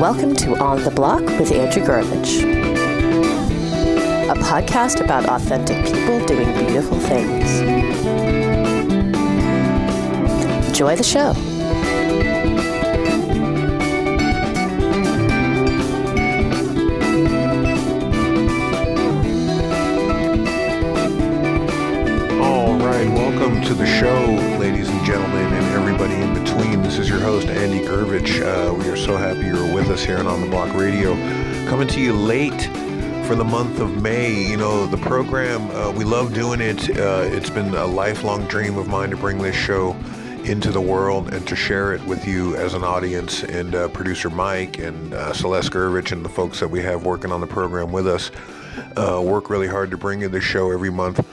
Welcome to On the Block with Andrew Gurvich, a podcast about authentic people doing beautiful things. Enjoy the show. All right, welcome to the show, ladies and gentlemen, and everybody in between. This is your host, Andy Gurvich. We are so happy you're with us here on the Block Radio, coming to you late for the month of May. You know, the program, we love doing it. It's been a lifelong dream of mine to bring this show into the world and to share it with you as an audience. And producer Mike and Celeste Gurvich and the folks that we have working on the program with us work really hard to bring you the show every month.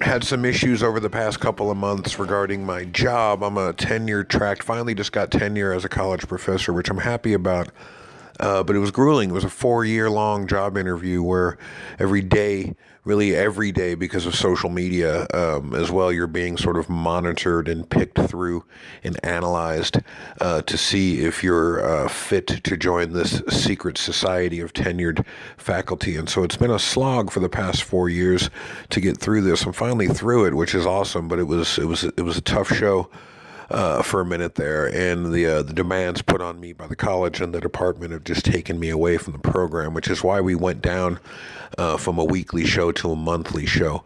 Had some issues over the past couple of months regarding my job. I'm a tenure track, finally just got tenure as a college professor, which I'm happy about. But it was grueling. It was a 4-year-long job interview where every day, really every day, because of social media as well, you're being sort of monitored and picked through and analyzed to see if you're fit to join this secret society of tenured faculty. And so it's been a slog for the past 4 years to get through this. I'm finally through it, which is awesome, but it was a tough show. For a minute there, and the demands put on me by the college and the department have just taken me away from the program, which is why we went down from a weekly show to a monthly show.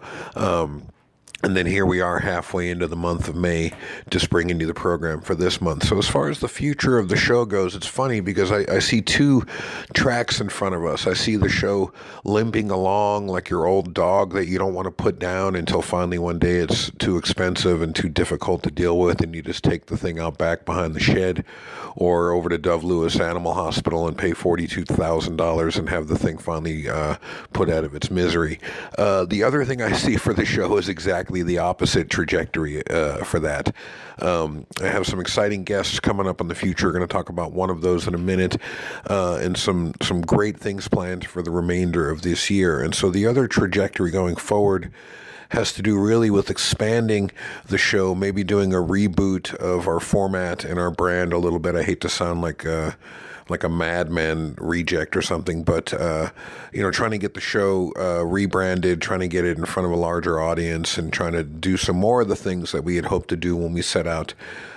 And then here we are halfway into the month of May, just bringing you the program for this month. So as far as the future of the show goes, it's funny because I see two tracks in front of us. I see the show limping along like your old dog that you don't want to put down until finally one day it's too expensive and too difficult to deal with, and you just take the thing out back behind the shed or over to Dove Lewis Animal Hospital and pay $42,000 and have the thing finally put out of its misery. The other thing I see for the show is exactly the opposite trajectory for that. I have some exciting guests coming up in the future. We're going to talk about one of those in a minute, and some great things planned for the remainder of this year. And so the other trajectory going forward has to do really with expanding the show, maybe doing a reboot of our format and our brand a little bit. I hate to sound like a madman reject or something, but trying to get the show rebranded, trying to get it in front of a larger audience, and trying to do some more of the things that we had hoped to do when we set out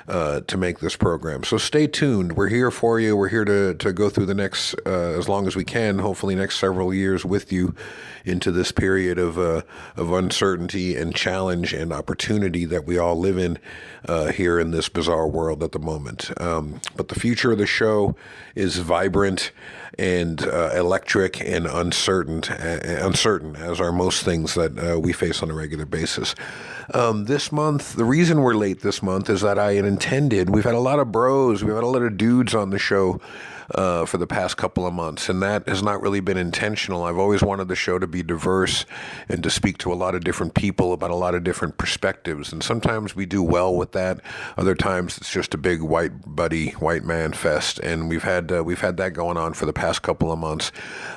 to make this program. So stay tuned. We're here for you. We're here to go through the next, as long as we can, hopefully next several years with you into this period of uncertainty and challenge and opportunity that we all live in here in this bizarre world at the moment. But the future of the show is vibrant and electric and uncertain, as are most things that we face on a regular basis. This month, the reason we're late this month is that I had intended, we've had a lot of bros, we've had a lot of dudes on the show for the past couple of months, and that has not really been intentional. I've always wanted the show to be diverse and to speak to a lot of different people about a lot of different perspectives, and sometimes we do well with that. Other times it's just a big white man fest, and we've had that going on for the past couple of months.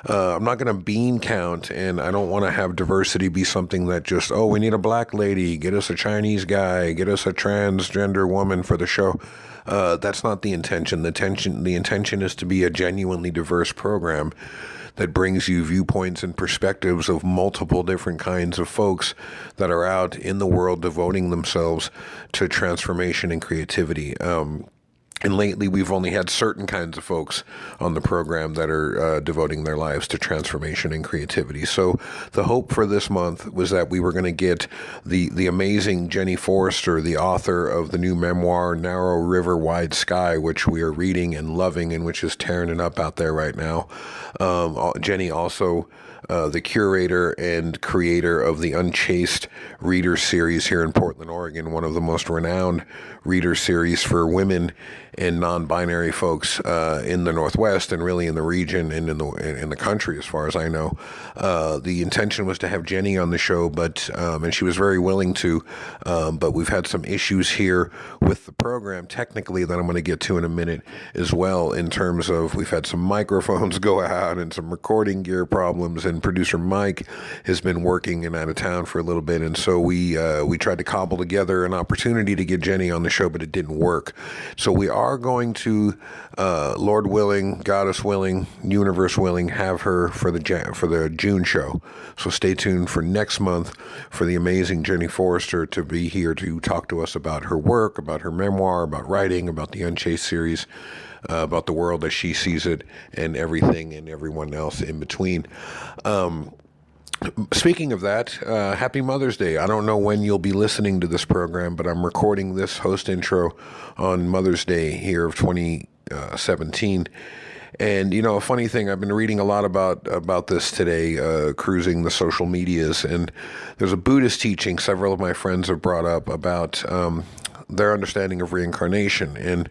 I'm not going to bean count, and I don't want to have diversity be something that just, we need a black lady, get us a Chinese guy, get us a transgender woman for the show. That's not the intention. The intention is to be a genuinely diverse program that brings you viewpoints and perspectives of multiple different kinds of folks that are out in the world devoting themselves to transformation and creativity. And lately, we've only had certain kinds of folks on the program that are devoting their lives to transformation and creativity. So the hope for this month was that we were going to get the amazing Jenny Forrester, the author of the new memoir, Narrow River, Wide Sky, which we are reading and loving and which is tearing it up out there right now. Jenny also the curator and creator of the Unchaste Reader Series here in Portland, Oregon, one of the most renowned reader series for women and non-binary folks in the Northwest and really in the region and in the country, as far as I know. The intention was to have Jenny on the show, but and she was very willing to, but we've had some issues here with the program technically that I'm going to get to in a minute as well, in terms of we've had some microphones go out and some recording gear problems, and and producer Mike has been working and out of town for a little bit, and so we tried to cobble together an opportunity to get Jenny on the show, but it didn't work. So we are going to, Lord willing, Goddess willing, universe willing, have her for the June show. So stay tuned for next month for the amazing Jenny Forrester to be here to talk to us about her work, about her memoir, about writing, about the Unchased series, about the world as she sees it, and everything and everyone else in between. Speaking of that, happy Mother's Day. I don't know when you'll be listening to this program, but I'm recording this host intro on Mother's Day here of 2017. And, you know, a funny thing, I've been reading a lot about this today, cruising the social medias, and there's a Buddhist teaching several of my friends have brought up about their understanding of reincarnation. And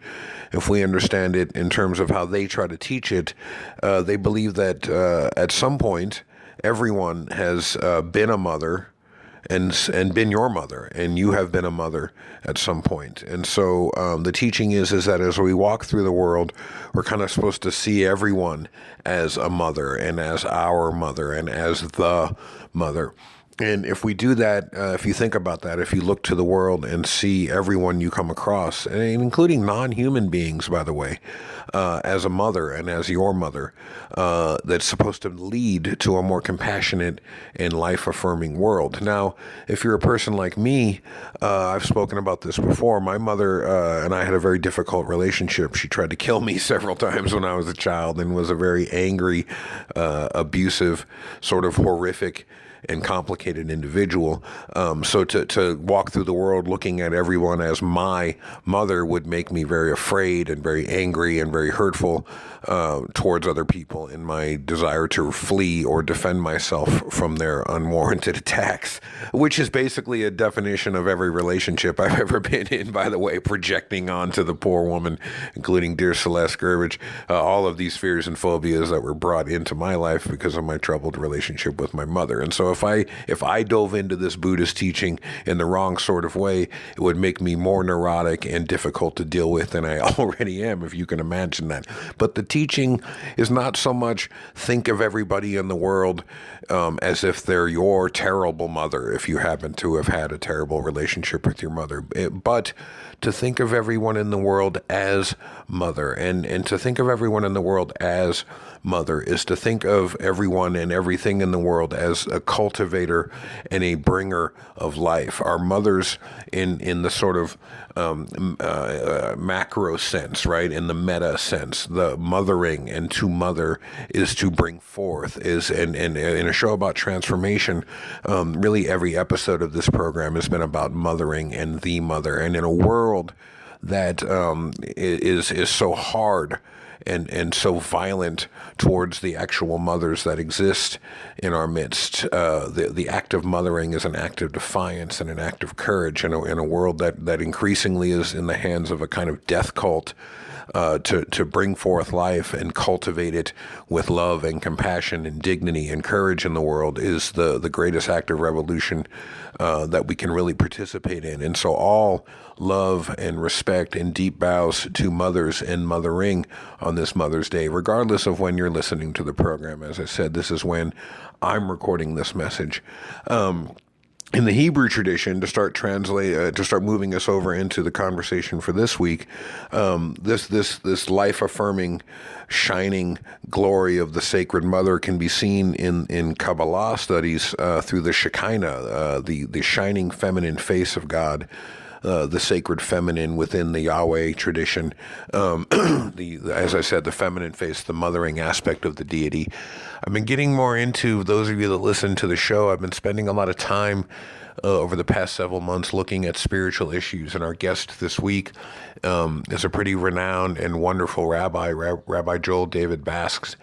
if we understand it in terms of how they try to teach it, they believe that at some point, everyone has been a mother and been your mother, and you have been a mother at some point. And so the teaching is that as we walk through the world, we're kind of supposed to see everyone as a mother and as our mother and as the mother. And if we do that, if you think about that, if you look to the world and see everyone you come across, and including non-human beings, by the way, as a mother and as your mother, that's supposed to lead to a more compassionate and life-affirming world. Now, if you're a person like me, I've spoken about this before. My mother and I had a very difficult relationship. She tried to kill me several times when I was a child and was a very angry, abusive, sort of horrific and complicated individual. So to walk through the world looking at everyone as my mother would make me very afraid and very angry and very hurtful towards other people in my desire to flee or defend myself from their unwarranted attacks, which is basically a definition of every relationship I've ever been in, by the way, projecting onto the poor woman, including dear Celeste Gurbich, all of these fears and phobias that were brought into my life because of my troubled relationship with my mother. And so if I dove into this Buddhist teaching in the wrong sort of way, it would make me more neurotic and difficult to deal with than I already am, if you can imagine that. But the teaching is not so much think of everybody in the world as if they're your terrible mother, if you happen to have had a terrible relationship with your mother, but to think of everyone in the world as mother. And to think of everyone in the world as mother is to think of everyone and everything in the world as a cultivator and a bringer of life. Our mothers in the sort of macro sense, right? In the meta sense, the mothering and to mother is to bring forth, and in a show about transformation, really every episode of this program has been about mothering and the mother. And in a world that is so hard and so violent towards the actual mothers that exist in our midst, the act of mothering is an act of defiance and an act of courage in a world that increasingly is in the hands of a kind of death cult. To bring forth life and cultivate it with love and compassion and dignity and courage in the world is the greatest act of revolution that we can really participate in. And so all love and respect and deep bows to mothers and mothering on this Mother's Day, regardless of when you're listening to the program. As I said, this is when I'm recording this message. In the Hebrew tradition, to start moving us over into the conversation for this week, this life-affirming, shining glory of the Sacred Mother can be seen in Kabbalah studies through the Shekinah, the shining feminine face of God. The sacred feminine within the Yahweh tradition, as I said, the feminine face, the mothering aspect of the deity. I've been getting more into, those of you that listen to the show, I've been spending a lot of time over the past several months looking at spiritual issues. And our guest this week is a pretty renowned and wonderful rabbi, Rabbi Joel David Bakst.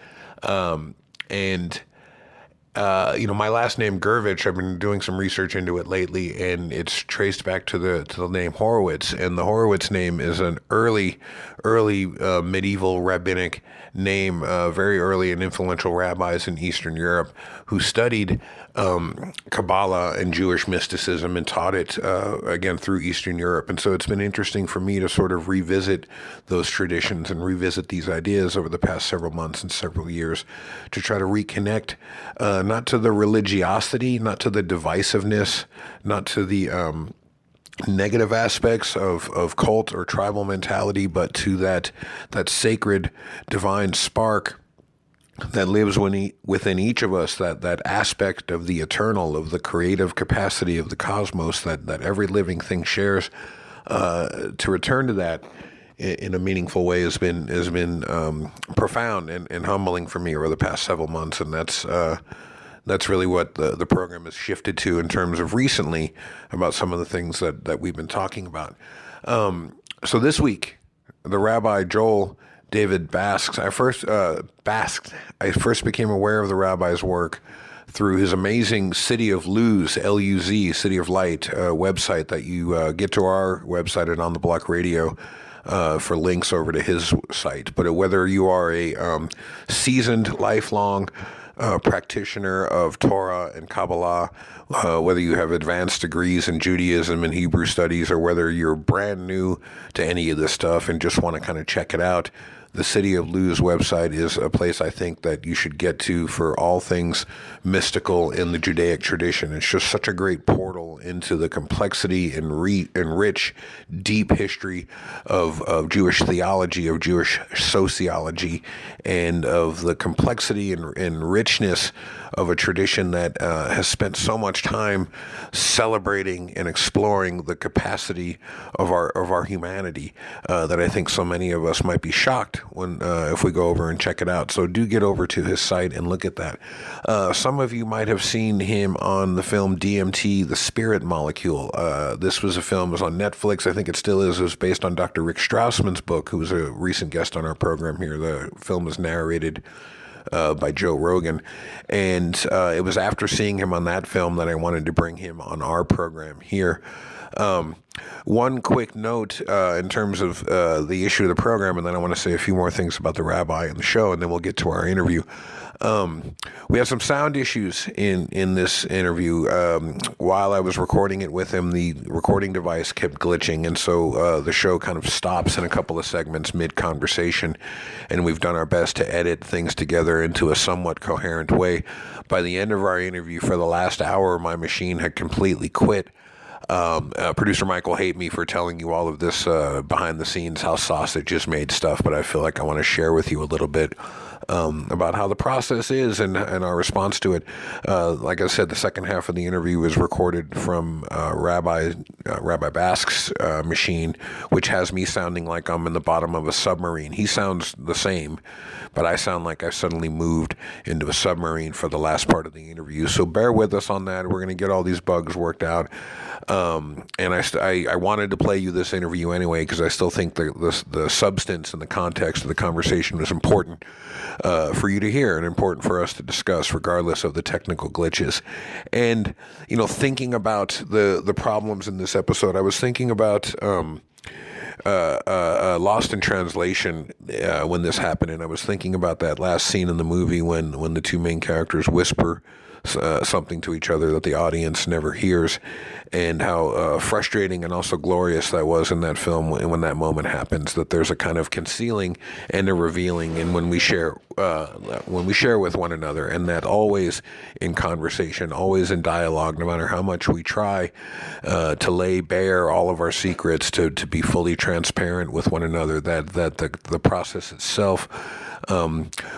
My last name Gurbich, I've been doing some research into it lately, and it's traced back to the name Horowitz. And the Horowitz name is an early medieval rabbinic name, very early and influential rabbis in Eastern Europe who studied Kabbalah and Jewish mysticism and taught it, again, through Eastern Europe. And so it's been interesting for me to sort of revisit those traditions and revisit these ideas over the past several months and several years to try to reconnect, not to the religiosity, not to the divisiveness, not to the negative aspects of cult or tribal mentality, but to that sacred divine spark that lives within each of us, that aspect of the eternal, of the creative capacity of the cosmos that every living thing shares. To return to that in a meaningful way has been profound and humbling for me over the past several months, and that's really what the program has shifted to in terms of recently about some of the things that we've been talking about. So this week, the Rabbi Joel David Bakst. I first became aware of the rabbi's work through his amazing City of Luz, L-U-Z, City of Light website that you get to our website at On the Block Radio for links over to his site. But whether you are a seasoned, lifelong practitioner of Torah and Kabbalah, whether you have advanced degrees in Judaism and Hebrew studies, or whether you're brand new to any of this stuff and just want to kind of check it out, the City of Luz website is a place I think that you should get to for all things mystical in the Judaic tradition. It's just such a great portal into the complexity and rich, deep history of Jewish theology, of Jewish sociology, and of the complexity and richness of a tradition that has spent so much time celebrating and exploring the capacity of our humanity that I think so many of us might be shocked when if we go over and check it out. So do get over to his site and look at that. Some of you might have seen him on the film DMT, The Spirit Molecule. This was a film, it was on Netflix. I think it still is. It was based on Dr. Rick Strassman's book, who was a recent guest on our program here. The film is narrated by Joe Rogan. And it was after seeing him on that film that I wanted to bring him on our program here. One quick note in terms of the issue of the program, and then I want to say a few more things about the rabbi and the show, and then we'll get to our interview. We had some sound issues in this interview. While I was recording it with him, the recording device kept glitching, and so the show kind of stops in a couple of segments mid-conversation, and we've done our best to edit things together into a somewhat coherent way. By the end of our interview, for the last hour, my machine had completely quit. Producer Mike will hate me for telling you all of this behind the scenes, how sausage is made stuff, but I feel like I want to share with you a little bit about how the process is and our response to it. Like I said, the second half of the interview was recorded from Rabbi Bakst's machine, which has me sounding like I'm in the bottom of a submarine. He sounds the same, but I sound like I suddenly moved into a submarine for the last part of the interview. So bear with us on that. We're going to get all these bugs worked out. And I wanted to play you this interview anyway because I still think the substance and the context of the conversation was important for you to hear and important for us to discuss, regardless of the technical glitches. And thinking about the problems in this episode, I was thinking about Lost in Translation when this happened, and I was thinking about that last scene in the movie when the two main characters whisper something to each other that the audience never hears, and how frustrating and also glorious that was in that film when that moment happens, that there's a kind of concealing and a revealing, and when we share with one another, and that always in conversation, always in dialogue, no matter how much we try to lay bare all of our secrets, to be fully transparent with one another, that the process itself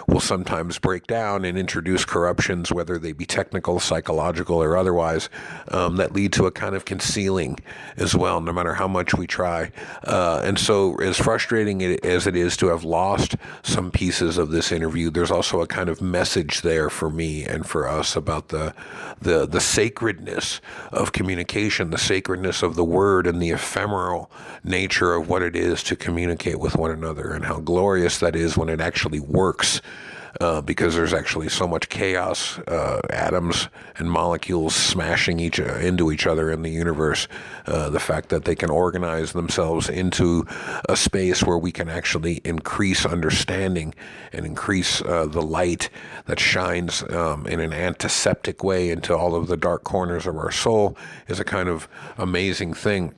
will sometimes break down and introduce corruptions, whether they be technical, psychological, or otherwise, that lead to a kind of concealing as well, no matter how much we try. And so as frustrating as it is to have lost some pieces of this interview, there's also a kind of message there for me and for us about the sacredness of communication, the sacredness of the word, and the ephemeral nature of what it is to communicate with one another, and how glorious that is when it actually works. because there's actually so much chaos, atoms and molecules smashing into each other in the universe. The fact that they can organize themselves into a space where we can actually increase understanding and increase the light that shines in an antiseptic way into all of the dark corners of our soul is a kind of amazing thing.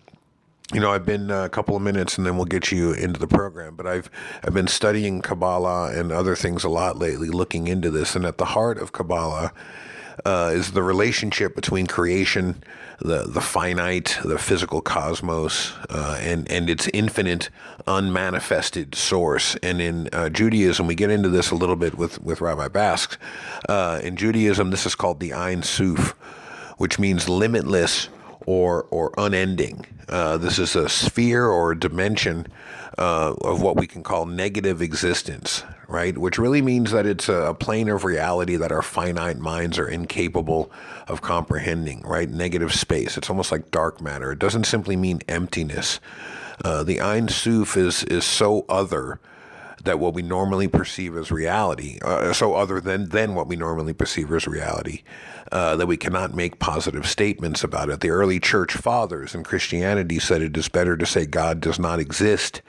I've been a couple of minutes and then we'll get you into the program, but I've been studying Kabbalah and other things a lot lately, looking into this. And at the heart of Kabbalah is the relationship between creation, the finite, the physical cosmos, and its infinite, unmanifested source. And in Judaism, we get into this a little bit with Rabbi Bakst. In Judaism, this is called the Ein Sof, which means limitless or unending. This is a sphere or a dimension of what we can call negative existence, right? Which really means that it's a plane of reality that our finite minds are incapable of comprehending, right? Negative space. It's almost like dark matter. It doesn't simply mean emptiness. The Ein Sof is so other that what we normally perceive as reality, so other than what we normally perceive as reality, that we cannot make positive statements about it. The early church fathers in Christianity said it is better to say God does not exist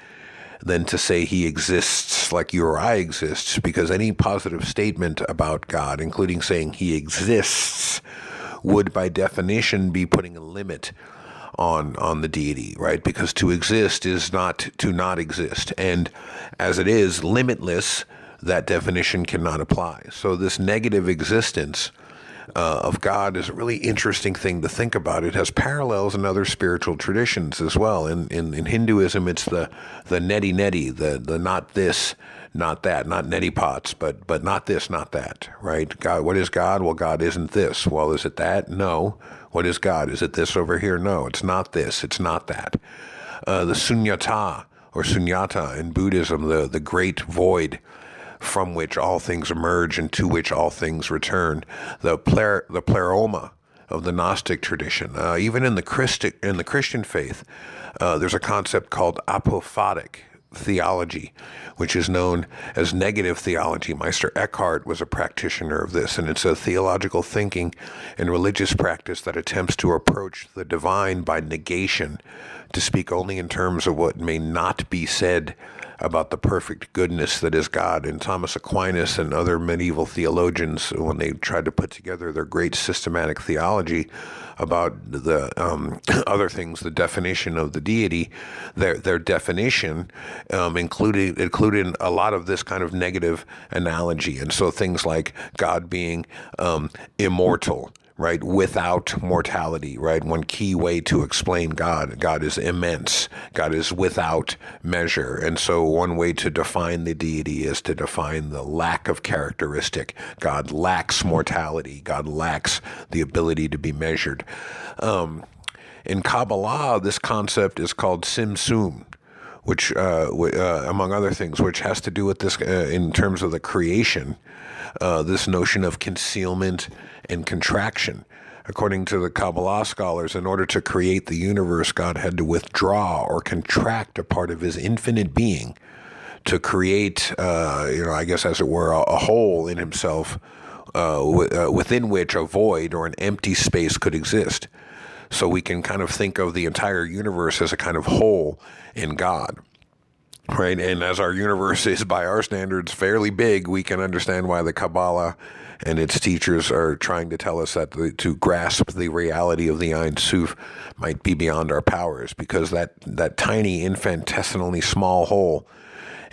than to say he exists like you or I exist, because any positive statement about God, including saying he exists, would by definition be putting a limit on the deity, right? Because to exist is not to not exist. And as it is limitless, that definition cannot apply. So this negative existence of God is a really interesting thing to think about. It has parallels in other spiritual traditions as well. In Hinduism, it's the neti-neti, the not this, not that, not neti pots, but not this, not that, right? God, what is God? Well, God isn't this. Well, is it that? No. What is God? Is it this over here? No, it's not this. It's not that. The sunyata or sunyata in Buddhism, the great void from which all things emerge and to which all things return. The pleroma of the Gnostic tradition. Even in the Christian faith, there's a concept called apophatic theology, which is known as negative theology. Meister Eckhart was a practitioner of this, and it's a theological thinking and religious practice that attempts to approach the divine by negation, to speak only in terms of what may not be said about the perfect goodness that is God. And Thomas Aquinas and other medieval theologians, when they tried to put together their great systematic theology about the other things, the definition of the deity, their definition included a lot of this kind of negative analogy. And so things like God being immortal, right, without mortality, right? One key way to explain God. God is immense. God is without measure. And so one way to define the deity is to define the lack of characteristic. God lacks mortality. God lacks the ability to be measured. In Kabbalah, this concept is called Tzimtzum, which, among other things, which has to do with this in terms of the creation, this notion of concealment and contraction. According to the Kabbalah scholars, in order to create the universe, God had to withdraw or contract a part of his infinite being to create, I guess as it were, a hole in himself within which a void or an empty space could exist. So we can kind of think of the entire universe as a kind of hole in God. Right, and as our universe is, by our standards, fairly big, we can understand why the Kabbalah and its teachers are trying to tell us that to grasp the reality of the Ein Sof might be beyond our powers, because that tiny, infinitesimally small hole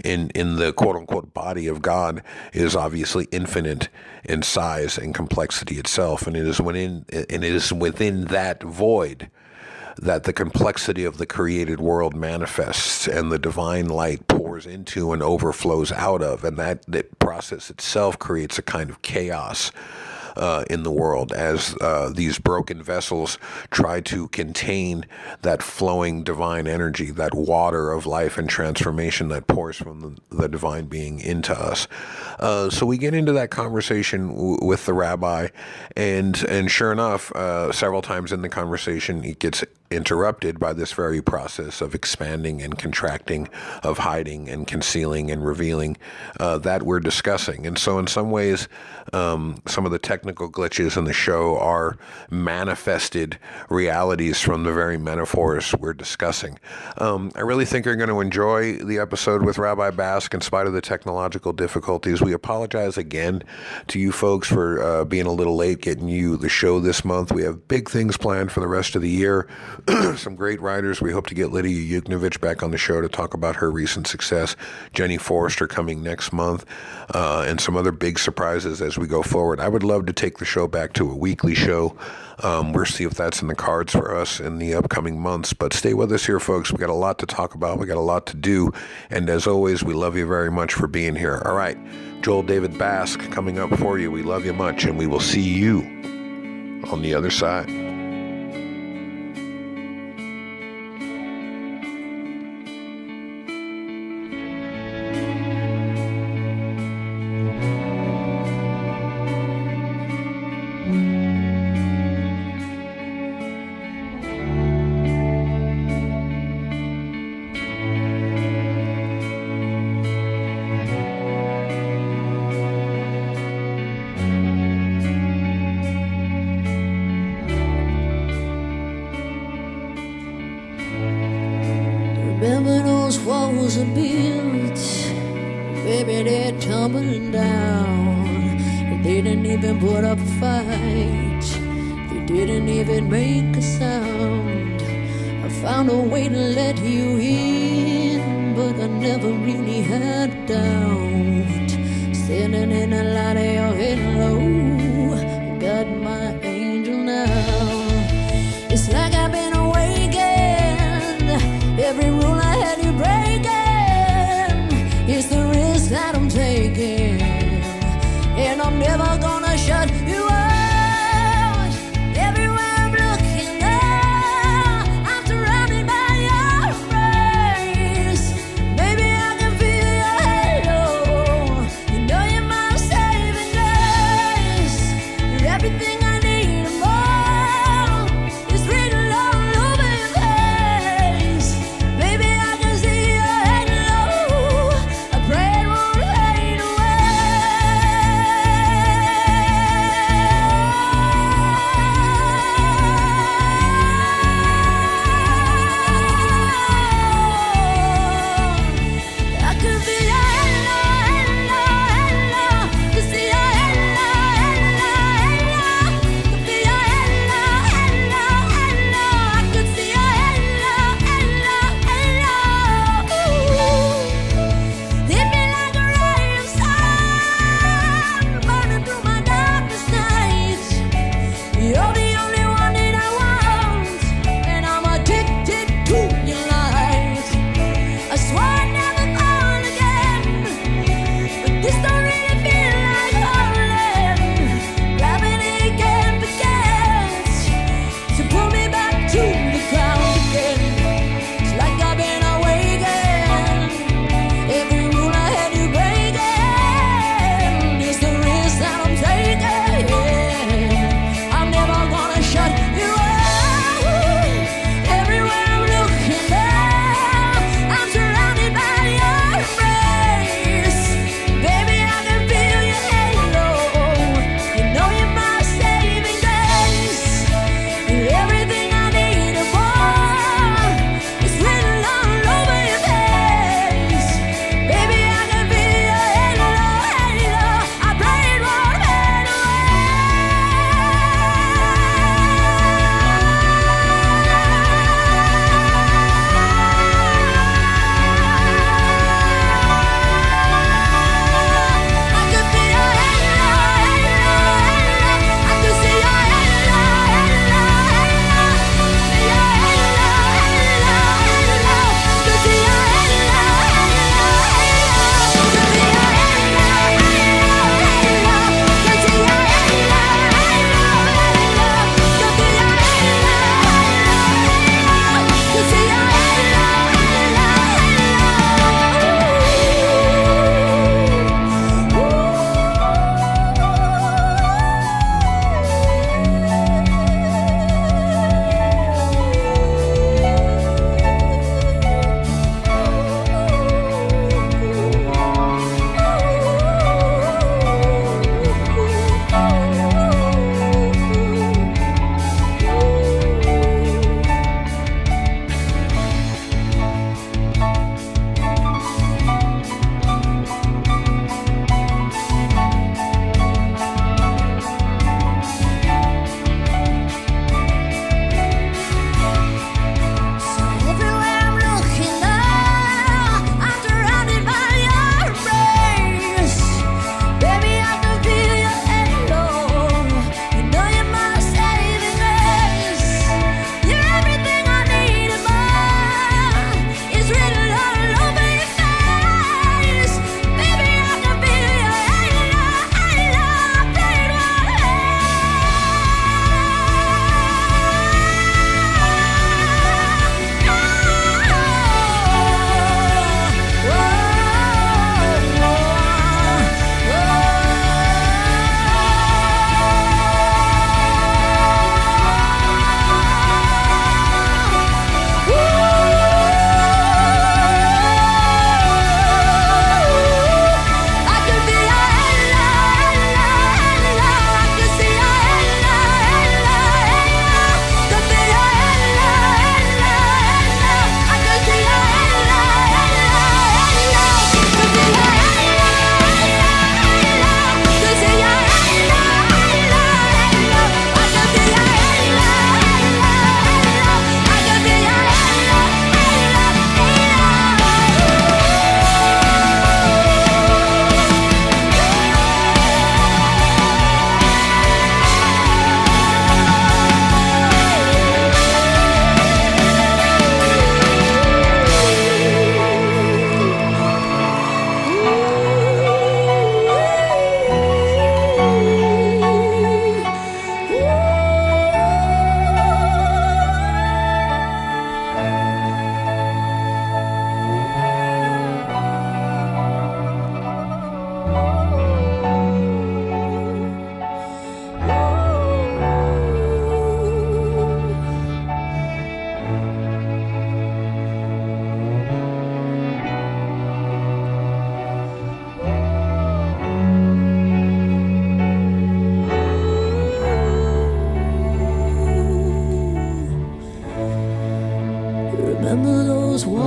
in the quote-unquote body of God is obviously infinite in size and complexity itself, and it is within that void that the complexity of the created world manifests and the divine light pours into and overflows out of, and that process itself creates a kind of chaos in the world as these broken vessels try to contain that flowing divine energy, that water of life and transformation that pours from the divine being into us. So we get into that conversation with the rabbi, and sure enough, several times in the conversation, it gets interrupted by this very process of expanding and contracting, of hiding and concealing and revealing that we're discussing. And so in some ways, some of the technical glitches in the show are manifested realities from the very metaphors we're discussing. I really think you're going to enjoy the episode with Rabbi Bakst in spite of the technological difficulties. We apologize again to you folks for being a little late getting you the show this month. We have big things planned for the rest of the year. Some great writers. We hope to get Lydia Yuknovich back on the show to talk about her recent success. Jenny Forrester coming next month, and some other big surprises as we go forward. I would love to take the show back to a weekly show. We'll see if that's in the cards for us in the upcoming months. But stay with us here, folks. We got a lot to talk about. We got a lot to do. And as always, we love you very much for being here. All right, Joel David Bakst coming up for you. We love you much, and we will see you on the other side. Remember those walls are built, baby, they're tumbling down. They didn't even put up a fight, they didn't even make a sound. I found a way to let you in, but I never really had a doubt. Standing in the light of your head low, I got my angel now. It's like I've been awakened, every rule I had you breaking. It's the risk that I'm taking, and I'm never gonna shut you out. Everywhere I'm looking now, I'm surrounded by your embrace. Baby, I can feel your halo. You know you're my saving grace. You're everything I need and more. It's written all over your face. Baby, I can see your halo. I pray it won't fade away.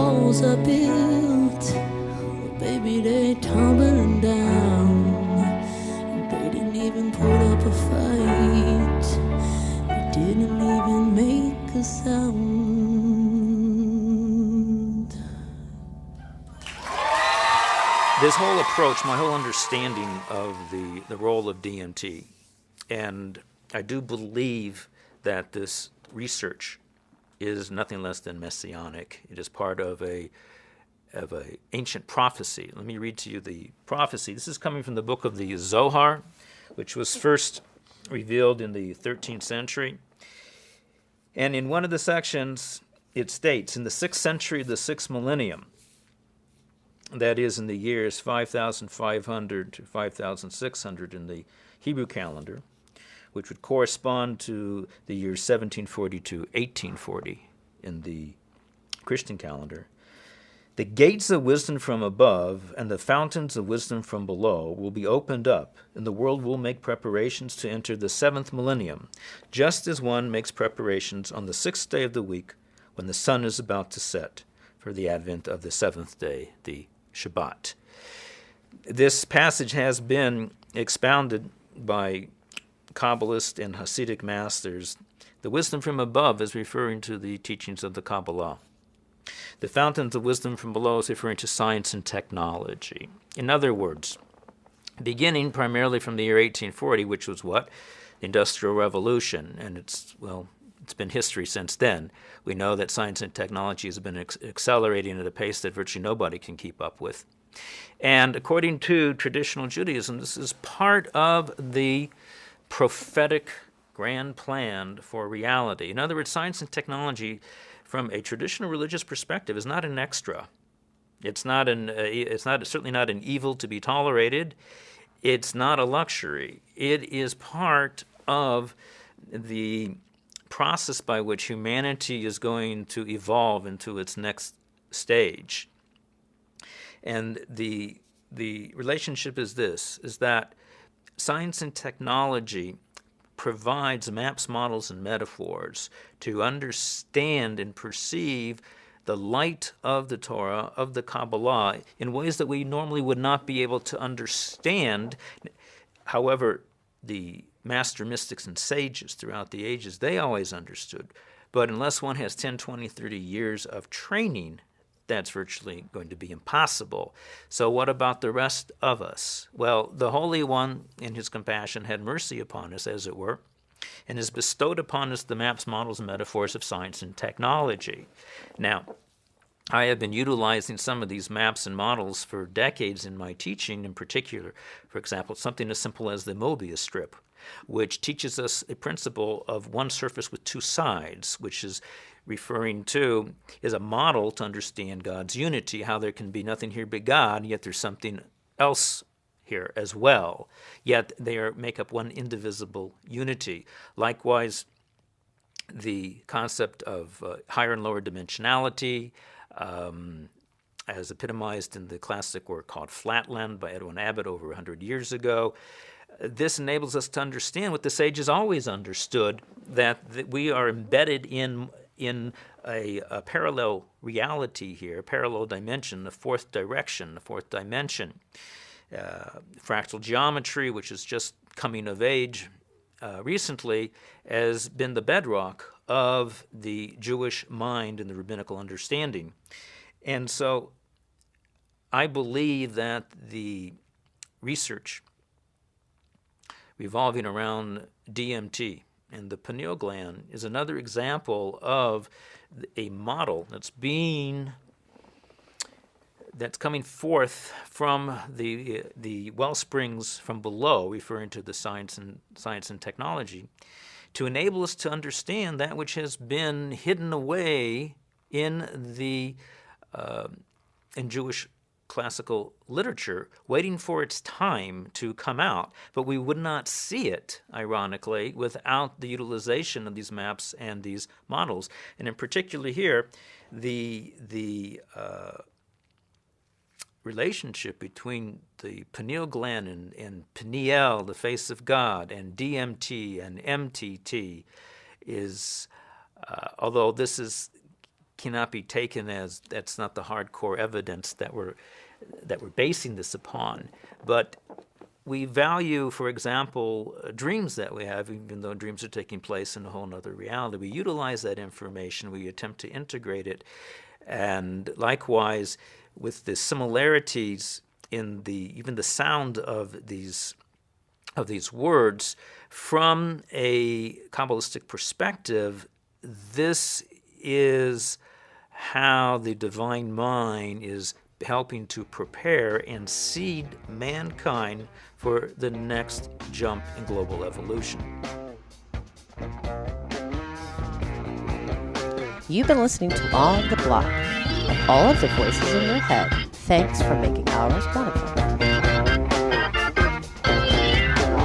walls are built, well, baby, they tumbling down. They didn't even put up a fight. They didn't even make a sound. This whole approach, my whole understanding of the role of DMT, and I do believe that this research is nothing less than messianic. It is part of a ancient prophecy. Let me read to you the prophecy. This is coming from the book of the Zohar, which was first revealed in the 13th century. And in one of the sections, it states, in the 6th century of the 6th millennium, that is in the years 5,500 to 5,600 in the Hebrew calendar, which would correspond to the years 1740 to 1840 in the Christian calendar. The gates of wisdom from above and the fountains of wisdom from below will be opened up, and the world will make preparations to enter the 7th millennium, just as one makes preparations on the 6th day of the week when the sun is about to set for the advent of the 7th day, the Shabbat. This passage has been expounded by Kabbalist and Hassidic masters. The wisdom from above is referring to the teachings of the Kabbalah. The fountains of wisdom from below is referring to science and technology. In other words, beginning primarily from the year 1840, which was what? The Industrial Revolution, and it's been history since then. We know that science and technology has been accelerating at a pace that virtually nobody can keep up with. And according to traditional Judaism, this is part of the prophetic grand plan for reality. In other words, science and technology, from a traditional religious perspective, is not an extra. It's certainly not an evil to be tolerated. It's not a luxury. It is part of the process by which humanity is going to evolve into its next stage. And the relationship is this, is that science and technology provides maps, models, and metaphors to understand and perceive the light of the Torah, of the Kabbalah, in ways that we normally would not be able to understand. However, the master mystics and sages throughout the ages, they always understood. But unless one has 10, 20, 30 years of training, that's virtually going to be impossible. So what about the rest of us? Well, the Holy One, in his compassion, had mercy upon us, as it were, and has bestowed upon us the maps, models, and metaphors of science and technology. Now, I have been utilizing some of these maps and models for decades in my teaching, in particular, for example, something as simple as the Mobius strip, which teaches us a principle of one surface with two sides, which is referring to, is a model to understand God's unity, how there can be nothing here but God, yet there's something else here as well. Yet they make up one indivisible unity. Likewise, the concept of higher and lower dimensionality, as epitomized in the classic work called Flatland by Edwin Abbott over 100 years ago. This enables us to understand what the sages always understood, that we are embedded in a parallel reality here, a parallel dimension, the fourth direction, the fourth dimension. Fractal geometry, which is just coming of age recently, has been the bedrock of the Jewish mind and the rabbinical understanding. And so I believe that the research revolving around DMT and the pineal gland is another example of a model that's coming forth from the well springs from below, referring to the science and technology, to enable us to understand that which has been hidden away in Jewish classical literature, waiting for its time to come out. But we would not see it, ironically, without the utilization of these maps and these models. And in particular here, the relationship between the pineal gland and pineal, the face of God, and DMT and MTT is, although this is cannot be taken as that's not the hardcore evidence that we're basing this upon. But we value, for example, dreams that we have, even though dreams are taking place in a whole other reality. We utilize that information. We attempt to integrate it. And likewise, with the similarities in even the sound of these words, from a Kabbalistic perspective, this is how the divine mind is helping to prepare and seed mankind for the next jump in global evolution. You've been listening to On the Block. Of all of the voices in your head, thanks for making ours one of them.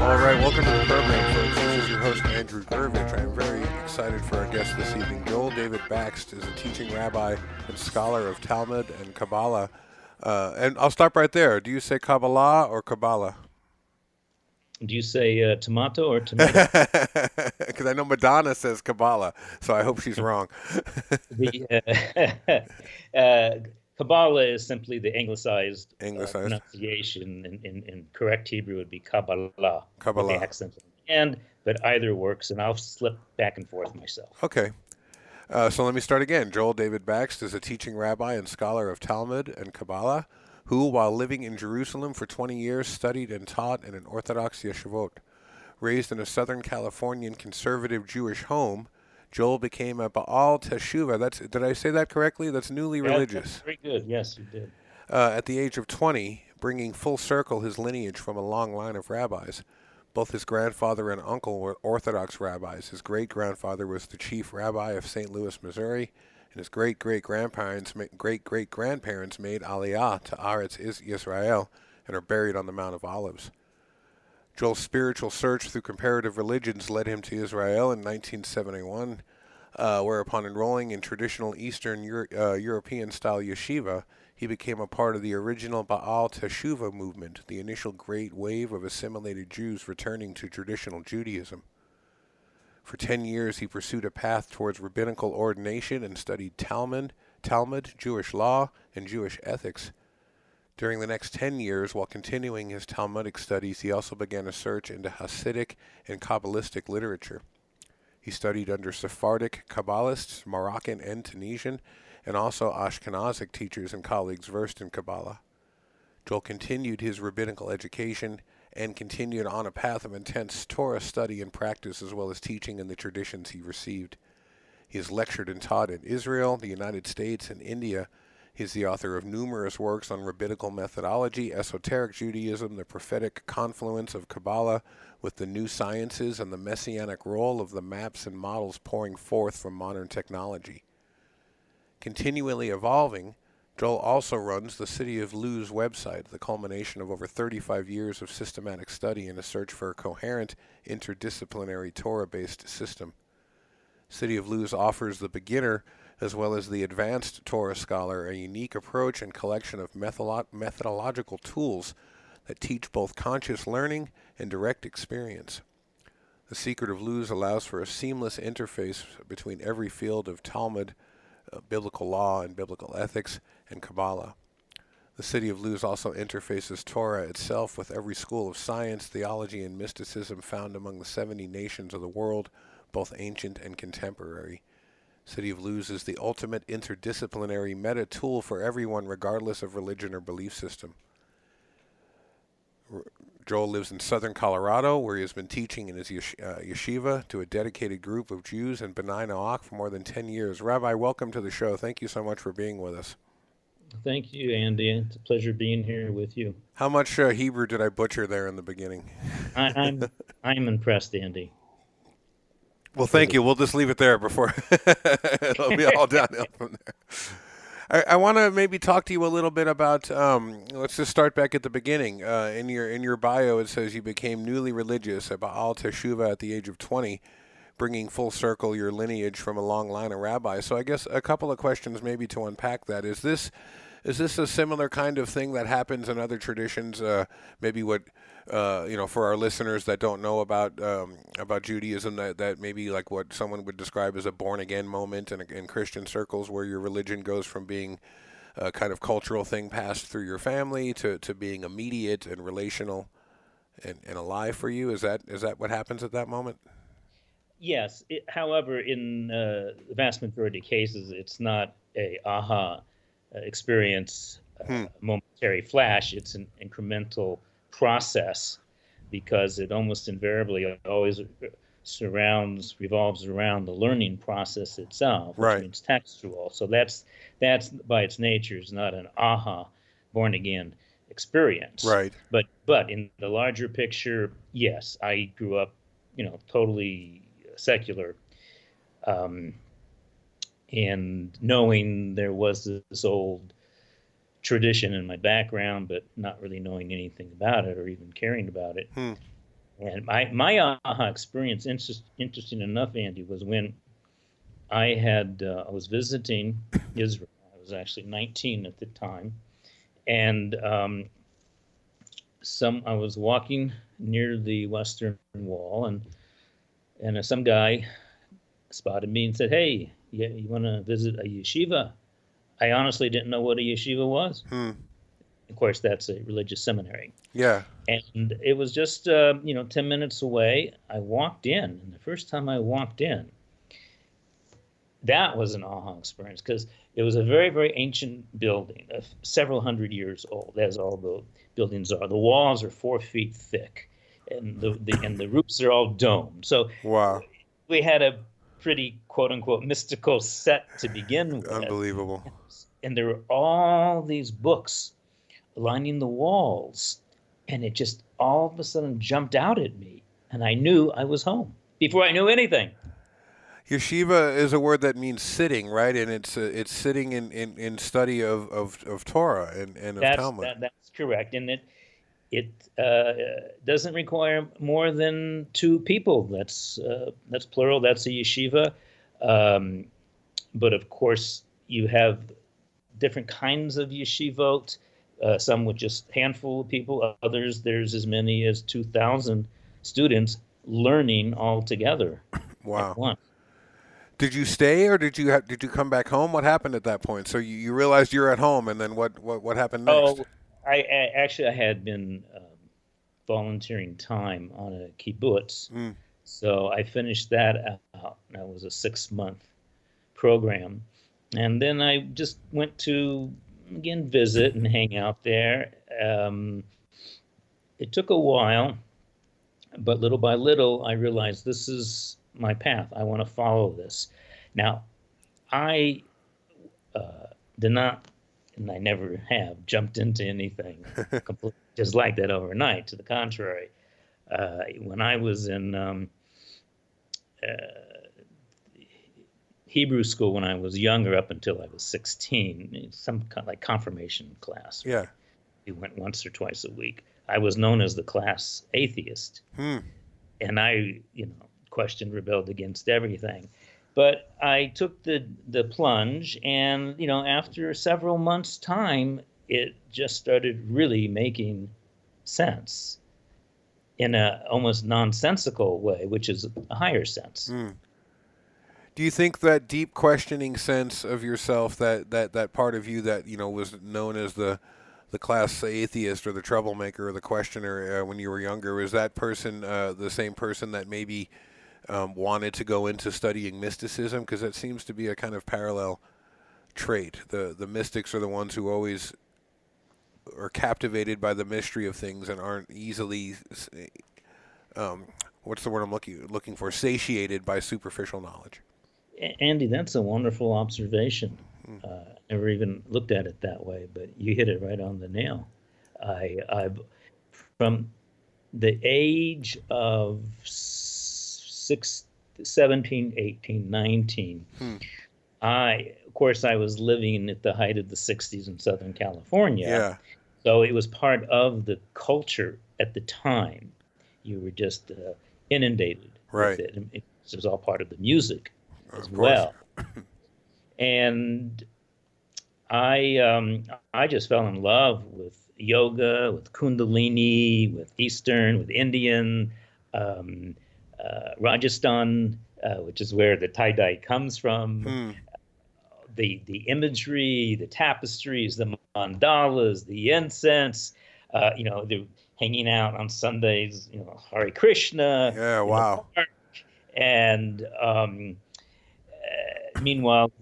All right, welcome to the program, folks. This is your host, Andrew Gurvich. I am very excited for our guest this evening. Joel David Bakst is a teaching rabbi and scholar of Talmud and Kabbalah. And I'll stop right there. Do you say Kabbalah or Kabbalah? Do you say tomato or tomato? Because I know Madonna says Kabbalah, so I hope she's wrong. Kabbalah is simply the anglicized pronunciation. In correct Hebrew would be Kabbalah. Kabbalah. With the accent on the end, but either works, and I'll slip back and forth myself. Okay. So let me start again. Joel David Bakst is a teaching rabbi and scholar of Talmud and Kabbalah, who, while living in Jerusalem for 20 years, studied and taught in an Orthodox yeshivot. Raised in a Southern Californian conservative Jewish home, Joel became a Ba'al Teshuva. Did I say that correctly? That's newly religious. That's very good. Yes, you did. At the age of 20, bringing full circle his lineage from a long line of rabbis. Both his grandfather and uncle were Orthodox rabbis. His great-grandfather was the chief rabbi of St. Louis, Missouri, and his great-great-grandparents made aliyah to Eretz Yisrael and are buried on the Mount of Olives. Joel's spiritual search through comparative religions led him to Israel in 1971, where upon enrolling in traditional Eastern European-style yeshiva, he became a part of the original Ba'al Teshuva movement, the initial great wave of assimilated Jews returning to traditional Judaism. For 10 years, he pursued a path towards rabbinical ordination and studied Talmud, Jewish law, and Jewish ethics. During the next 10 years, while continuing his Talmudic studies, he also began a search into Hassidic and Kabbalistic literature. He studied under Sephardic Kabbalists, Moroccan and Tunisian, and also Ashkenazic teachers and colleagues versed in Kabbalah. Joel continued his rabbinical education and continued on a path of intense Torah study and practice, as well as teaching in the traditions he received. He has lectured and taught in Israel, the United States, and India. He is the author of numerous works on rabbinical methodology, esoteric Judaism, the prophetic confluence of Kabbalah with the new sciences, and the messianic role of the maps and models pouring forth from modern technology. Continually evolving, Joel also runs the City of Luz website, the culmination of over 35 years of systematic study in a search for a coherent, interdisciplinary Torah-based system. City of Luz offers the beginner as well as the advanced Torah scholar a unique approach and collection of methodological tools that teach both conscious learning and direct experience. The Secret of Luz allows for a seamless interface between every field of Talmud, biblical law and biblical ethics, and Kabbalah. The City of Luz also interfaces Torah itself with every school of science, theology, and mysticism found among the 70 nations of the world, both ancient and contemporary. City of Luz is the ultimate interdisciplinary meta tool for everyone, regardless of religion or belief system. Joel lives in southern Colorado, where he has been teaching in his yeshiva to a dedicated group of Jews in B'nai Noach for more than 10 years. Rabbi, welcome to the show. Thank you so much for being with us. Thank you, Andy. It's a pleasure being here with you. How much Hebrew did I butcher there in the beginning? I'm impressed, Andy. Well, thank you. We'll just leave it there before it'll be all downhill from there. I want to maybe talk to you a little bit about, let's just start back at the beginning. In your bio, it says you became newly religious at Ba'al Teshuva at the age of 20, bringing full circle your lineage from a long line of rabbis. So I guess a couple of questions maybe to unpack that. Is this Is this a similar kind of thing that happens in other traditions? Maybe what for our listeners that don't know about Judaism, that maybe like what someone would describe as a born again moment in Christian circles, where your religion goes from being a kind of cultural thing passed through your family to being immediate and relational and alive for you. Is that what happens at that moment? Yes. However, in the vast majority of cases, it's not a aha experience, momentary flash. It's an incremental process, because it almost invariably always revolves around the learning process itself, which means textual. So that's by its nature is not an aha born again experience. Right. But in the larger picture, yes, I grew up, totally secular, and knowing there was this old tradition in my background, but not really knowing anything about it or even caring about it. And my aha experience, interesting enough, Andy, was when I was visiting Israel. I was actually 19 at the time, and I was walking near the Western Wall, and some guy spotted me and said, "Hey, you want to visit a yeshiva?" I honestly didn't know what a yeshiva was. Of course, that's a religious seminary. Yeah. And it was just, 10 minutes away. I walked in, and the first time I walked in, that was an aha experience, because it was a very, very ancient building, several hundred years old, as all the buildings are. The walls are 4 feet thick, and the roofs are all domed. So wow, we had a pretty quote unquote mystical set to begin with. Unbelievable. And there were all these books lining the walls, and it just all of a sudden jumped out at me, and I knew I was home before I knew anything. Yeshiva is a word that means sitting, right? And it's sitting in study of Torah and of Talmud. That's correct, and it doesn't require more than 2 people. That's plural. That's a yeshiva. But of course, you have different kinds of yeshivot. Some with just a handful of people. Others, there's as many as 2,000 students learning all together. Wow. At once. Did you stay, or did you come back home? What happened at that point? So you realized you're at home, and then what happened next? Oh, I had been volunteering time on a kibbutz, so I finished that out. That was a 6-month program, and then I just went to again visit and hang out there. It took a while, but little by little, I realized this is my path. I want to follow this. Now, I did not, and I never have, jumped into anything just like that overnight. To the contrary, when I was in Hebrew school when I was younger, up until I was 16, some kind of like confirmation class. Right? Yeah. We went once or twice a week. I was known as the class atheist. And I, questioned, rebelled against everything. But I took the plunge, and, after several months' time, it just started really making sense in a almost nonsensical way, which is a higher sense. Do you think that deep questioning sense of yourself, that part of you that, was known as the class atheist or the troublemaker or the questioner when you were younger, is that person the same person that maybe wanted to go into studying mysticism? Because that seems to be a kind of parallel trait. The mystics are the ones who always are captivated by the mystery of things and aren't easily, what's the word I'm looking for, satiated by superficial knowledge. Andy, that's a wonderful observation. Never even looked at it that way, but you hit it right on the nail. I've from the age of 17, 18, 19, of course, I was living at the height of the 60s in Southern California. Yeah. So it was part of the culture at the time. You were just inundated with it. It was all part of the music as well. And I just fell in love with yoga, with Kundalini, with Eastern, with Indian, Rajasthan, which is where the tie-dye comes from. The imagery, the tapestries, the mandalas, the incense, the hanging out on Sundays, Hare Krishna. Yeah, wow. And meanwhile,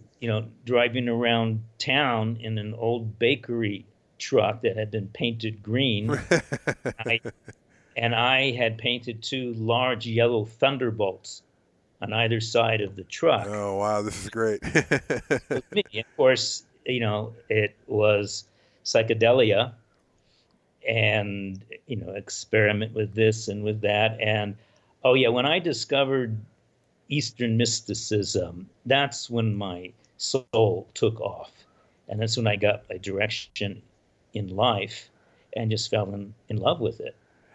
driving around town in an old bakery truck that had been painted green. I had painted 2 large yellow thunderbolts on either side of the truck. Oh, wow, this is great. Of course, it was psychedelia and, experiment with this and with that. And, when I discovered Eastern mysticism, that's when my soul took off. And that's when I got a direction in life and just fell in love with it.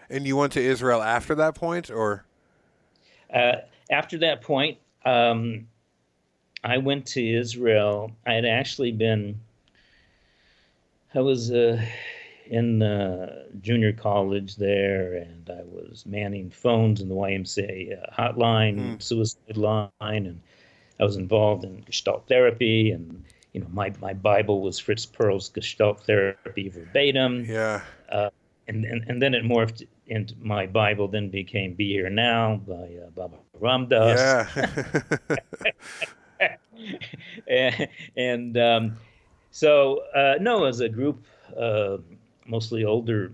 And you went to Israel after that point, or? After that point, I went to Israel. I had actually I was in junior college there, and I was manning phones in the YMCA hotline, suicide line, and I was involved in Gestalt therapy, and my Bible was Fritz Perl's Gestalt therapy verbatim. Yeah. And then it morphed into my Bible, then became Be Here Now by Baba Ramdas. Yeah. So as a group, mostly older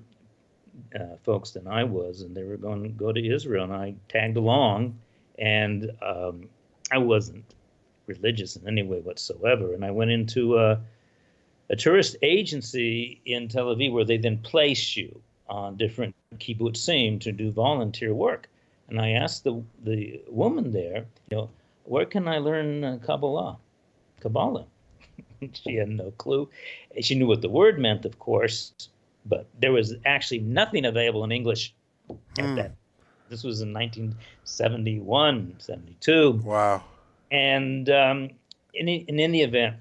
folks than I was, and they were going to go to Israel, and I tagged along, and I wasn't religious in any way whatsoever, and I went into a tourist agency in Tel Aviv where they then place you on different kibbutzim to do volunteer work. And I asked the woman there, where can I learn Kabbalah? She had no clue. She knew what the word meant, of course, but there was actually nothing available in English at that. This was in 1971, 72. Wow. And in any event,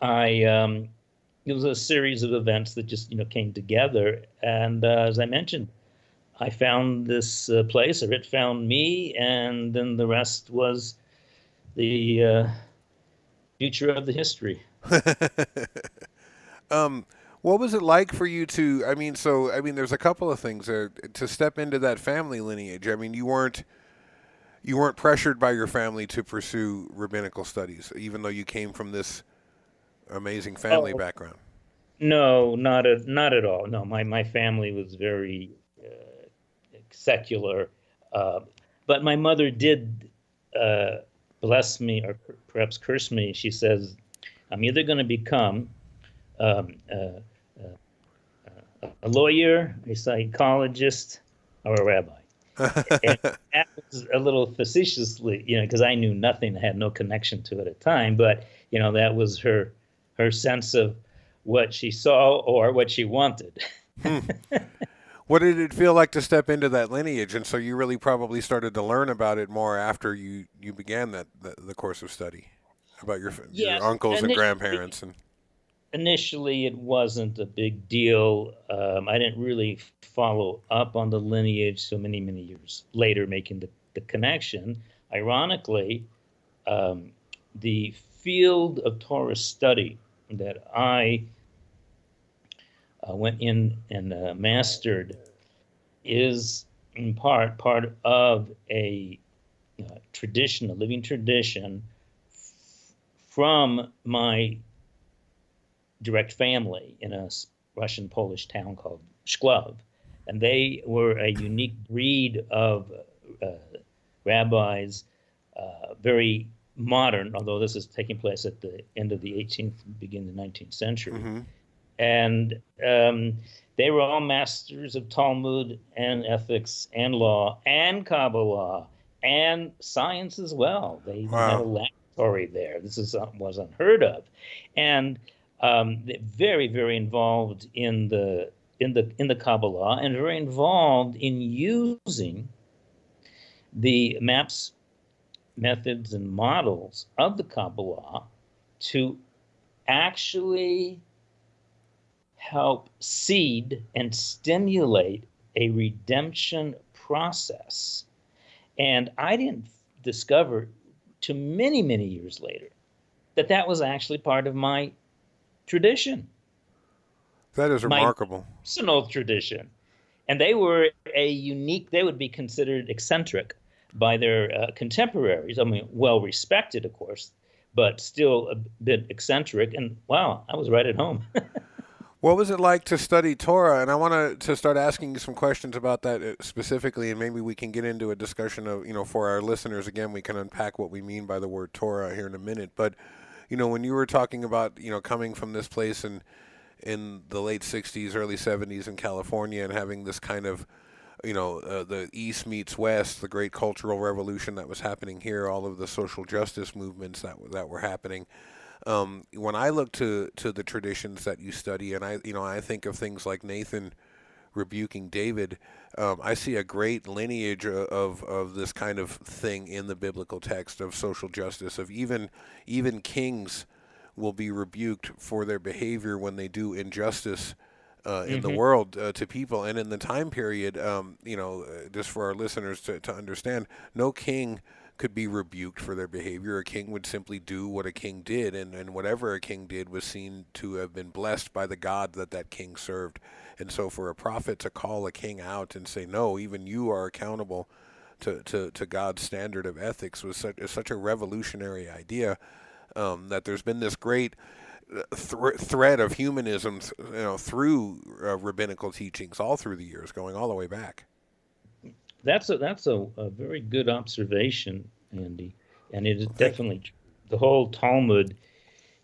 it was a series of events that just came together, and as I mentioned, I found this place, or it found me, and then the rest was the future of the history. What was it like for you to? There's a couple of things there to step into that family lineage. I mean, you weren't pressured by your family to pursue rabbinical studies, even though you came from this amazing family background. No, not at all. No, my family was very secular, but my mother did bless me, or perhaps curse me. She says, "I'm either going to become a lawyer, a psychologist, or a rabbi." And that was a little facetiously, because I knew nothing, I had no connection to it at the time, but that was her sense of what she saw or what she wanted. What did it feel like to step into that lineage? And so you really probably started to learn about it more after you began the course of study, about your uncles and grandparents. And initially, it wasn't a big deal. I didn't really follow up on the lineage so many years later, making the connection. Ironically, the field of Torah study that I went in and mastered is in part of a tradition, a living tradition from my direct family in a Russian-Polish town called Skhlov. And they were a unique breed of rabbis, very modern, although this is taking place at the end of the 18th, beginning of the 19th century. Mm-hmm. And they were all masters of Talmud and ethics and law and Kabbalah and science as well. They even had a laboratory there. This was unheard of. And they're very, very involved in the Kabbalah, and very involved in using the maps, methods, and models of the Kabbalah to actually help seed and stimulate a redemption process. And I didn't discover to many, many years later that was actually part of my tradition. That is remarkable. My personal tradition. And they were they would be considered eccentric by their contemporaries. I mean, well respected, of course, but still a bit eccentric. And wow, I was right at home. What was it like to study Torah? And I want to start asking you some questions about that specifically, and maybe we can get into a discussion of, for our listeners, again, we can unpack what we mean by the word Torah here in a minute. But, when you were talking about, coming from this place in the late 60s, early 70s in California and having this kind of, the East meets West, the great cultural revolution that was happening here, all of the social justice movements that were happening. When I look to the traditions that you study, and I think of things like Nathan rebuking David, I see a great lineage of this kind of thing in the biblical text of social justice, of even kings will be rebuked for their behavior when they do injustice in the world to people. And in the time period, just for our listeners to understand, no king could be rebuked for their behavior. A king would simply do what a king did, and whatever a king did was seen to have been blessed by the God that king served. And so for a prophet to call a king out and say, no, even you are accountable to God's standard of ethics was such a revolutionary idea, that there's been this great thread of humanism through rabbinical teachings all through the years, going all the way back. That's a very good observation, Andy, and it is definitely the whole Talmud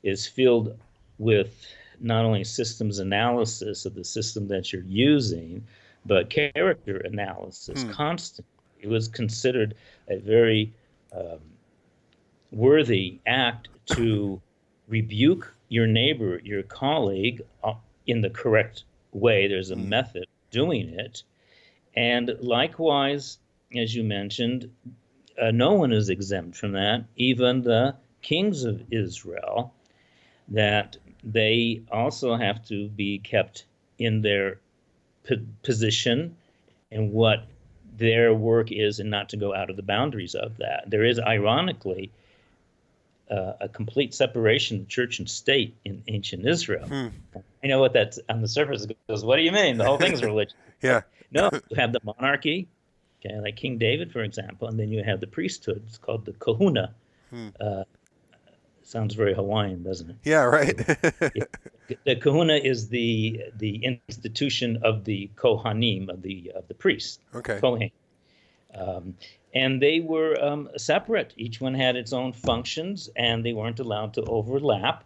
is filled with not only systems analysis of the system that you're using, but character analysis. Constant. It was considered a very worthy act to rebuke your neighbor, your colleague, in the correct way. There's a method doing it. And likewise, as you mentioned, no one is exempt from that, even the kings of Israel, that they also have to be kept in their position and what their work is, and not to go out of the boundaries of that. There is, ironically, a complete separation of church and state in ancient Israel. I know what that's on the surface goes, what do you mean? The whole thing's religion. Yeah. No, you have the monarchy, okay, like King David, for example, and then you have the priesthood. It's called the kahuna. Sounds very Hawaiian, doesn't it? Yeah, right. The kahuna is the institution of the kohanim, of the priests. Okay. Kohen. And they were separate. Each one had its own functions, and they weren't allowed to overlap.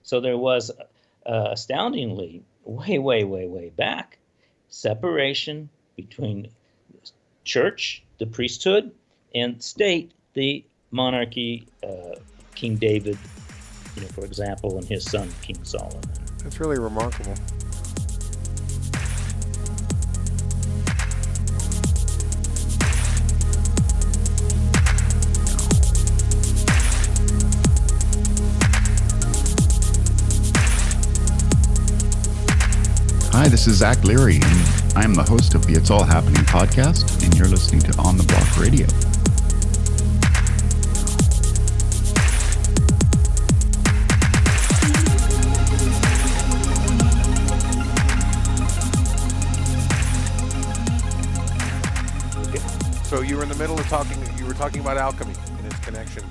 So there was, astoundingly, way back, separation between church, the priesthood, and state, the monarchy, King David, for example, and his son, King Solomon. That's really remarkable. Hi, this is Zach Leary, and I'm the host of the It's All Happening podcast, and you're listening to On the Block Radio. So you were in the middle of talking about alchemy and its connection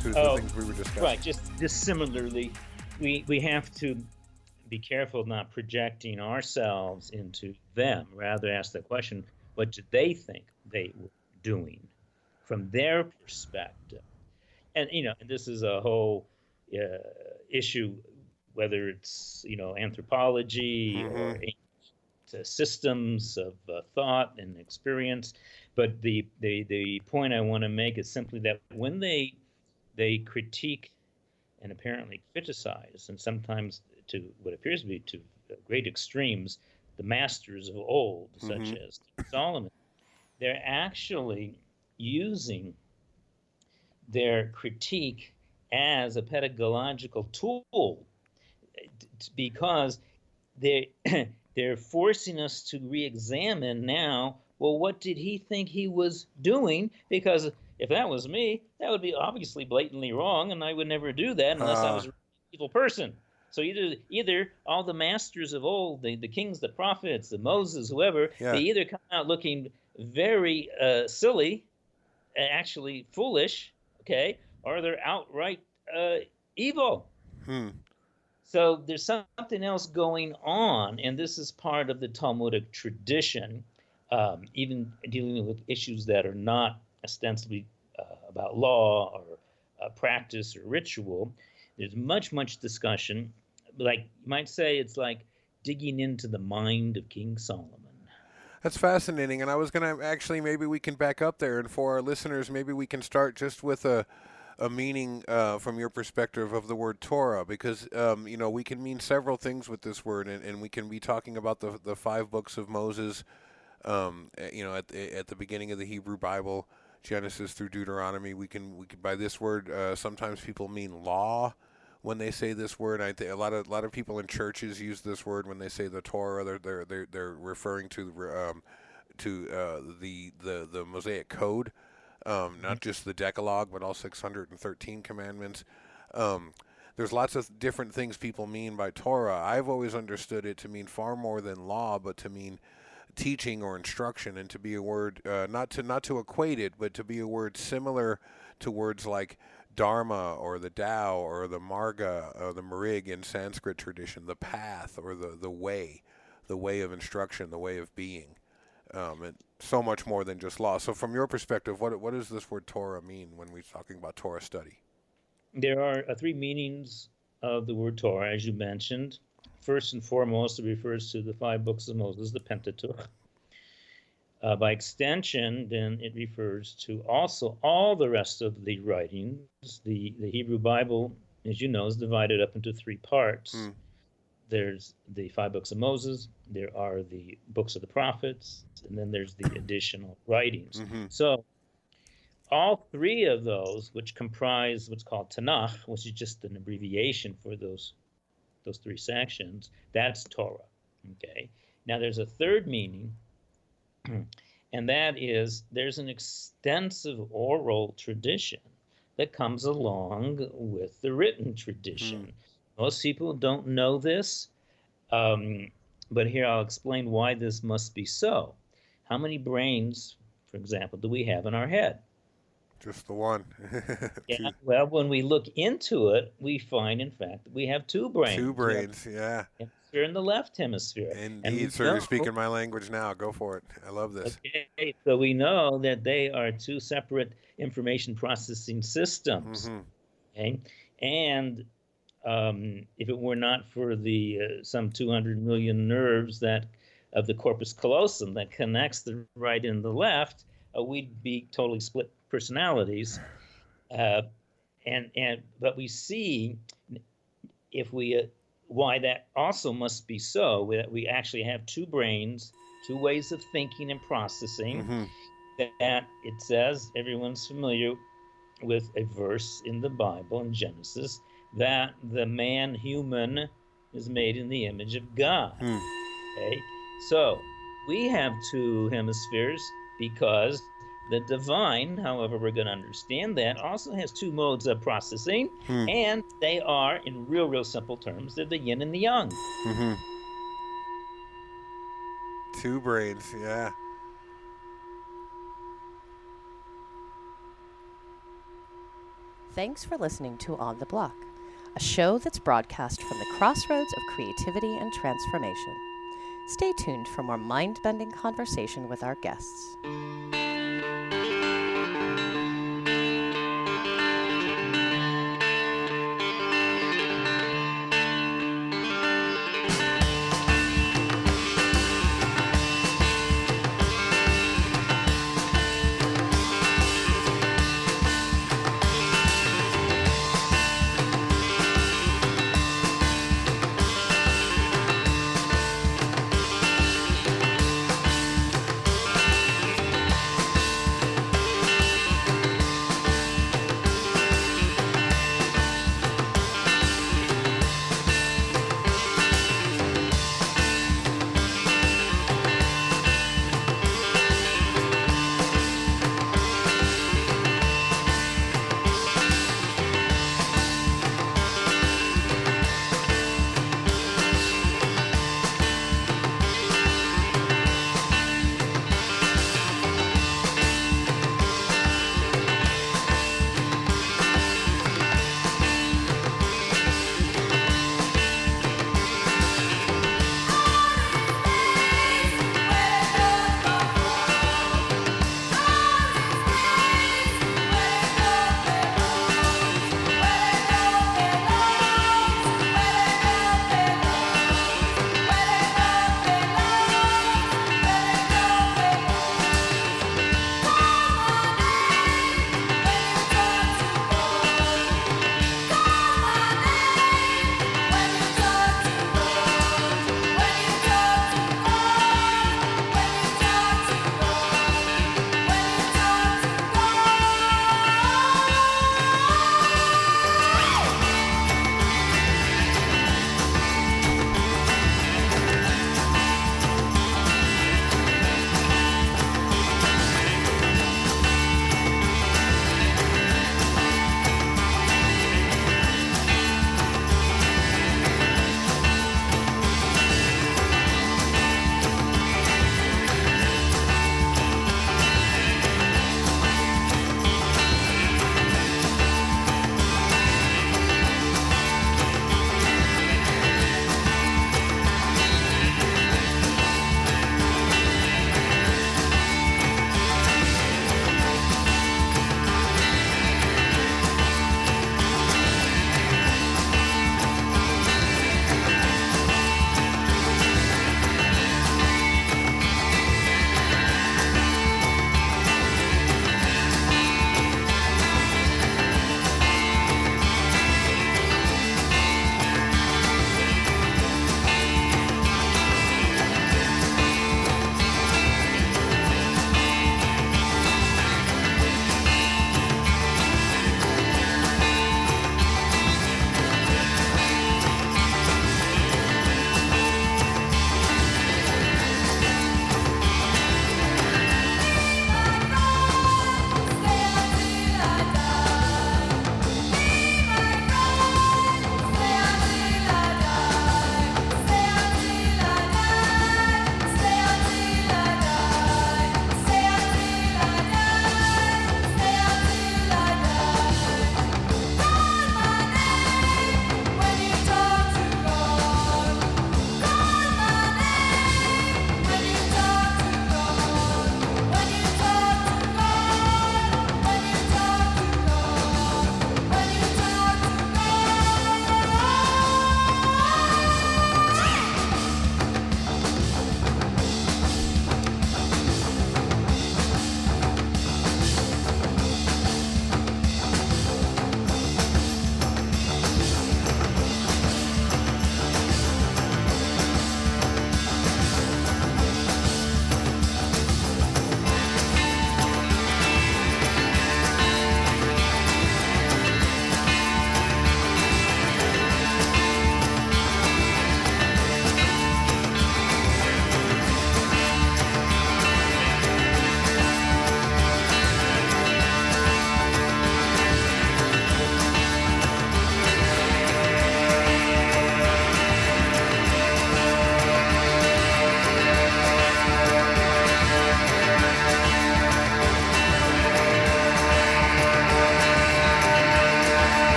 to the things we were discussing. Right, just similarly, we have to be careful not projecting ourselves into them, rather ask the question, what did they think they were doing from their perspective? And, this is a whole issue, whether it's, anthropology or systems of thought and experience. But the point I want to make is simply that when they critique and apparently criticize, and sometimes to what appears to be to great extremes, the masters of old, such as Solomon, they're actually using their critique as a pedagogical tool because they're forcing us to re-examine now, well, what did he think he was doing? Because if that was me, that would be obviously blatantly wrong, and I would never do that unless I was an evil person. So either all the masters of old, the kings, the prophets, the Moses, whoever, they either come out looking very silly, actually foolish, okay, or they're outright evil. So there's something else going on, and this is part of the Talmudic tradition, even dealing with issues that are not ostensibly about law or practice or ritual. There's much discussion. Like you might say, it's like digging into the mind of King Solomon. That's fascinating, and I was going to actually, maybe we can back up there, and for our listeners, maybe we can start just with a meaning from your perspective of the word Torah, because we can mean several things with this word, and we can be talking about the 5 books of Moses, at the beginning of the Hebrew Bible, Genesis through Deuteronomy. We can by this word sometimes people mean law when they say this word. I think a lot of people in churches use this word when they say the Torah. They're referring to the Mosaic Code. Not just the Decalogue, but all 613 commandments. There's lots of different things people mean by Torah. I've always understood it to mean far more than law, but to mean teaching or instruction, and to be a word not to equate it, but to be a word similar to words like dharma or the Tao or the marga or the marig in Sanskrit tradition, the path or the way of instruction, the way of being. And so much more than just law. So from your perspective, what does this word Torah mean when we're talking about Torah study? There are 3 meanings of the word Torah, as you mentioned. First and foremost, it refers to the 5 books of Moses, the Pentateuch. By extension, then it refers to also all the rest of the writings. The Hebrew Bible, as you know, is divided up into 3 parts. There's the 5 books of Moses, there are the books of the prophets, and then there's the additional writings. So all 3 of those, which comprise what's called Tanakh, which is just an abbreviation for those 3 sections, that's Torah. Okay. Now there's a third meaning, and that is there's an extensive oral tradition that comes along with the written tradition. Most people don't know this, but here I'll explain why this must be so. How many brains, for example, do we have in our head? Just the one. Yeah, well, when we look into it, we find, in fact, that we have 2 brains. 2 brains, yeah. Hemisphere in the left hemisphere. Indeed, sir, you're speaking my language now. Go for it. I love this. Okay, so we know that they are 2 separate information processing systems. Okay, and if it were not for the some 200 million nerves that of the corpus callosum that connects the right and the left, we'd be totally split personalities. But we see if we why that also must be so, that we actually have 2 brains, 2 ways of thinking and processing. That it says, everyone's familiar with a verse in the Bible in Genesis, that the man human is made in the image of God. Okay, so we have 2 hemispheres because the divine, however we're going to understand that, also has 2 modes of processing, and they are, in real simple terms, they're the yin and the yang. 2 brains, yeah. Thanks for listening to On the Block, a show that's broadcast from the crossroads of creativity and transformation. Stay tuned for more mind-bending conversation with our guests.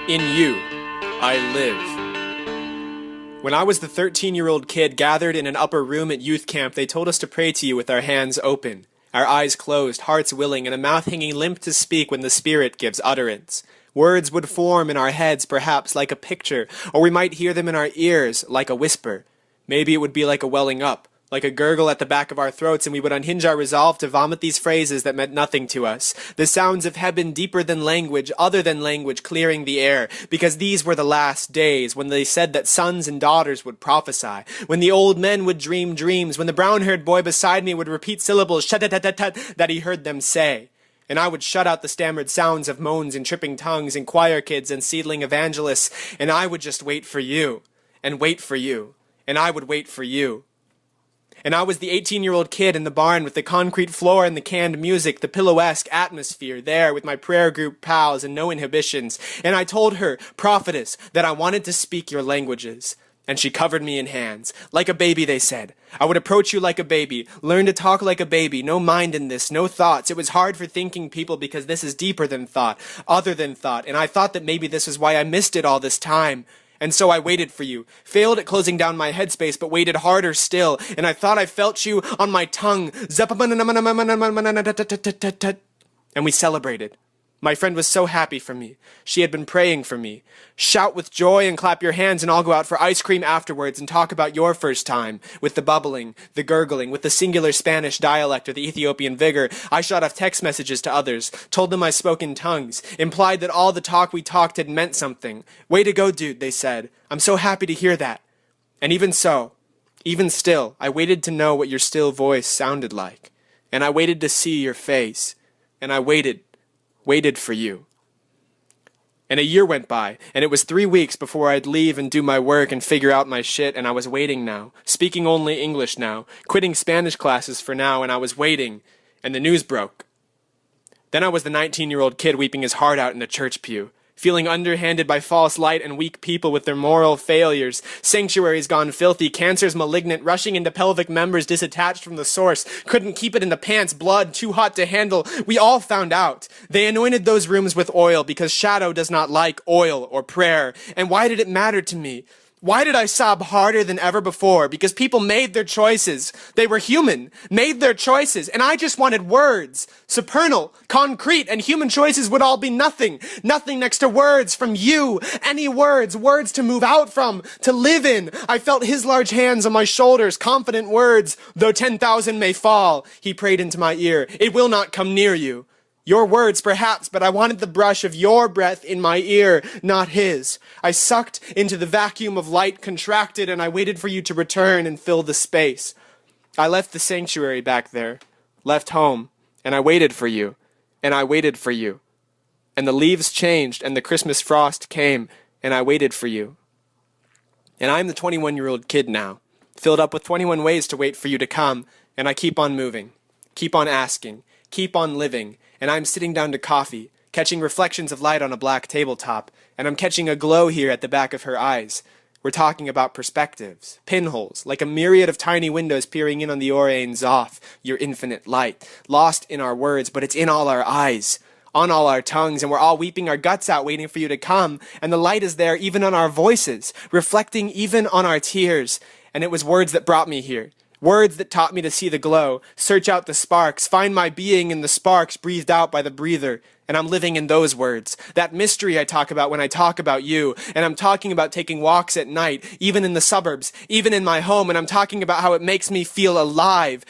In you, I live. When I was the 13-year-old kid gathered in an upper room at youth camp, they told us to pray to you with our hands open, our eyes closed, hearts willing, and a mouth hanging limp to speak when the Spirit gives utterance. Words would form in our heads, perhaps like a picture, or we might hear them in our ears like a whisper. Maybe it would be like a welling up, like a gurgle at the back of our throats, and we would unhinge our resolve to vomit these phrases that meant nothing to us. The sounds of heaven deeper than language, other than language, clearing the air, because these were the last days, when they said that sons and daughters would prophesy, when the old men would dream dreams, when the brown-haired boy beside me would repeat syllables shut-tat-tat-tat that he heard them say. And I would shut out the stammered sounds of moans and tripping tongues and choir kids and seedling evangelists, and I would just wait for you, and wait for you, and I would wait for you. And I was the 18-year-old kid in the barn with the concrete floor and the canned music, the pillow-esque atmosphere, there with my prayer group pals and no inhibitions. And I told her, prophetess, that I wanted to speak your languages. And she covered me in hands. Like a baby, they said. I would approach you like a baby, learn to talk like a baby, no mind in this, no thoughts. It was hard for thinking people because this is deeper than thought, other than thought. And I thought that maybe this is why I missed it all this time. And so I waited for you, failed at closing down my headspace, but waited harder still, and I thought I felt you on my tongue. And we celebrated. My friend was so happy for me. She had been praying for me. Shout with joy and clap your hands and I'll go out for ice cream afterwards and talk about your first time, with the bubbling, the gurgling, with the singular Spanish dialect or the Ethiopian vigor. I shot off text messages to others, told them I spoke in tongues, implied that all the talk we talked had meant something. Way to go, dude, they said. I'm so happy to hear that. And even so, even still, I waited to know what your still voice sounded like. And I waited to see your face. And I waited for you. And a year went by, and it was 3 weeks before I'd leave and do my work and figure out my shit, and I was waiting now, speaking only English now, quitting Spanish classes for now, and I was waiting, and the news broke. Then I was the 19-year-old kid weeping his heart out in a church pew, feeling underhanded by false light and weak people with their moral failures, sanctuaries gone filthy, cancers malignant, rushing into pelvic members disattached from the source, couldn't keep it in the pants, blood too hot to handle. We all found out. They anointed those rooms with oil because shadow does not like oil or prayer. And why did it matter to me? Why did I sob harder than ever before? Because people made their choices. They were human, made their choices, and I just wanted words. Supernal, concrete, and human choices would all be nothing. Nothing next to words from you. Any words, words to move out from, to live in. I felt his large hands on my shoulders, confident words. Though 10,000 may fall, he prayed into my ear, it will not come near you. Your words, perhaps, but I wanted the brush of your breath in my ear, not his. I sucked into the vacuum of light, contracted, and I waited for you to return and fill the space. I left the sanctuary back there, left home, and I waited for you, and I waited for you. And the leaves changed, and the Christmas frost came, and I waited for you. And I'm the 21-year-old kid now, filled up with 21 ways to wait for you to come, and I keep on moving, keep on asking, keep on living, and I'm sitting down to coffee, catching reflections of light on a black tabletop, and I'm catching a glow here at the back of her eyes. We're talking about perspectives, pinholes, like a myriad of tiny windows peering in on the Orion Zoth, your infinite light, lost in our words, but it's in all our eyes, on all our tongues, and we're all weeping our guts out waiting for you to come, and the light is there even on our voices, reflecting even on our tears, and it was words that brought me here. Words that taught me to see the glow, search out the sparks, find my being in the sparks breathed out by the breather. And I'm living in those words. That mystery I talk about when I talk about you. And I'm talking about taking walks at night, even in the suburbs, even in my home. And I'm talking about how it makes me feel alive.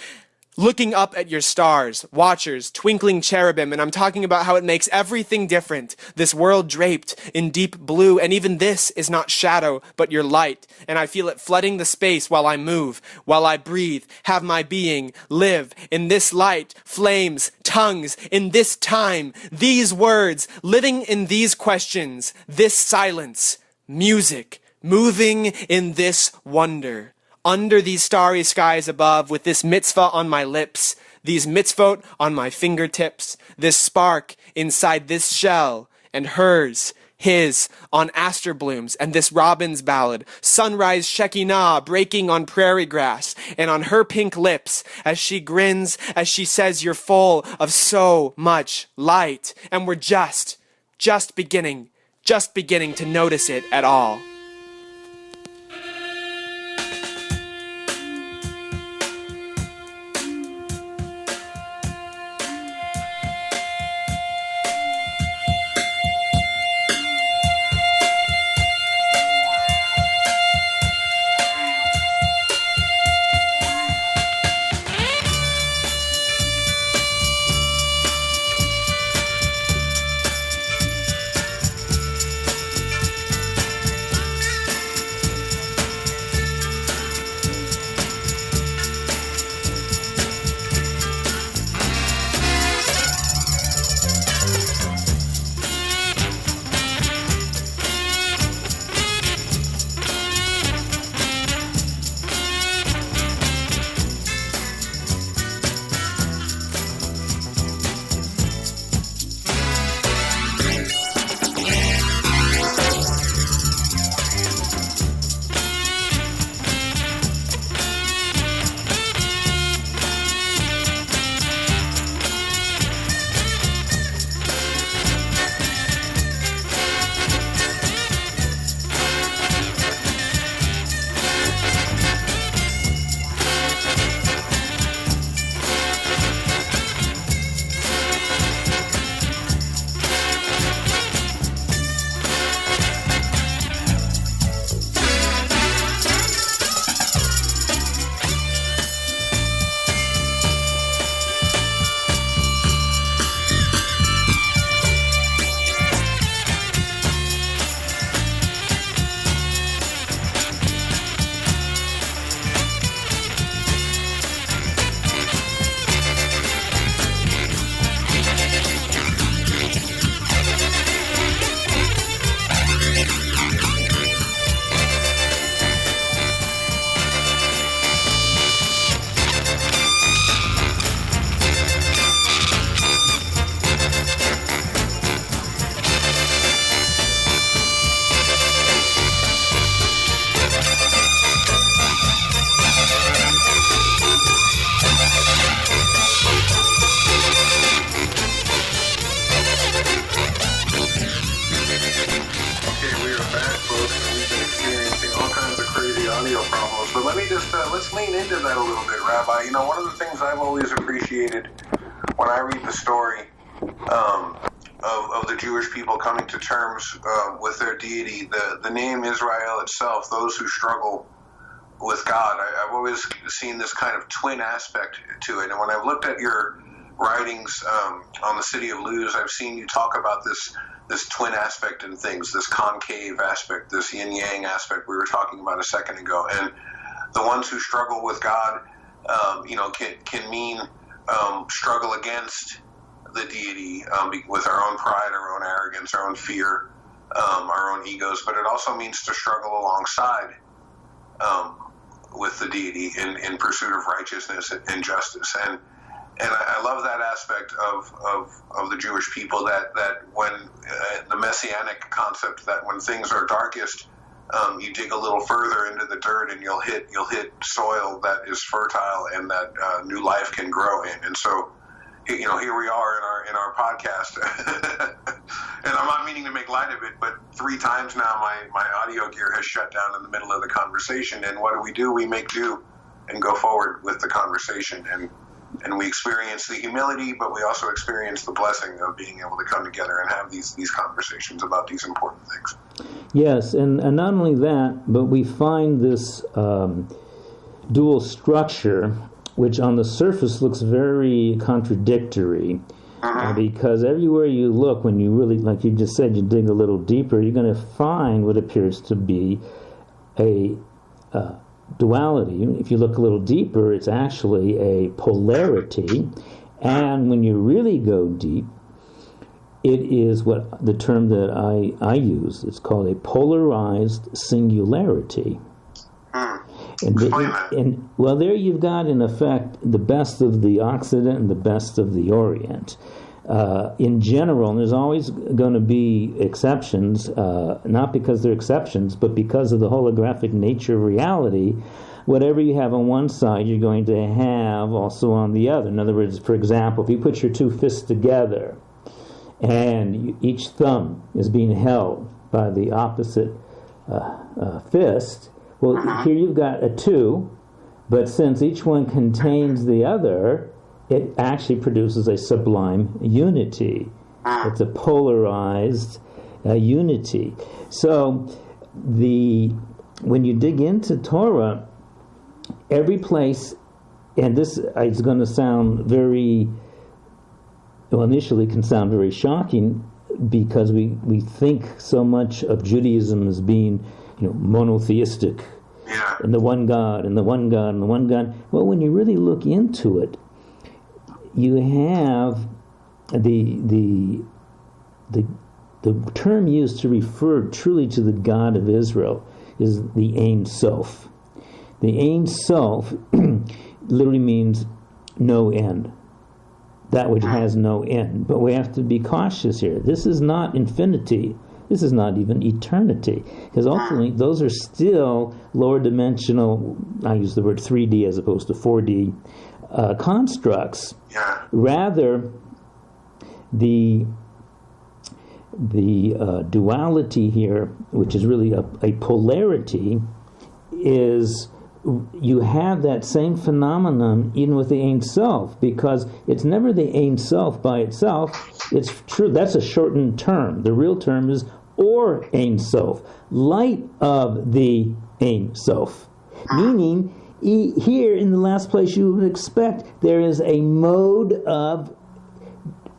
Looking up at your stars, watchers, twinkling cherubim, and I'm talking about how it makes everything different. This world draped in deep blue, and even this is not shadow, but your light. And I feel it flooding the space while I move, while I breathe, have my being, live in this light, flames, tongues, in this time, these words, living in these questions, this silence, music, moving in this wonder. Under these starry skies above, with this mitzvah on my lips, these mitzvot on my fingertips, this spark inside this shell, and hers, his, on aster blooms, and this robin's ballad, sunrise Shekinah breaking on prairie grass, and on her pink lips, as she grins, as she says you're full of so much light, and we're just beginning, just beginning to notice it at all. Let's lean into that a little bit, Rabbi. You know, one of the things I've always appreciated when I read the story of the Jewish people coming to terms with their deity, the name Israel itself, those who struggle with God, I've always seen this kind of twin aspect to it. And when I've looked at your writings on the city of Luz, I've seen you talk about this twin aspect in things, this concave aspect, this yin-yang aspect we were talking about a second ago. And the ones who struggle with God, can mean struggle against the deity with our own pride, our own arrogance, our own fear, our own egos, but it also means to struggle alongside with the deity in pursuit of righteousness and justice. And I love that aspect of the Jewish people, that when the messianic concept, that when things are darkest, you dig a little further into the dirt and you'll hit soil that is fertile and that new life can grow in. And so, here we are in our podcast, and I'm not meaning to make light of it, but 3 times now my audio gear has shut down in the middle of the conversation. And what do? We make do and go forward with the conversation, and we experience the humility, but we also experience the blessing of being able to come together and have these conversations about these important things. Yes, and not only that, but we find this dual structure, which on the surface looks very contradictory, because everywhere you look, when you really, like you just said, you dig a little deeper, you're going to find what appears to be a duality. If you look a little deeper, it's actually a polarity, and when you really go deep, it is what the term that I use, it's called a polarized singularity. And well, there you've got, in effect, the best of the Occident and the best of the Orient. In general, and there's always going to be exceptions, not because they're exceptions, but because of the holographic nature of reality. Whatever you have on one side, you're going to have also on the other. In other words, for example, if you put your 2 fists together, and each thumb is being held by the opposite fist. Well, here you've got a 2, but since each one contains the other, it actually produces a sublime unity. It's a polarized unity. So when you dig into Torah, every place, and this is going to sound initially can sound very shocking, because we think so much of Judaism as being, monotheistic, and the one God, and the one God, and the one God. Well, when you really look into it, you have the term used to refer truly to the God of Israel is the Ein Sof. The Ein Sof literally means no end. That which has no end. But we have to be cautious here. This is not infinity. This is not even eternity. Because ultimately, those are still lower dimensional, I use the word 3D as opposed to 4D, constructs. Rather, the duality here, which is really a polarity, is you have that same phenomenon even with the Ein Sof, because it's never the Ein Sof by itself. It's true, that's a shortened term. The real term is Or Ein Sof, light of the Ein Sof. Meaning, here in the last place you would expect, there is a mode of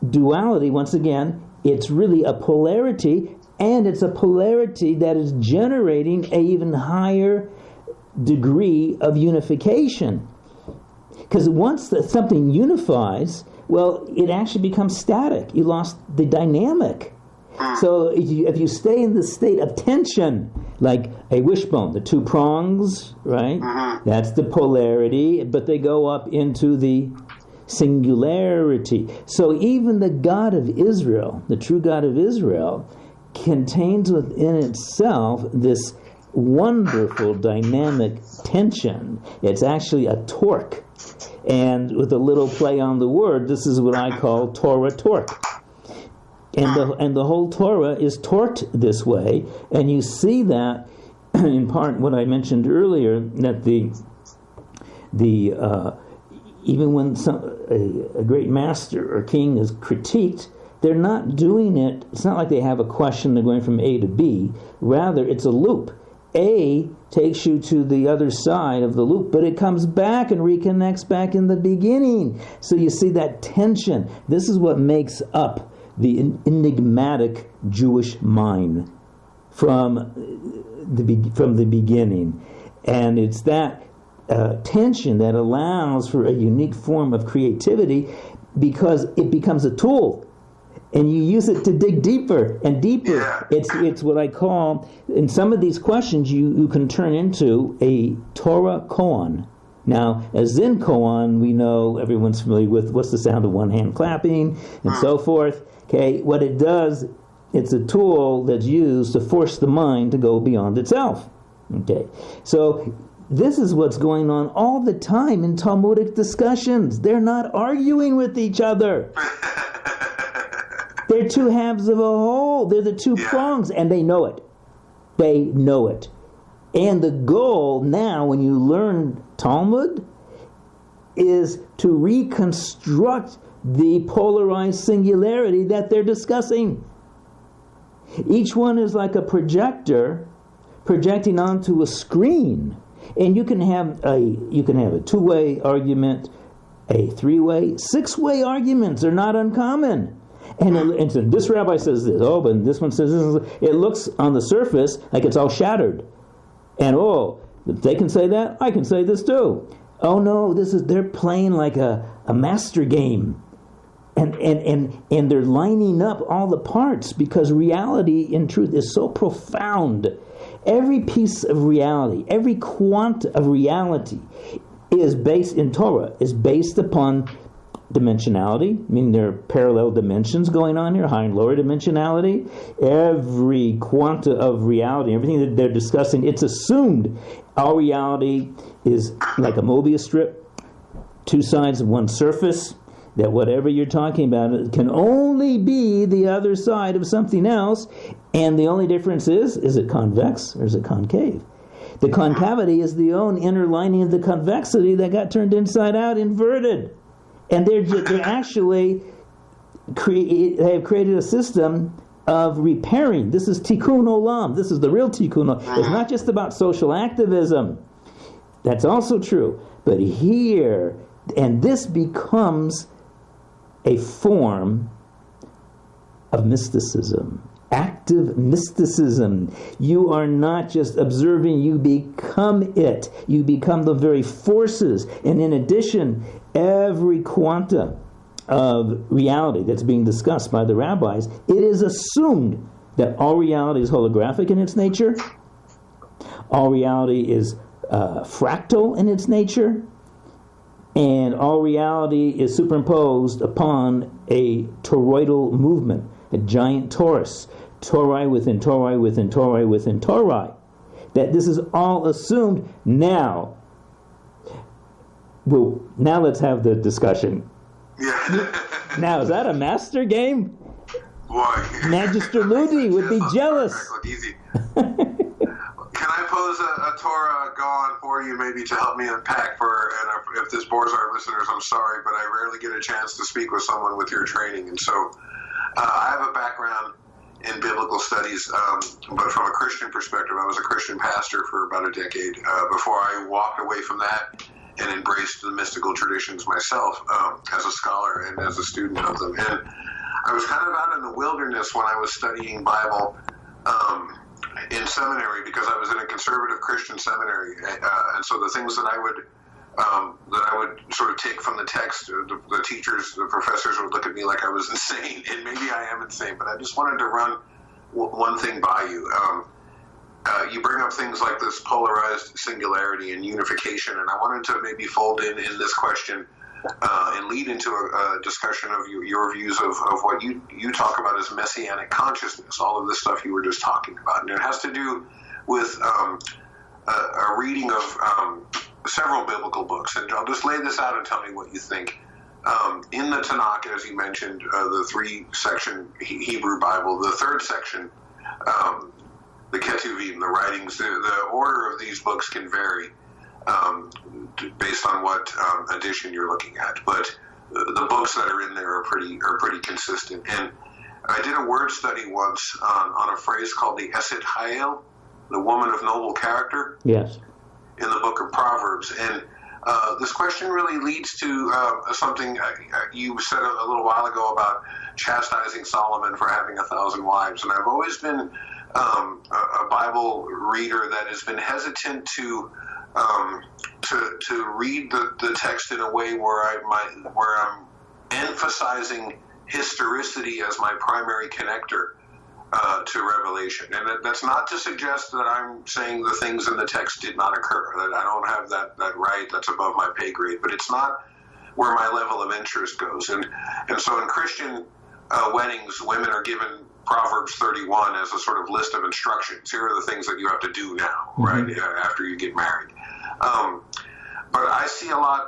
duality. Once again, it's really a polarity, and it's a polarity that is generating an even higher degree of unification. Because once something unifies, well, it actually becomes static. You lost the dynamic. So if you stay in the state of tension, like a wishbone, the 2 prongs, right? That's the polarity, but they go up into the singularity. So even the God of Israel, the true God of Israel, contains within itself this wonderful dynamic tension. It's actually a torque. And with a little play on the word, this is what I call Torah torque. And the whole Torah is torqued this way. And you see that in part what I mentioned earlier, that even when a great master or king is critiqued, they're not doing it. It's not like they have a question, they're going from A to B. Rather, it's a loop. A takes you to the other side of the loop, but it comes back and reconnects back in the beginning. So you see that tension. This is what makes up the enigmatic Jewish mind from the beginning. And it's that tension that allows for a unique form of creativity, because it becomes a tool. And you use it to dig deeper and deeper. It's what I call, in some of these questions, you can turn into a Torah koan. Now, a Zen koan, we know, everyone's familiar with what's the sound of one hand clapping and so forth. Okay, what it does, it's a tool that's used to force the mind to go beyond itself. Okay, so this is what's going on all the time in Talmudic discussions. They're not arguing with each other. They're 2 halves of a whole. They're the 2 prongs, and they know it. They know it. And the goal now, when you learn Talmud, is to reconstruct the polarized singularity that they're discussing. Each one is like a projector projecting onto a screen. And you can have a 2-way argument, a 3-way, 6-way arguments are not uncommon. And so this rabbi says this, but this one says this. It looks on the surface like it's all shattered. And if they can say that, I can say this too. Oh no, they're playing like a master game. And they're lining up all the parts, because reality in truth is so profound. Every piece of reality, every quanta of reality is based in Torah, is based upon dimensionality, meaning there are parallel dimensions going on here, high and lower dimensionality. Every quanta of reality, everything that they're discussing, it's assumed our reality is like a Mobius strip, 2 sides of one surface. that whatever you're talking about it can only be the other side of something else, and the only difference is it convex or is it concave? The concavity is the own inner lining of the convexity that got turned inside out, inverted. And they're actually they have created a system of repairing. This is tikkun olam. This is the real tikkun olam. It's not just about social activism. That's also true. But here, and this becomes a form of mysticism. Active mysticism. You are not just observing, you become it. You become the very forces. And in addition, every quanta of reality that's being discussed by the rabbis, it is assumed that all reality is holographic in its nature. All reality is fractal in its nature. And all reality is superimposed upon a toroidal movement, a giant torus. Tori within Tori within Tori within Tori. That this is all assumed now. Well, now let's have the discussion. Yeah. Now, is that a master game? Boy. Magister Ludi would be jealous. Easy. Can I pose a Torah Gaon for you, maybe to help me unpack and if this bores our listeners, I'm sorry, but I rarely get a chance to speak with someone with your training. And so I have a background in biblical studies, but from a Christian perspective, I was a Christian pastor for about a decade before I walked away from that and embraced the mystical traditions myself as a scholar and as a student of them. And I was kind of out in the wilderness when I was studying Bible in seminary, because I was in a conservative Christian seminary, and so the things that I would sort of take from the text, the teachers, the professors would look at me like I was insane, and maybe I am insane, but I just wanted to run one thing by you. You bring up things like this polarized singularity and unification, and I wanted to maybe fold in this question and lead into a discussion of your views of what you talk about as messianic consciousness, all of this stuff you were just talking about. And it has to do with a reading of several biblical books. And I'll just lay this out and tell me what you think. In the Tanakh, as you mentioned, the 3-section Hebrew Bible, the 3rd section, the Ketuvim, the writings, the order of these books can vary based on what edition you're looking at, but the books that are in there are pretty consistent. And I did a word study once on a phrase called the Eset Hayel, the woman of noble character. Yes. In the book of Proverbs, and this question really leads to something you said a little while ago about chastising Solomon for having 1,000 wives, and I've always been a Bible reader that has been hesitant to read the text in a way where I'm emphasizing historicity as my primary connector to revelation. And that's not to suggest that I'm saying the things in the text did not occur. That I don't have that right. That's above my pay grade. But it's not where my level of interest goes. And so in Christian weddings, women are given Proverbs 31 as a sort of list of instructions. Here are the things that you have to do now, right, after you get married. But I see a lot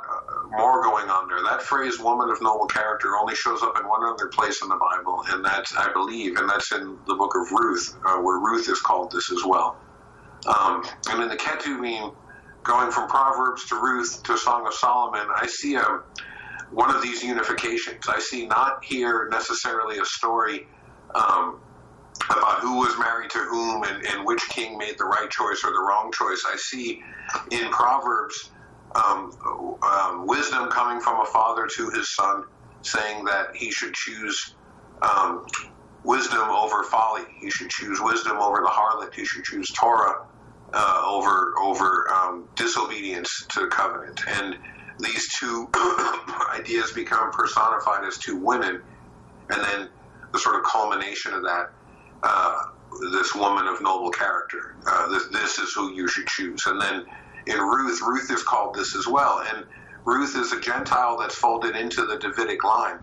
more going on there. That phrase, woman of noble character, only shows up in one other place in the Bible, and that's, I believe, and that's in the book of Ruth, where Ruth is called this as well. And in the Ketuvim, going from Proverbs to Ruth to Song of Solomon, I see one of these unifications. I see not here necessarily a story about who was married to whom and which king made the right choice or the wrong choice. I see in Proverbs wisdom coming from a father to his son, saying that he should choose wisdom over folly. He should choose wisdom over the harlot. He should choose Torah over disobedience to the covenant. And these two ideas become personified as two women, and then the sort of culmination of that, this woman of noble character. This is who you should choose. And then in Ruth is called this as well. And Ruth is a Gentile that's folded into the Davidic line.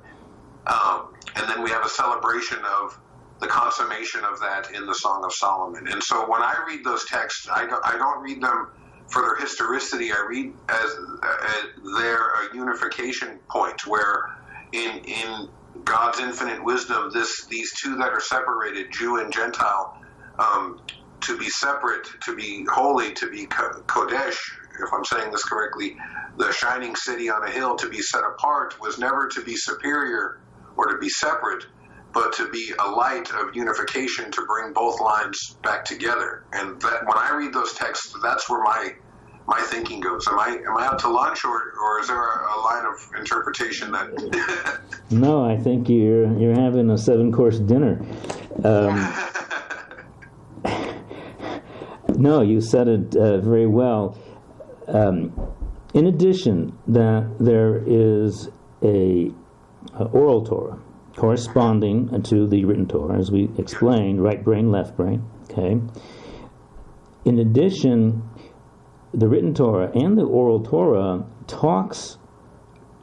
And then we have a celebration of the consummation of that in the Song of Solomon. And so when I read those texts, I don't read them for their historicity. I read as their unification point, where in God's infinite wisdom, these two that are separated, Jew and Gentile, to be separate, to be holy, to be Kodesh, if I'm saying this correctly, the shining city on a hill, to be set apart, was never to be superior or to be separate, but to be a light of unification, to bring both lines back together. And that, when I read those texts, that's where my thinking goes. Am I out to lunch, or is there a line of interpretation that? No, I think you're having a 7-course dinner. No, you said it very well. In addition, that there is a oral Torah corresponding to the written Torah, as we explained, right brain, left brain. Okay. In addition, the written Torah and the oral Torah talks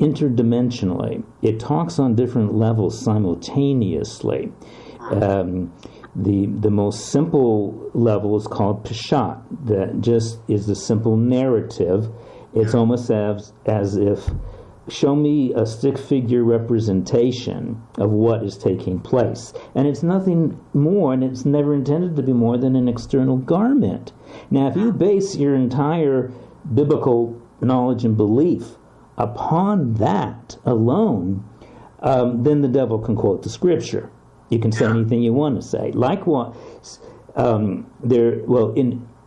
interdimensionally. It talks on different levels simultaneously. The most simple level is called Peshat. That just is the simple narrative. It's almost as if, show me a stick figure representation of what is taking place. And it's nothing more, and it's never intended to be more than an external garment. Now, if you base your entire biblical knowledge and belief upon that alone, then the devil can quote the scripture. You can say anything you want to say. Likewise, in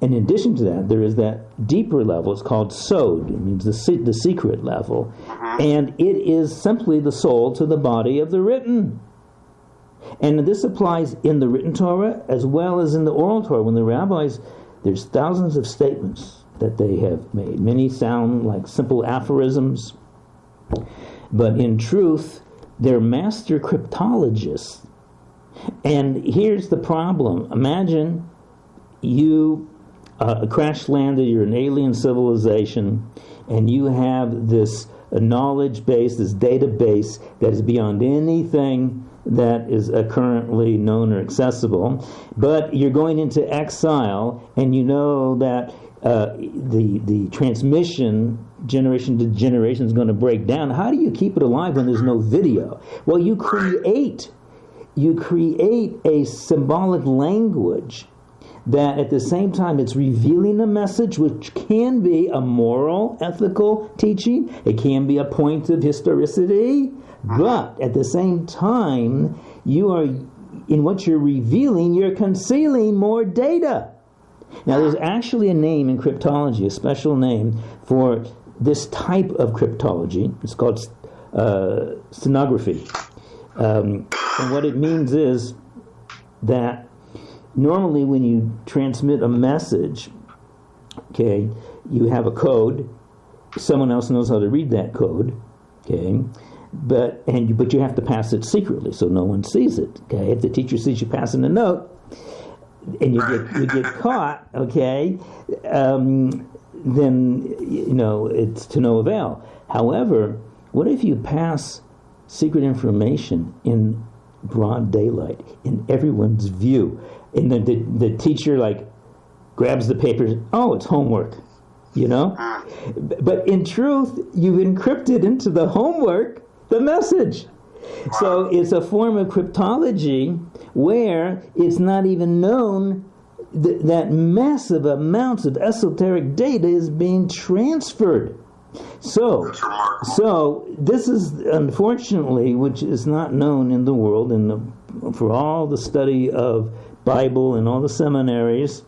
addition to that, there is that deeper level. It's called Sod. It means the secret level. And it is simply the soul to the body of the written. And this applies in the written Torah as well as in the oral Torah. When the rabbis, there's thousands of statements that they have made. Many sound like simple aphorisms. But in truth, they're master cryptologists. And here's the problem. Imagine you crash landed, you're an alien civilization, and you have this knowledge base, this database that is beyond anything that is currently known or accessible. But you're going into exile, and you know that the transmission generation to generation is going to break down. How do you keep it alive when there's no video? Well, you create a symbolic language that at the same time it's revealing a message which can be a moral, ethical teaching. It can be a point of historicity. But at the same time, you are, in what you're revealing, you're concealing more data. Now, there's actually a name in cryptology, a special name for this type of cryptology. It's called stenography. And what it means is that normally when you transmit a message, okay, you have a code. Someone else knows how to read that code, okay, but you have to pass it secretly so no one sees it. Okay, if the teacher sees you passing a note and you get caught, okay, then it's to no avail. However, what if you pass secret information in broad daylight, in everyone's view, and the teacher grabs the papers? Oh, it's homework, But in truth, you've encrypted into the homework the message. So it's a form of cryptology where it's not even known that massive amounts of esoteric data is being transferred. So this is, unfortunately, which is not known in the world, for all the study of Bible and all the seminaries,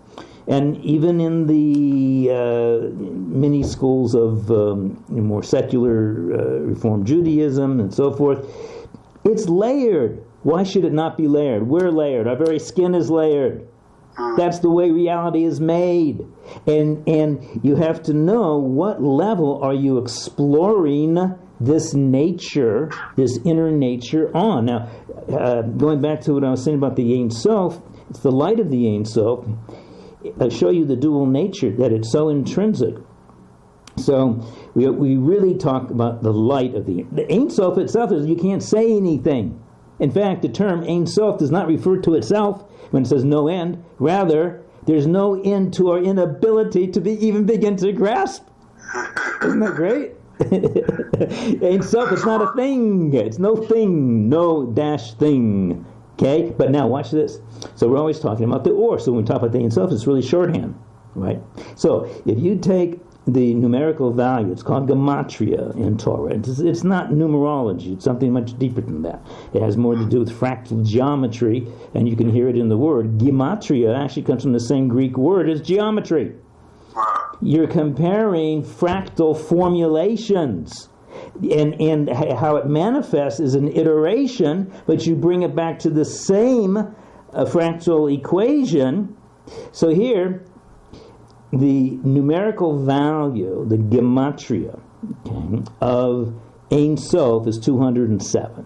and even in the many schools of more secular Reform Judaism and so forth. It's layered. Why should it not be layered? We're layered. Our very skin is layered. That's the way reality is made. And you have to know what level are you exploring this nature, this inner nature on. Now, going back to what I was saying about the Ein Sof, it's the light of the Ein Sof. I'll show you the dual nature, that it's so intrinsic. So we really talk about the light of the Ein Sof itself. Is you can't say anything. In fact, the term Ein Sof does not refer to itself when it says no end. Rather, there's no end to our inability to even begin to grasp. Isn't that great? Ein Sof, it's not a thing. It's no thing, no dash thing. Okay? But now watch this. So we're always talking about the or. So when we talk about the Ein Sof, it's really shorthand. Right? So if you take the numerical value, it's called gematria in Torah. It's not numerology. It's something much deeper than that. It has more to do with fractal geometry, and you can hear it in the word. Gematria actually comes from the same Greek word as geometry. You're comparing fractal formulations. And how it manifests is an iteration, but you bring it back to the same fractal equation. So here, the numerical value, the gematria, of Ein Sof is 207.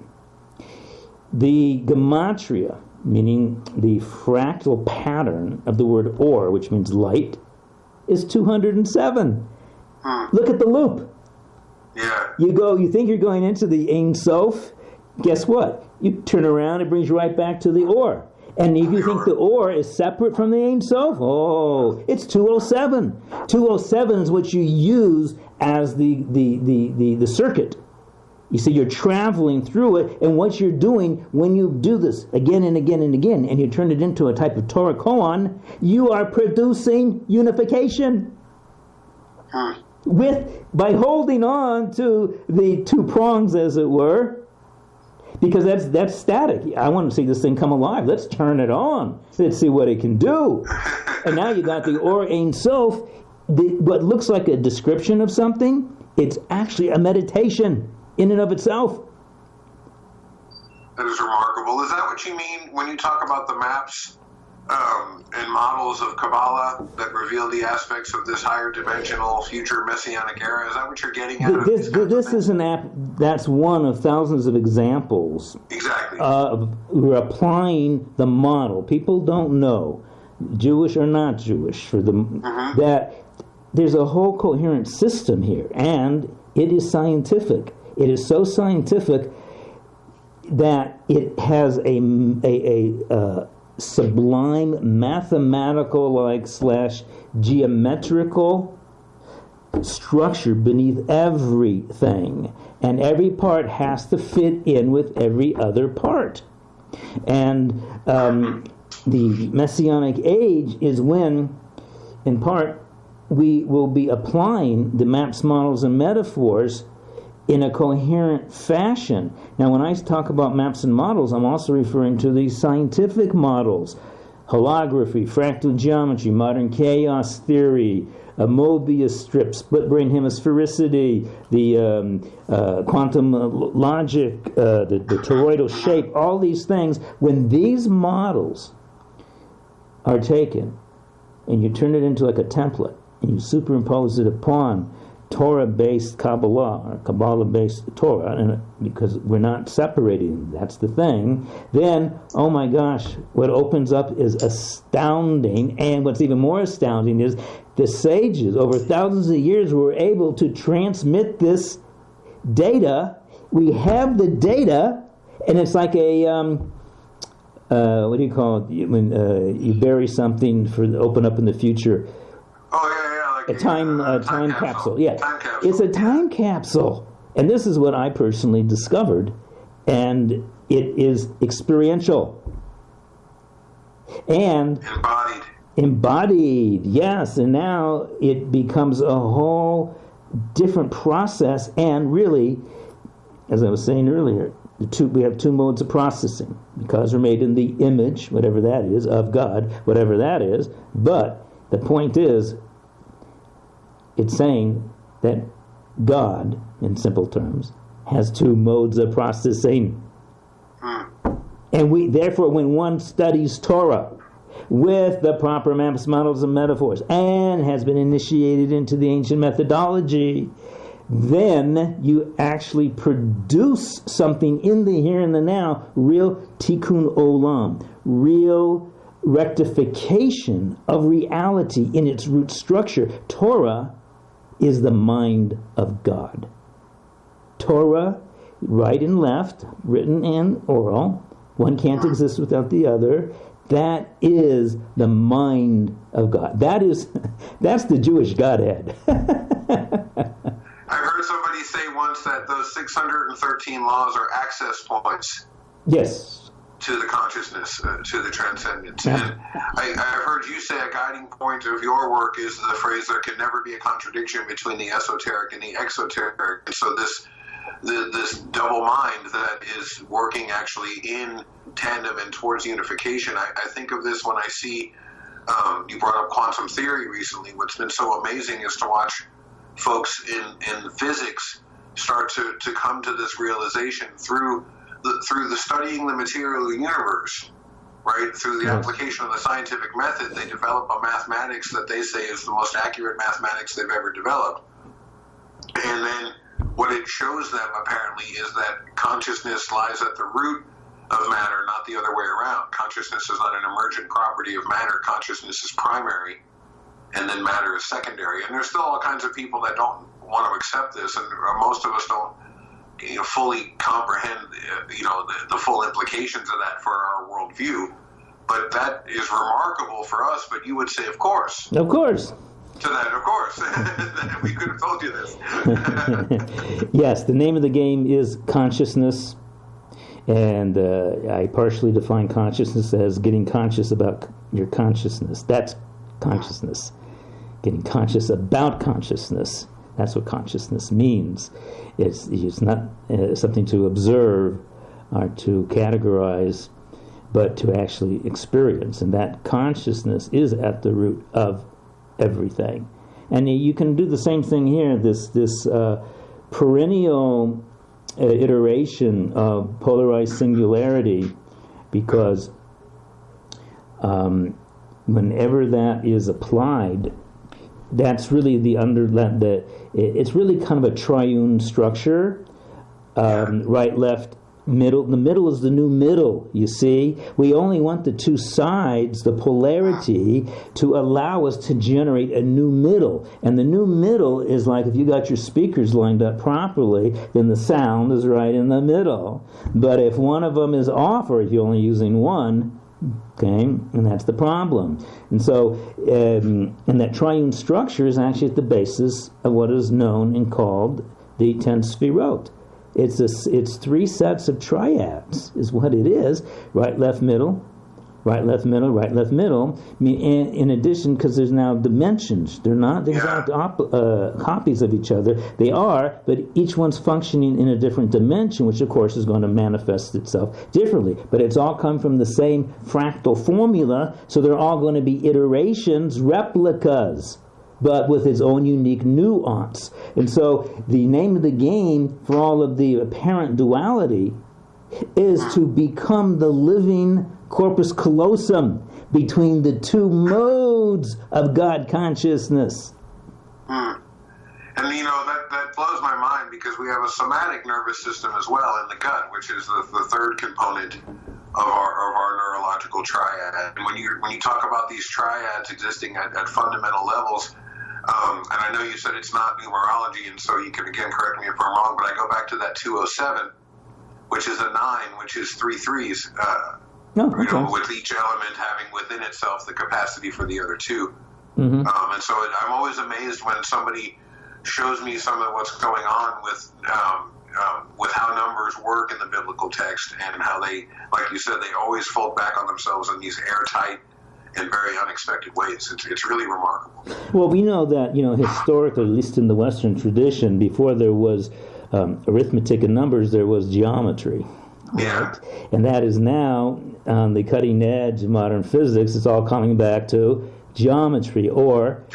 The gematria, meaning the fractal pattern of the word or, which means light, is 207. Look at the loop. Yeah. You think you're going into the Ein Sof, guess what? You turn around, it brings you right back to the or. And if you think the or is separate from the Ein Sof, it's 207. 207 is what you use as the circuit. You see, you're traveling through it, and what you're doing when you do this again and again and again, and you turn it into a type of Torah koan, you are producing unification. By holding on to the two prongs, as it were, because that's static. I want to see this thing come alive. Let's turn it on. Let's see what it can do. And now you got the or Ein Sof. What looks like a description of something, it's actually a meditation in and of itself. That is remarkable. Is that what you mean when you talk about the maps and models of Kabbalah that reveal the aspects of this higher dimensional future messianic era? Is that what you're getting at? This is an app. That's one of thousands of examples. Exactly. We're applying the model. People don't know, Jewish or not Jewish, that there's a whole coherent system here, and it is scientific. It is so scientific that it has a sublime mathematical / geometrical structure beneath everything, and every part has to fit in with every other part. And the Messianic age is when, in part, we will be applying the maps, models, and metaphors in a coherent fashion. Now, when I talk about maps and models, I'm also referring to these scientific models: holography, fractal geometry, modern chaos theory, Mobius strip, split brain hemisphericity, the quantum logic, the toroidal shape, all these things. When these models are taken and you turn it into like a template and you superimpose it upon Torah-based Kabbalah, or Kabbalah-based Torah, and because we're not separating, that's the thing, then, oh my gosh, what opens up is astounding. And what's even more astounding is the sages, over thousands of years, were able to transmit this data. We have the data, and it's like a, what do you call it, when you bury something for open up in the future? Oh, yeah. A time capsule. Yeah. Time capsule. It's a time capsule. And this is what I personally discovered. And it is experiential. And embodied, yes. And now it becomes a whole different process. And really, as I was saying earlier, we have two modes of processing, because we're made in the image, whatever that is, of God, whatever that is. But the point is, it's saying that God, in simple terms, has two modes of processing. And therefore, when one studies Torah with the proper maps, models, and metaphors, and has been initiated into the ancient methodology, then you actually produce something in the here and the now, real tikkun olam, real rectification of reality in its root structure. Torah is the mind of God. Torah, right and left, written and oral, one can't exist without the other. That is the mind of God. That's the Jewish Godhead. I've heard somebody somebody say once that those 613 laws are access points. Yes. To the consciousness, to the transcendence. Yeah. And I've heard you say a guiding point of your work is the phrase, there can never be a contradiction between the esoteric and the exoteric. And so this double mind that is working actually in tandem and towards unification. I think of this when I see, you brought up quantum theory recently. What's been so amazing is to watch folks in physics start to come to this realization through the studying the material universe, right? Through the application of the scientific method, they develop a mathematics that they say is the most accurate mathematics they've ever developed. And then what it shows them, apparently, is that consciousness lies at the root of matter, not the other way around. Consciousness is not an emergent property of matter. Consciousness is primary, and then matter is secondary. And there's still all kinds of people that don't want to accept this, and most of us don't fully comprehend, the full implications of that for our worldview. But that is remarkable for us. But you would say, of course. Of course. To that, of course. We could have told you this. Yes, the name of the game is consciousness. And I partially define consciousness as getting conscious about your consciousness. That's consciousness. Getting conscious about consciousness. That's what consciousness means. It's not something to observe or to categorize, but to actually experience. And that consciousness is at the root of everything. And you can do the same thing here, this perennial iteration of polarized singularity, because whenever that is applied, that's really it's really kind of a triune structure, right, left, middle. The middle is the new middle, you see. We only want the two sides, the polarity, to allow us to generate a new middle. And the new middle is like if you got your speakers lined up properly, then the sound is right in the middle. But if one of them is off, or if you're only using one, okay, and that's the problem. And so, and that triune structure is actually at the basis of what is known and called the 10 Sfirot. It's three sets of triads, is what it is. Right, left, middle, right, left, middle, right, left, middle. I mean, in addition, because there's now dimensions. They're not exact copies of each other. They are, but each one's functioning in a different dimension, which of course is going to manifest itself differently. But it's all come from the same fractal formula, so they're all going to be iterations, replicas, but with its own unique nuance. And so the name of the game for all of the apparent duality is to become the living corpus callosum between the two modes of God consciousness. And that blows my mind, because we have a somatic nervous system as well in the gut, which is the third component of our neurological triad. And when you talk about these triads existing at fundamental levels, and I know you said it's not numerology, and so you can again correct me if I'm wrong, but I go back to that 207, which is a 9, which is 3 threes, with each element having within itself the capacity for the other two. Mm-hmm. And so I'm always amazed when somebody shows me some of what's going on with how numbers work in the biblical text, and how they, like you said, they always fold back on themselves in these airtight in very unexpected ways. It's really remarkable. Well, we know that, historically, at least in the Western tradition, before there was arithmetic and numbers, there was geometry. Right? Yeah. And that is now, on the cutting edge of modern physics, it's all coming back to geometry, or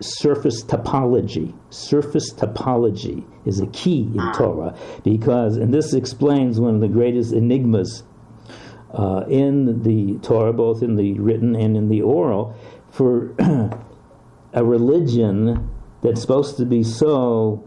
surface topology. Surface topology is a key in Torah, because, and this explains one of the greatest enigmas in the Torah, both in the written and in the oral, for a religion that's supposed to be so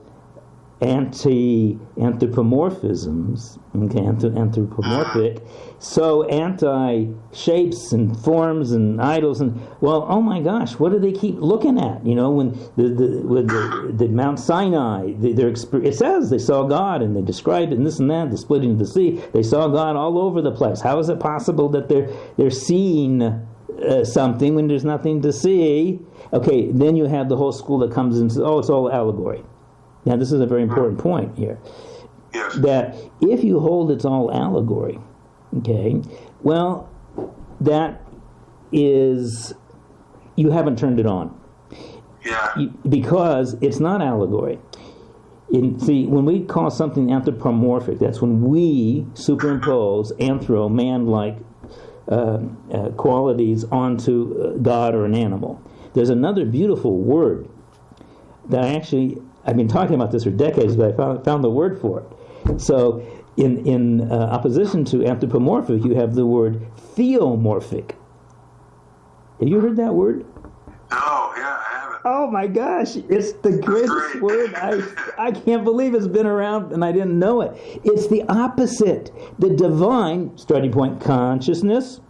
anthropomorphic, so anti-shapes and forms and idols, and oh my gosh, what do they keep looking at? When the Mount Sinai, it says they saw God, and they describe it, and this and that, the splitting of the sea, they saw God all over the place. How is it possible that they're seeing something when there's nothing to see? Okay, then you have the whole school that comes and says, it's all allegory. Now, this is a very important point here. Yes. That if you hold it's all allegory, okay, well, that is, you haven't turned it on. Yeah. Because it's not allegory. See, when we call something anthropomorphic, that's when we superimpose man-like qualities onto God or an animal. There's another beautiful word that I've been talking about this for decades, but I found the word for it. So, in opposition to anthropomorphic, you have the word theomorphic. Have you heard that word? Oh, yeah, I haven't. Oh my gosh, it's the greatest word. I can't believe it's been around and I didn't know it. It's the opposite. The divine, starting point consciousness,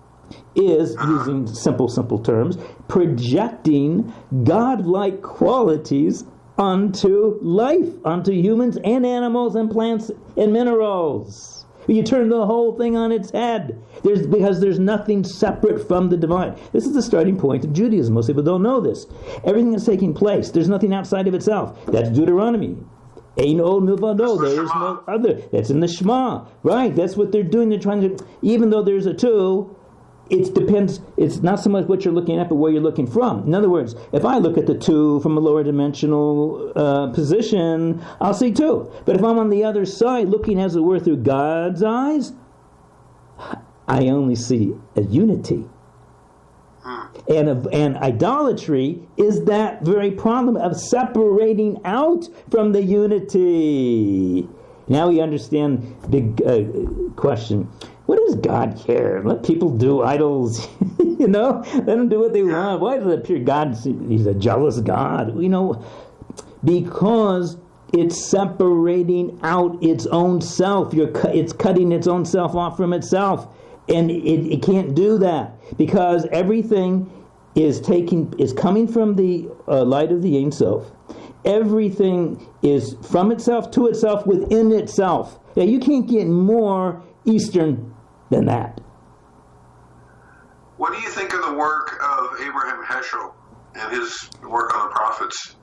is, using simple terms, projecting godlike qualities onto life, onto humans and animals and plants and minerals. You turn the whole thing on its head. Because there's nothing separate from the divine. This is the starting point of Judaism. Most people don't know this. Everything is taking place. There's nothing outside of itself. That's Deuteronomy. Ein od milvado. There is no other. That's in the Shema. Right. That's what they're doing. They're trying to, even though there's a two, it depends. It's not so much what you're looking at, but where you're looking from. In other words, if I look at the two from a lower dimensional position, I'll see two. But if I'm on the other side, looking as it were through God's eyes, I only see a unity. And idolatry is that very problem of separating out from the unity. Now we understand the question. What does God care? Let people do idols, let them do what they want. Why does it appear God, he's a jealous God? Because it's separating out its own self. It's cutting its own self off from itself. And it can't do that because everything is coming from the light of the Ein Sof. Everything is from itself to itself within itself. Now, you can't get more Eastern than that. What do you think of the work of Abraham Heschel and his work on the prophets?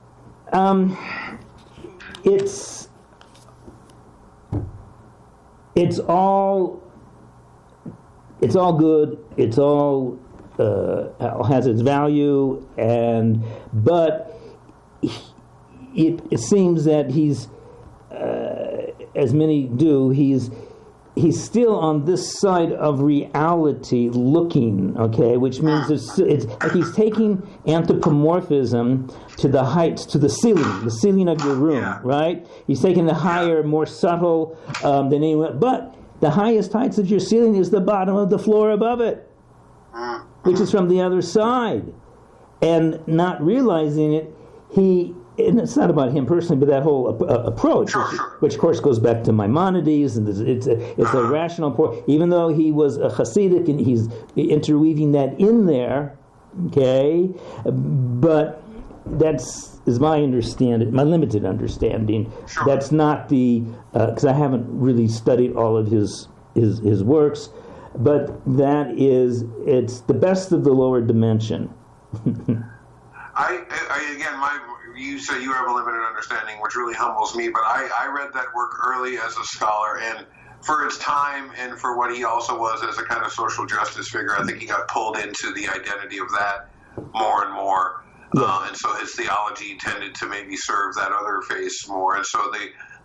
It's all good. It's all has its value, but it seems that he's, as many do, he's still on this side of reality looking, okay, which means it's like he's taking anthropomorphism to the heights, to the ceiling of your room, right? He's taking the higher, more subtle than anyone, but the highest heights of your ceiling is the bottom of the floor above it, which is from the other side. And not realizing it, and it's not about him personally, but that whole approach, which of course goes back to Maimonides, and it's a rational approach. Even though he was a Hassidic, and he's interweaving that in there, okay. But is my understanding, my limited understanding. That's not because I haven't really studied all of his works, but it's the best of the lower dimension. You say you have a limited understanding, which really humbles me, but I read that work early as a scholar, and for its time and for what he also was as a kind of social justice figure, I think he got pulled into the identity of that more and more. And so his theology tended to maybe serve that other face more. And so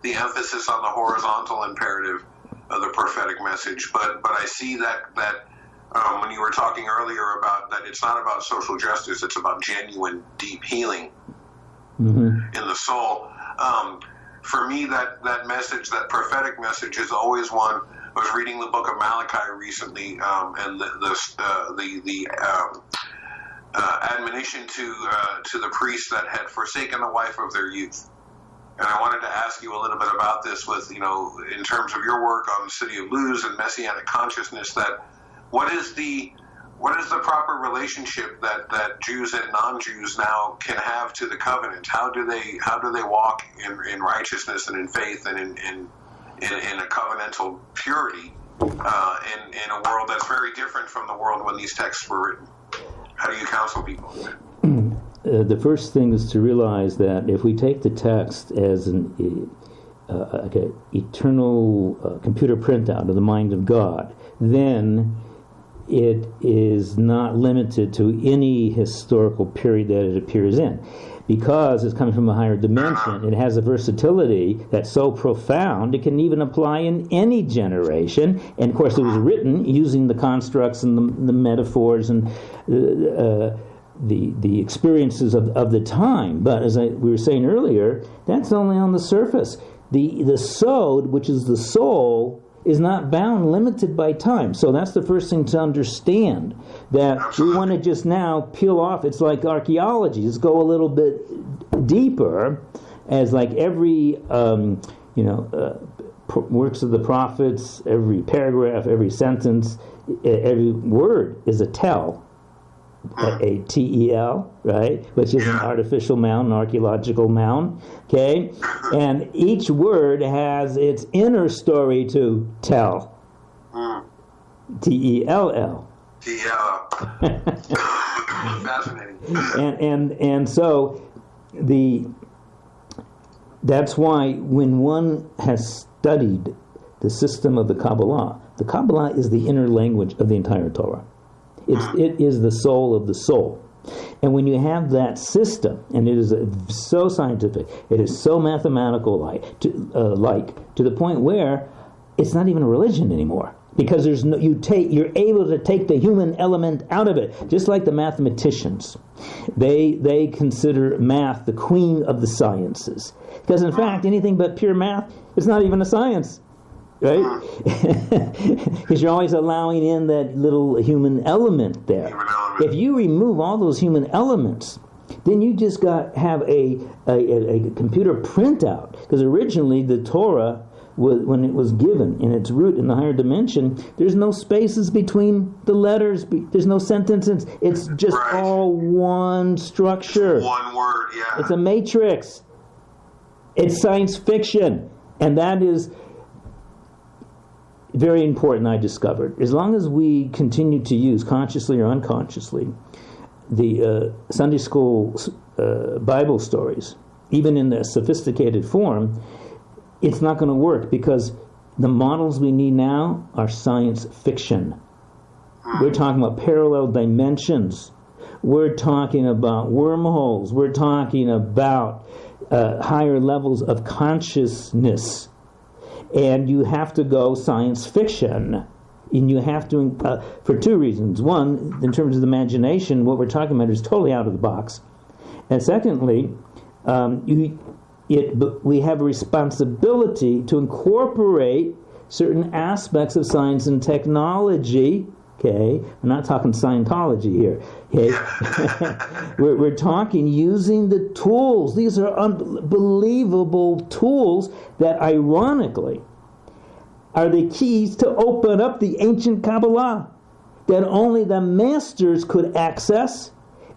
the emphasis on the horizontal imperative of the prophetic message. But I see that when you were talking earlier about that it's not about social justice, it's about genuine, deep healing in the soul. For me, that message, that prophetic message is always one. I was reading the book of Malachi recently, and the admonition to the priests that had forsaken the wife of their youth. And I wanted to ask you a little bit about this with, in terms of your work on the city of Luz and Messianic consciousness, that what is the proper relationship that Jews and non-Jews now can have to the covenant? How do they walk in righteousness and in faith and in a covenantal purity in a world that's very different from the world when these texts were written? How do you counsel people? the first thing is to realize that if we take the text as an eternal computer printout of the mind of God, then it is not limited to any historical period that it appears in. Because it's coming from a higher dimension, it has a versatility that's so profound, it can even apply in any generation. And of course, it was written using the constructs and the metaphors and the experiences of the time. But as we were saying earlier, that's only on the surface. The sod, which is the soul, is not bound, limited by time. So that's the first thing to understand, that we want to just now peel off. It's like archaeology. Just go a little bit deeper, as like every works of the prophets, every paragraph, every sentence, every word is a tell. A T-E-L, right, which is an artificial mound, an archaeological mound, okay? And each word has its inner story to tell. T-E-L-L. T-E-L-L. Fascinating. And so that's why when one has studied the system of the Kabbalah is the inner language of the entire Torah. It is the soul of the soul. And when you have that system, and it is so scientific, it is so mathematical to the point where it's not even a religion anymore. Because you're able to take the human element out of it. Just like the mathematicians. They consider math the queen of the sciences. Because in fact, anything but pure math is not even a science. Right? Because you're always allowing in that little human element there. If you remove all those human elements, then you just have a computer printout. Because originally the Torah, when it was given in its root in the higher dimension, there's no spaces between the letters. There's no sentences. It's just all one structure. One word, yeah. It's a matrix. It's science fiction. And that is very important, I discovered. As long as we continue to use, consciously or unconsciously, the Sunday school Bible stories, even in the sophisticated form, it's not going to work, because the models we need now are science fiction. We're talking about parallel dimensions. We're talking about wormholes. We're talking about higher levels of consciousness. And you have to go science fiction. And you have to, for two reasons. One, in terms of the imagination, what we're talking about is totally out of the box. And secondly, we have a responsibility to incorporate certain aspects of science and technology. Okay, we're not talking Scientology here. Okay, we're talking using the tools. These are unbelievable tools that, ironically, are the keys to open up the ancient Kabbalah that only the masters could access.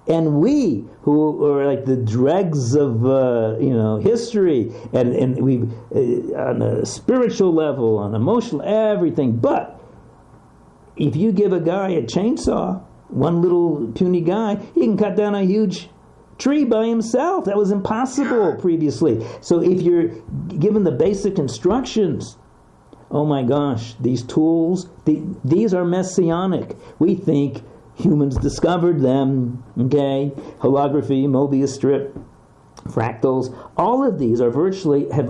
And we, who are like the dregs of history, and we on a spiritual level, on emotional, everything. But if you give a guy a chainsaw, one little puny guy, he can cut down a huge tree by himself. That was impossible previously. So if you're given the basic instructions, oh my gosh, these tools, these are messianic. We think humans discovered them, okay? Holography, Mobius strip, fractals, all of these have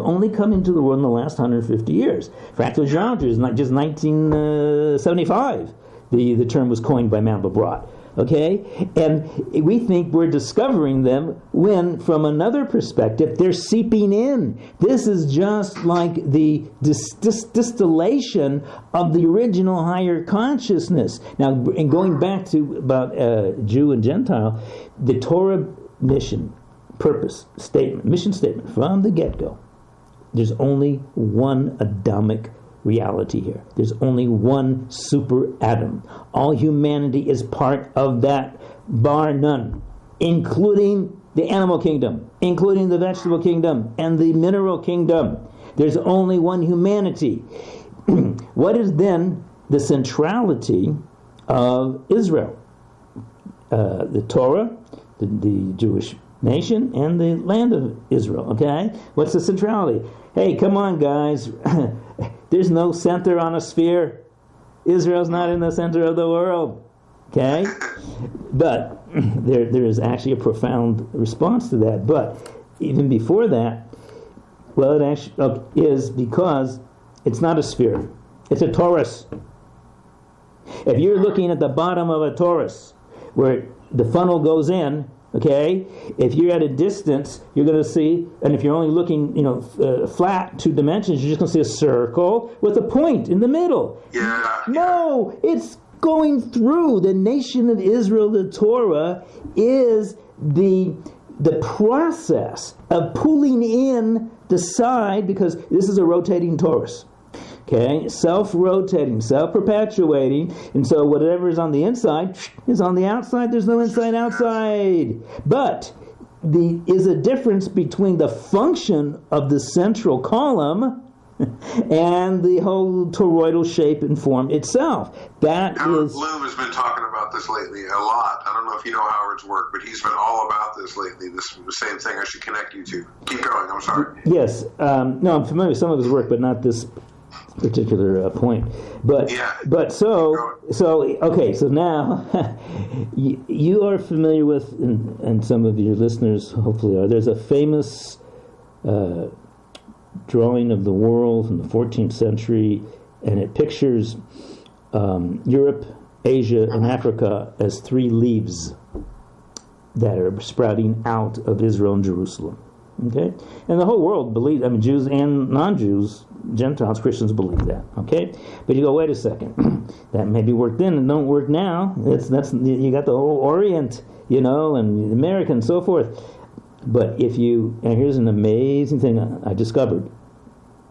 only come into the world in the last 150 years. Fractal geometry is not just 1975. The term was coined by Mandelbrot, okay? And we think we're discovering them when, from another perspective, they're seeping in. This is just like the distillation of the original higher consciousness. Now, and going back to about Jew and Gentile, the Torah mission statement from the get-go, there's only one Adamic reality here. There's only one super atom. All humanity is part of that, bar none, including the animal kingdom, including the vegetable kingdom, and the mineral kingdom. There's only one humanity. What is then the centrality of Israel? The Torah, the Jewish nation and the land of Israel. Okay, what's the centrality? Hey, come on, guys. There's no center on a sphere. Israel's not in the center of the world. Okay, but there is actually a profound response to that. But even before that, well, it actually is because it's not a sphere. It's a torus. If you're looking at the bottom of a torus, where the funnel goes in, okay, if you're at a distance, you're going to see, and if you're only looking, flat 2 dimensions, you're just going to see a circle with a point in the middle. Yeah. No, it's going through. The nation of Israel, the Torah, is the process of pulling in the side, because this is a rotating torus. Okay, self-rotating, self-perpetuating, and so whatever is on the inside is on the outside. There's no inside outside. But is a difference between the function of the central column and the whole toroidal shape and form itself. That Howard is. Bloom has been talking about this lately a lot. I don't know if you know Howard's work, but he's been all about this lately. This is the same thing I should connect you to. Keep going. I'm sorry. Yes. No, I'm familiar with some of his work, but not this particular point. But Yeah. but so okay. So now you are familiar with, and some of your listeners hopefully are. There's a famous drawing of the world from the 14th century, and it pictures Europe, Asia, and Africa as 3 leaves that are sprouting out of Israel and Jerusalem. Okay? And the whole world believes, Jews and non-Jews, Gentiles, Christians believe that. Okay? But you go, wait a second. That maybe worked then and don't work now. That's you got the whole Orient, and America and so forth. But and here's an amazing thing I discovered.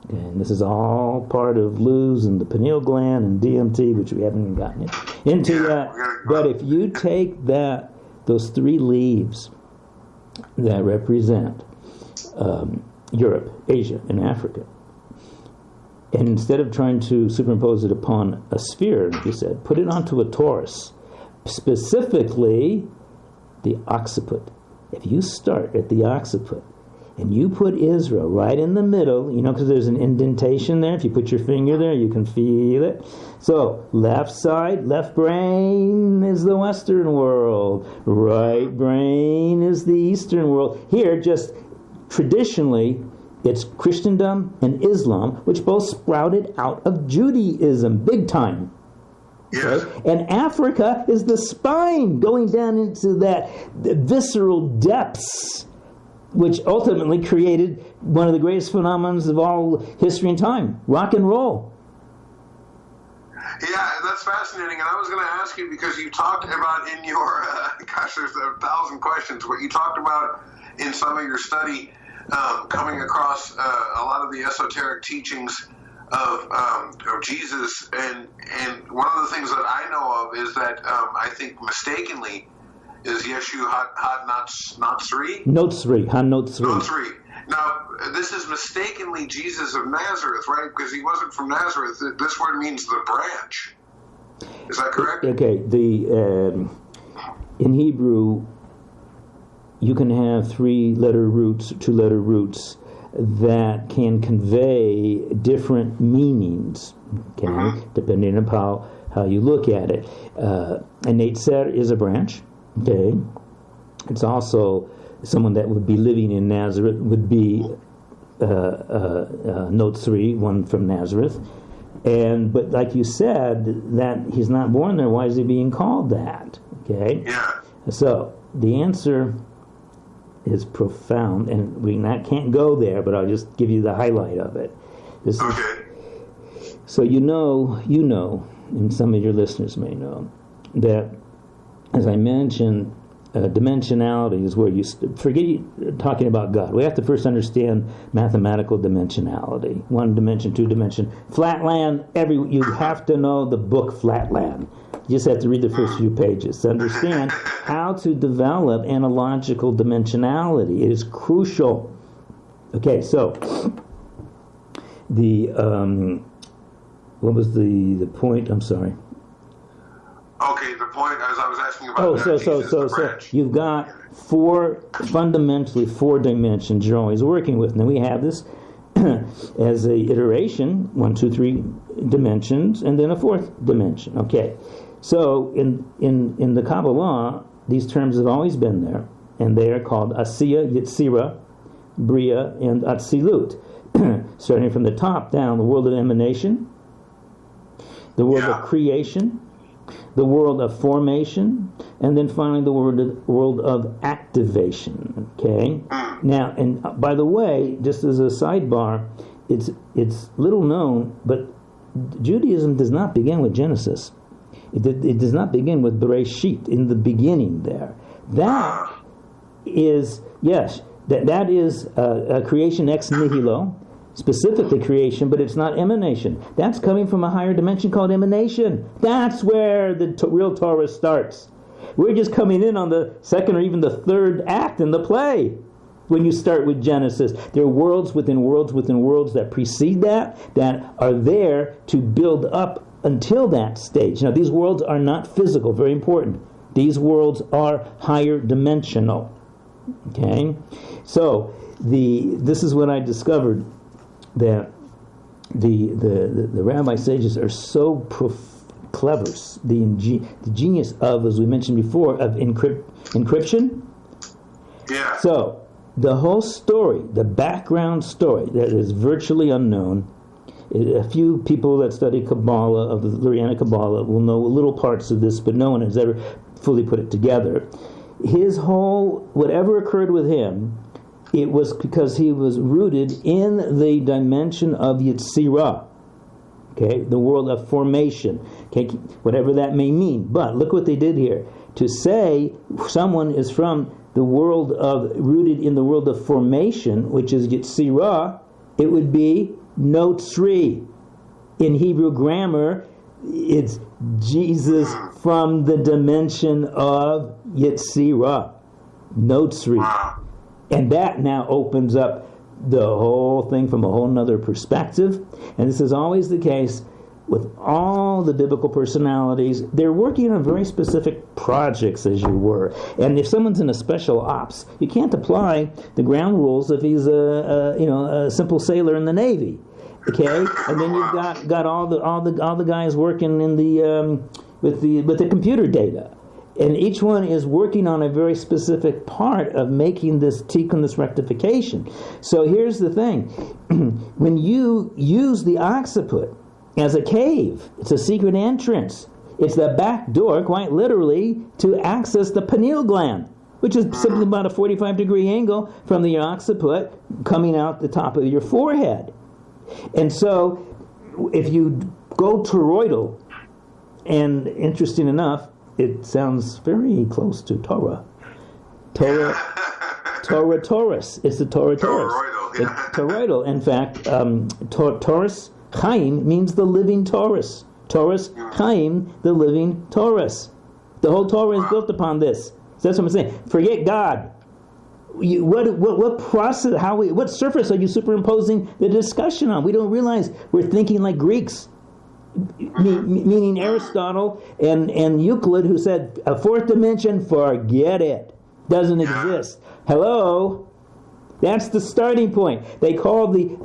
And this is all part of Luz and the pineal gland and DMT, which we haven't even gotten into yet. But if you take those 3 leaves that represent Europe, Asia, and Africa, and instead of trying to superimpose it upon a sphere, like you said, put it onto a torus, specifically the occiput. If you start at the occiput and you put Israel right in the middle, because there's an indentation there. If you put your finger there, you can feel it. So, left side, left brain is the Western world. Right brain is the Eastern world. Here, just traditionally, it's Christendom and Islam, which both sprouted out of Judaism, big time. Yes. Okay? And Africa is the spine going down into the visceral depths, which ultimately created one of the greatest phenomena of all history and time, rock and roll. Yeah, that's fascinating. And I was going to ask you, because you talked about in your, there's 1,000 questions, what you talked about in some of your study, coming across a lot of the esoteric teachings of Jesus, and one of the things that I know of is that I think mistakenly is Yeshu Han-Notzri. Han-Notzri. Now, this is mistakenly Jesus of Nazareth, right? Because he wasn't from Nazareth. This word means the branch. Is that correct? Okay. In Hebrew, you can have 3-letter roots, 2-letter roots that can convey different meanings, okay, depending on how you look at it. A Netzer is a branch, okay. It's also someone that would be living in Nazareth would be Notzri, one from Nazareth. But like you said, that he's not born there, why is he being called that? Okay? Yeah. So the answer is profound, and we can't go there, but I'll just give you the highlight of it. So you know, and some of your listeners may know, that, as I mentioned, dimensionality is where you forget talking about God. We have to first understand mathematical dimensionality. 1 dimension, 2 dimension, flatland. You have to know the book Flatland. You just have to read the first few pages to understand how to develop analogical dimensionality. It is crucial. Okay, so what was the point? I'm sorry. Okay, the point, as I was asking about so you've got fundamentally four dimensions you're always working with. Now we have this as a iteration, 1, 2, 3 dimensions, and then a fourth dimension. Okay, so in the Kabbalah, these terms have always been there, and they are called Asiya, Yetzira, Bria, and Atzilut. Starting from the top down, the world of emanation, the world of creation, the world of formation, and then finally the world of activation. Okay. Now, and by the way, just as a sidebar, it's little known, but Judaism does not begin with Genesis. It does not begin with Bereshit in the beginning. There, that is that is a creation ex nihilo. Specifically creation, but it's not emanation. That's coming from a higher dimension called emanation. That's where the real Torah starts. We're just coming in on the second or even the third act in the play. When you start with Genesis, there are worlds within worlds within worlds that precede that are there to build up until that stage. Now, these worlds are not physical, very important. These worlds are higher dimensional. Okay? So, this is what I discovered, that the rabbi sages are so clever. The genius of, as we mentioned before, of encryption. Yeah. So the whole story, the background story that is virtually unknown. A few people that study Kabbalah, of the Lurianic Kabbalah, will know little parts of this, but no one has ever fully put it together. His whole, whatever occurred with him, it was because he was rooted in the dimension of Yetzirah, okay, the world of formation, okay, whatever that may mean. But look what they did here. To say someone is from the world of, rooted in the world of formation, which is Yetzirah, it would be Notzri. In Hebrew grammar, it's Jesus from the dimension of Yetzirah, Notzri. And that now opens up the whole thing from a whole nother perspective. And this is always the case with all the biblical personalities. They're working on very specific projects, as you were. And if someone's in a special ops, you can't apply the ground rules if he's a simple sailor in the Navy. Okay? And then you've got all the guys working in the with the computer data. And each one is working on a very specific part of making this tikkun, this rectification. So here's the thing. When you use the occiput as a cave, it's a secret entrance. It's the back door, quite literally, to access the pineal gland, which is simply about a 45-degree angle from the occiput coming out the top of your forehead. And so if you go toroidal, and interesting enough, it sounds very close to Torah. Taurus. It's the Torah. Toroidal. In fact, Taurus Chaim means the living Taurus. Taurus Chaim, the living Taurus. The whole Torah is built upon this. So that's what I'm saying. Forget God. What process? What surface are you superimposing the discussion on? We don't realize we're thinking like Greeks. Meaning Aristotle and Euclid, who said a fourth dimension, forget it, doesn't exist. Hello, that's the starting point. They call the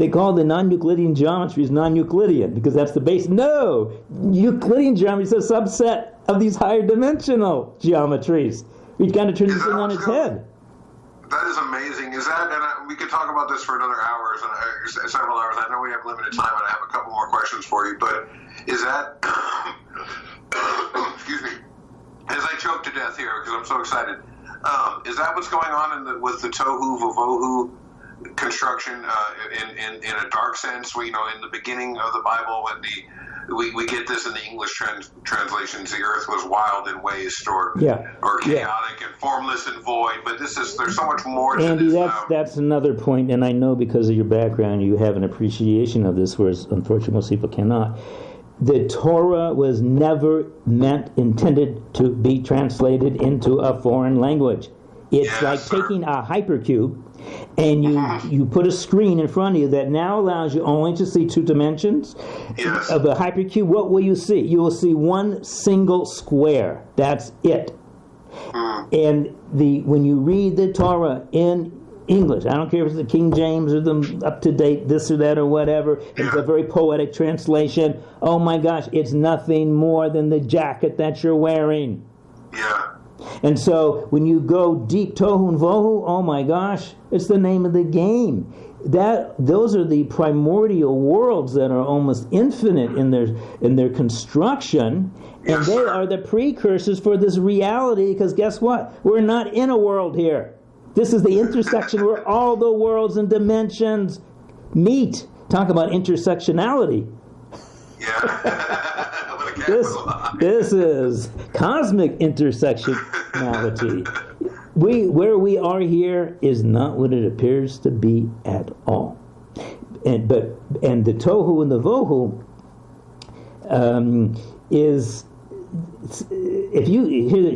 non-Euclidean geometries non-Euclidean because that's the base. No, Euclidean geometry is a subset of these higher dimensional geometries. We've got to turn this thing on its head. That is amazing. Is that, and we could talk about this for another hours, several hours. I know we have limited time, and I have a couple more questions for you. But is that, excuse me, as I choke to death here because I'm so excited, is that what's going on with the tohu vavohu construction in a dark sense? In the beginning of the Bible, when we get this in the English translations, the earth was wild in waste or chaotic and formless and void. But there's so much more to Andy, this. that's another point, and I know because of your background you have an appreciation of this, whereas unfortunately most people cannot. The Torah was never intended to be translated into a foreign language. It's like taking a hypercube and you put a screen in front of you that now allows you only to see two dimensions of a hypercube. What will you see? You will see one single square. That's it. And when you read the Torah in English, I don't care if it's the King James or the up-to-date this or that or whatever, it's a very poetic translation. Oh my gosh, it's nothing more than the jacket that you're wearing. Yeah. And so when you go deep, tohu and vohu, oh my gosh, it's the name of the game. Those are the primordial worlds that are almost infinite in their construction, and they are the precursors for this reality, because guess what? We're not in a world here. This is the intersection where all the worlds and dimensions meet. Talk about intersectionality. Yeah. This is cosmic intersectionality. Where we are here is not what it appears to be at all. And the tohu and the vohu is, if you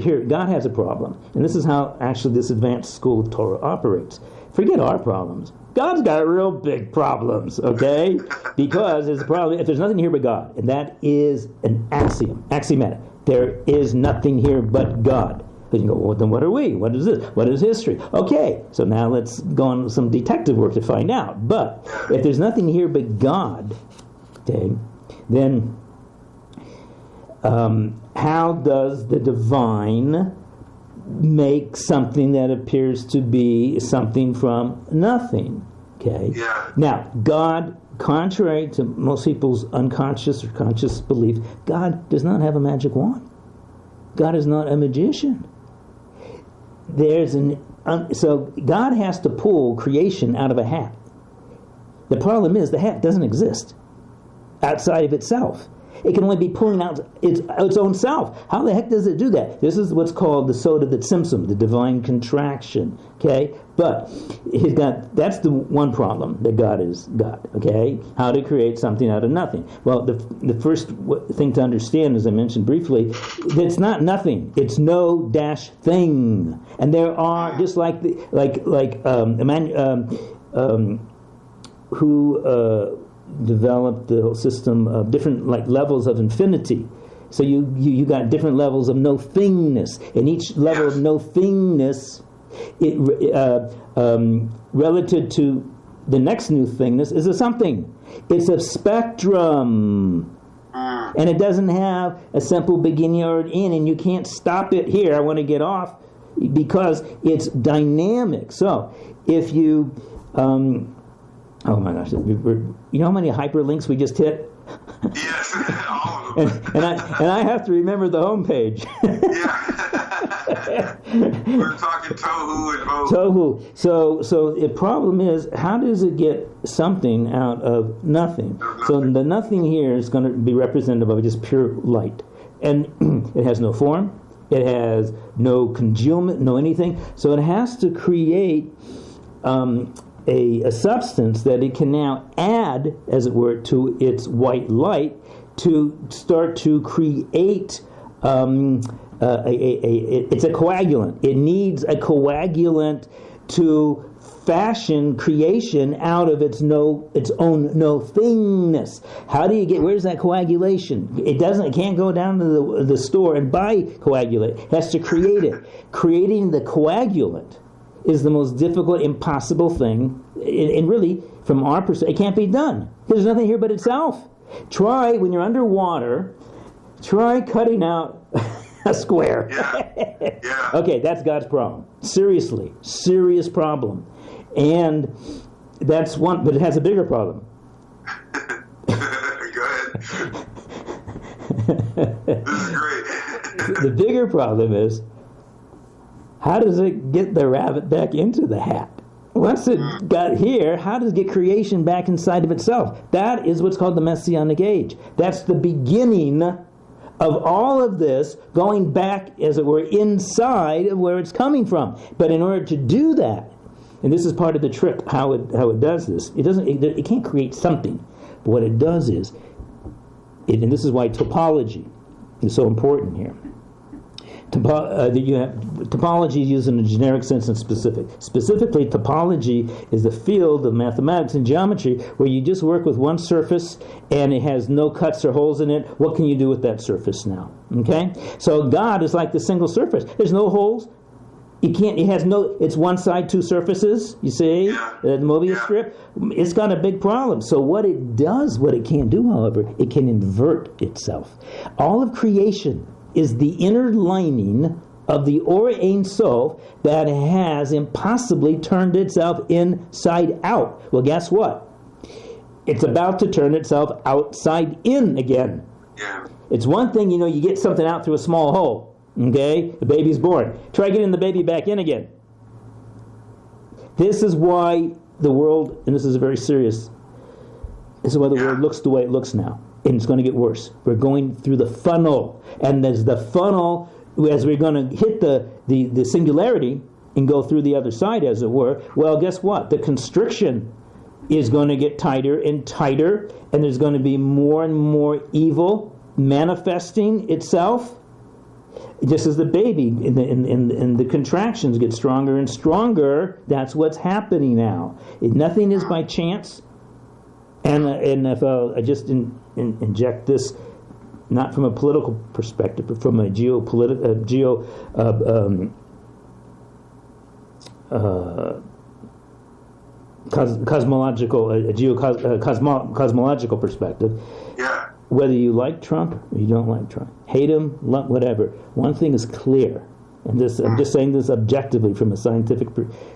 here God has a problem, and this is how actually this advanced school of Torah operates. Forget our problems. God's got real big problems, okay? Because there's a problem if there's nothing here but God, and that is an axiomatic. There is nothing here but God. Then you go, well, then what are we? What is this? What is history? Okay, so now let's go on some detective work to find out. But if there's nothing here but God, okay, then how does the divine make something that appears to be something from nothing? Okay. Yeah. Now, God, contrary to most people's unconscious or conscious belief, God does not have a magic wand. God is not a magician. So God has to pull creation out of a hat. The problem is the hat doesn't exist outside of itself. It can only be pulling out its own self. How the heck does it do that? This is what's called the Soda the Tzimtzum, the divine contraction. Okay, but that's the one problem that God is God. Okay, how to create something out of nothing. Well, the first thing to understand, as I mentioned briefly, it's not nothing. It's no dash thing. And there are just developed the whole system of different levels of infinity. So you got different levels of no thingness, and each level of no thingness, relative to the next new thingness, is a something. It's a spectrum, and it doesn't have a simple beginning or an end, and you can't stop it here. I want to get off because it's dynamic. So if you oh my gosh! You know how many hyperlinks we just hit? Yes, all of them. and I have to remember the homepage. Yeah. We're talking tohu and vohu. Tohu. So the problem is, how does it get something out of nothing? So the nothing here is going to be representative of just pure light, and it has no form, it has no congealment, no anything. So it has to create a substance that it can now add, as it were, to its white light to start to create. It's a coagulant. It needs a coagulant to fashion creation out of its own no thingness. How do you get? Where's that coagulation? It can't go down to the store and buy coagulate. It has to create it. Creating the coagulant is the most difficult, impossible thing, and really, from our perspective, it can't be done. There's nothing here but itself. Try, when you're underwater, try cutting out a square. Yeah. Okay, that's God's problem. Seriously, serious problem. And that's one, but it has a bigger problem. Go ahead. This is great. The bigger problem is, how does it get the rabbit back into the hat? Once it got here, how does it get creation back inside of itself? That is what's called the Messianic age. That's the beginning of all of this, going back, as it were, inside of where it's coming from. But in order to do that, and this is part of the trick, how it does this, it can't create something. But what it does is, and this is why topology is so important here. Topology is used in a generic sense and specific. Specifically, topology is the field of mathematics and geometry where you just work with one surface and it has no cuts or holes in it. What can you do with that surface now? Okay? So God is like the single surface. There's no holes. It's one side, two surfaces, you see? The Mobius strip. It's got a big problem. So what it can't do, however, it can invert itself. All of creation is the inner lining of the Or Ein Sof that has impossibly turned itself inside out. Well, guess what? It's about to turn itself outside in again. Yeah. It's one thing, you get something out through a small hole. Okay? The baby's born. Try getting the baby back in again. This is why the world, and this is very serious, this is why the world looks the way it looks now. And it's going to get worse. We're going through the funnel. And as the funnel, as we're going to hit the singularity and go through the other side, as it were, well, guess what? The constriction is going to get tighter and tighter, and there's going to be more and more evil manifesting itself. Just as the baby in the contractions get stronger and stronger, that's what's happening now. Nothing is by chance. And if I just inject this, not from a political perspective, but from a cosmological perspective. Yeah. Whether you like Trump or you don't like Trump, hate him, whatever, one thing is clear, and I'm just saying this objectively from a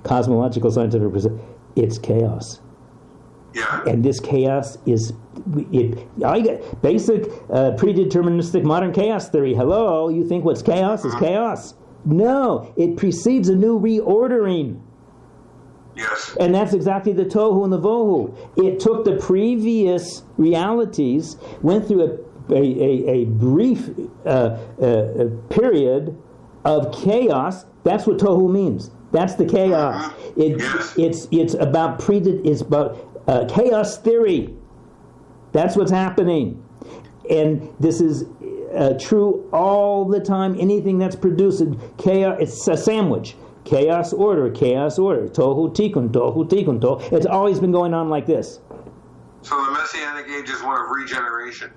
cosmological scientific perspective, it's chaos. Yeah. And this chaos is basic predeterministic modern chaos theory. Hello, you think what's chaos is chaos? No, it precedes a new reordering. Yes. And that's exactly the tohu and the vohu. It took the previous realities, went through a brief period of chaos. That's what tohu means. That's the chaos. It's about chaos theory. That's what's happening. And this is true all the time. Anything that's produced, chaos, it's a sandwich. Chaos, order, tohu tikkun, tohu. It's always been going on like this. So the Messianic age is one of regeneration.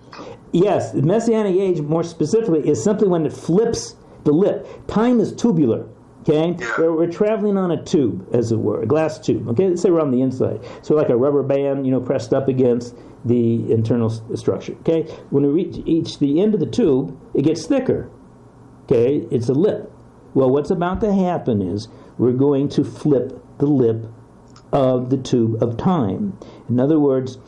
Yes, the Messianic age, more specifically, is simply when it flips the lip. Time is tubular. Okay, we're traveling on a tube, as it were, a glass tube. Okay, let's say we're on the inside, so like a rubber band, pressed up against the internal structure. Okay, when we reach the end of the tube, it gets thicker. Okay, it's a lip. Well, what's about to happen is we're going to flip the lip of the tube of time. In other words,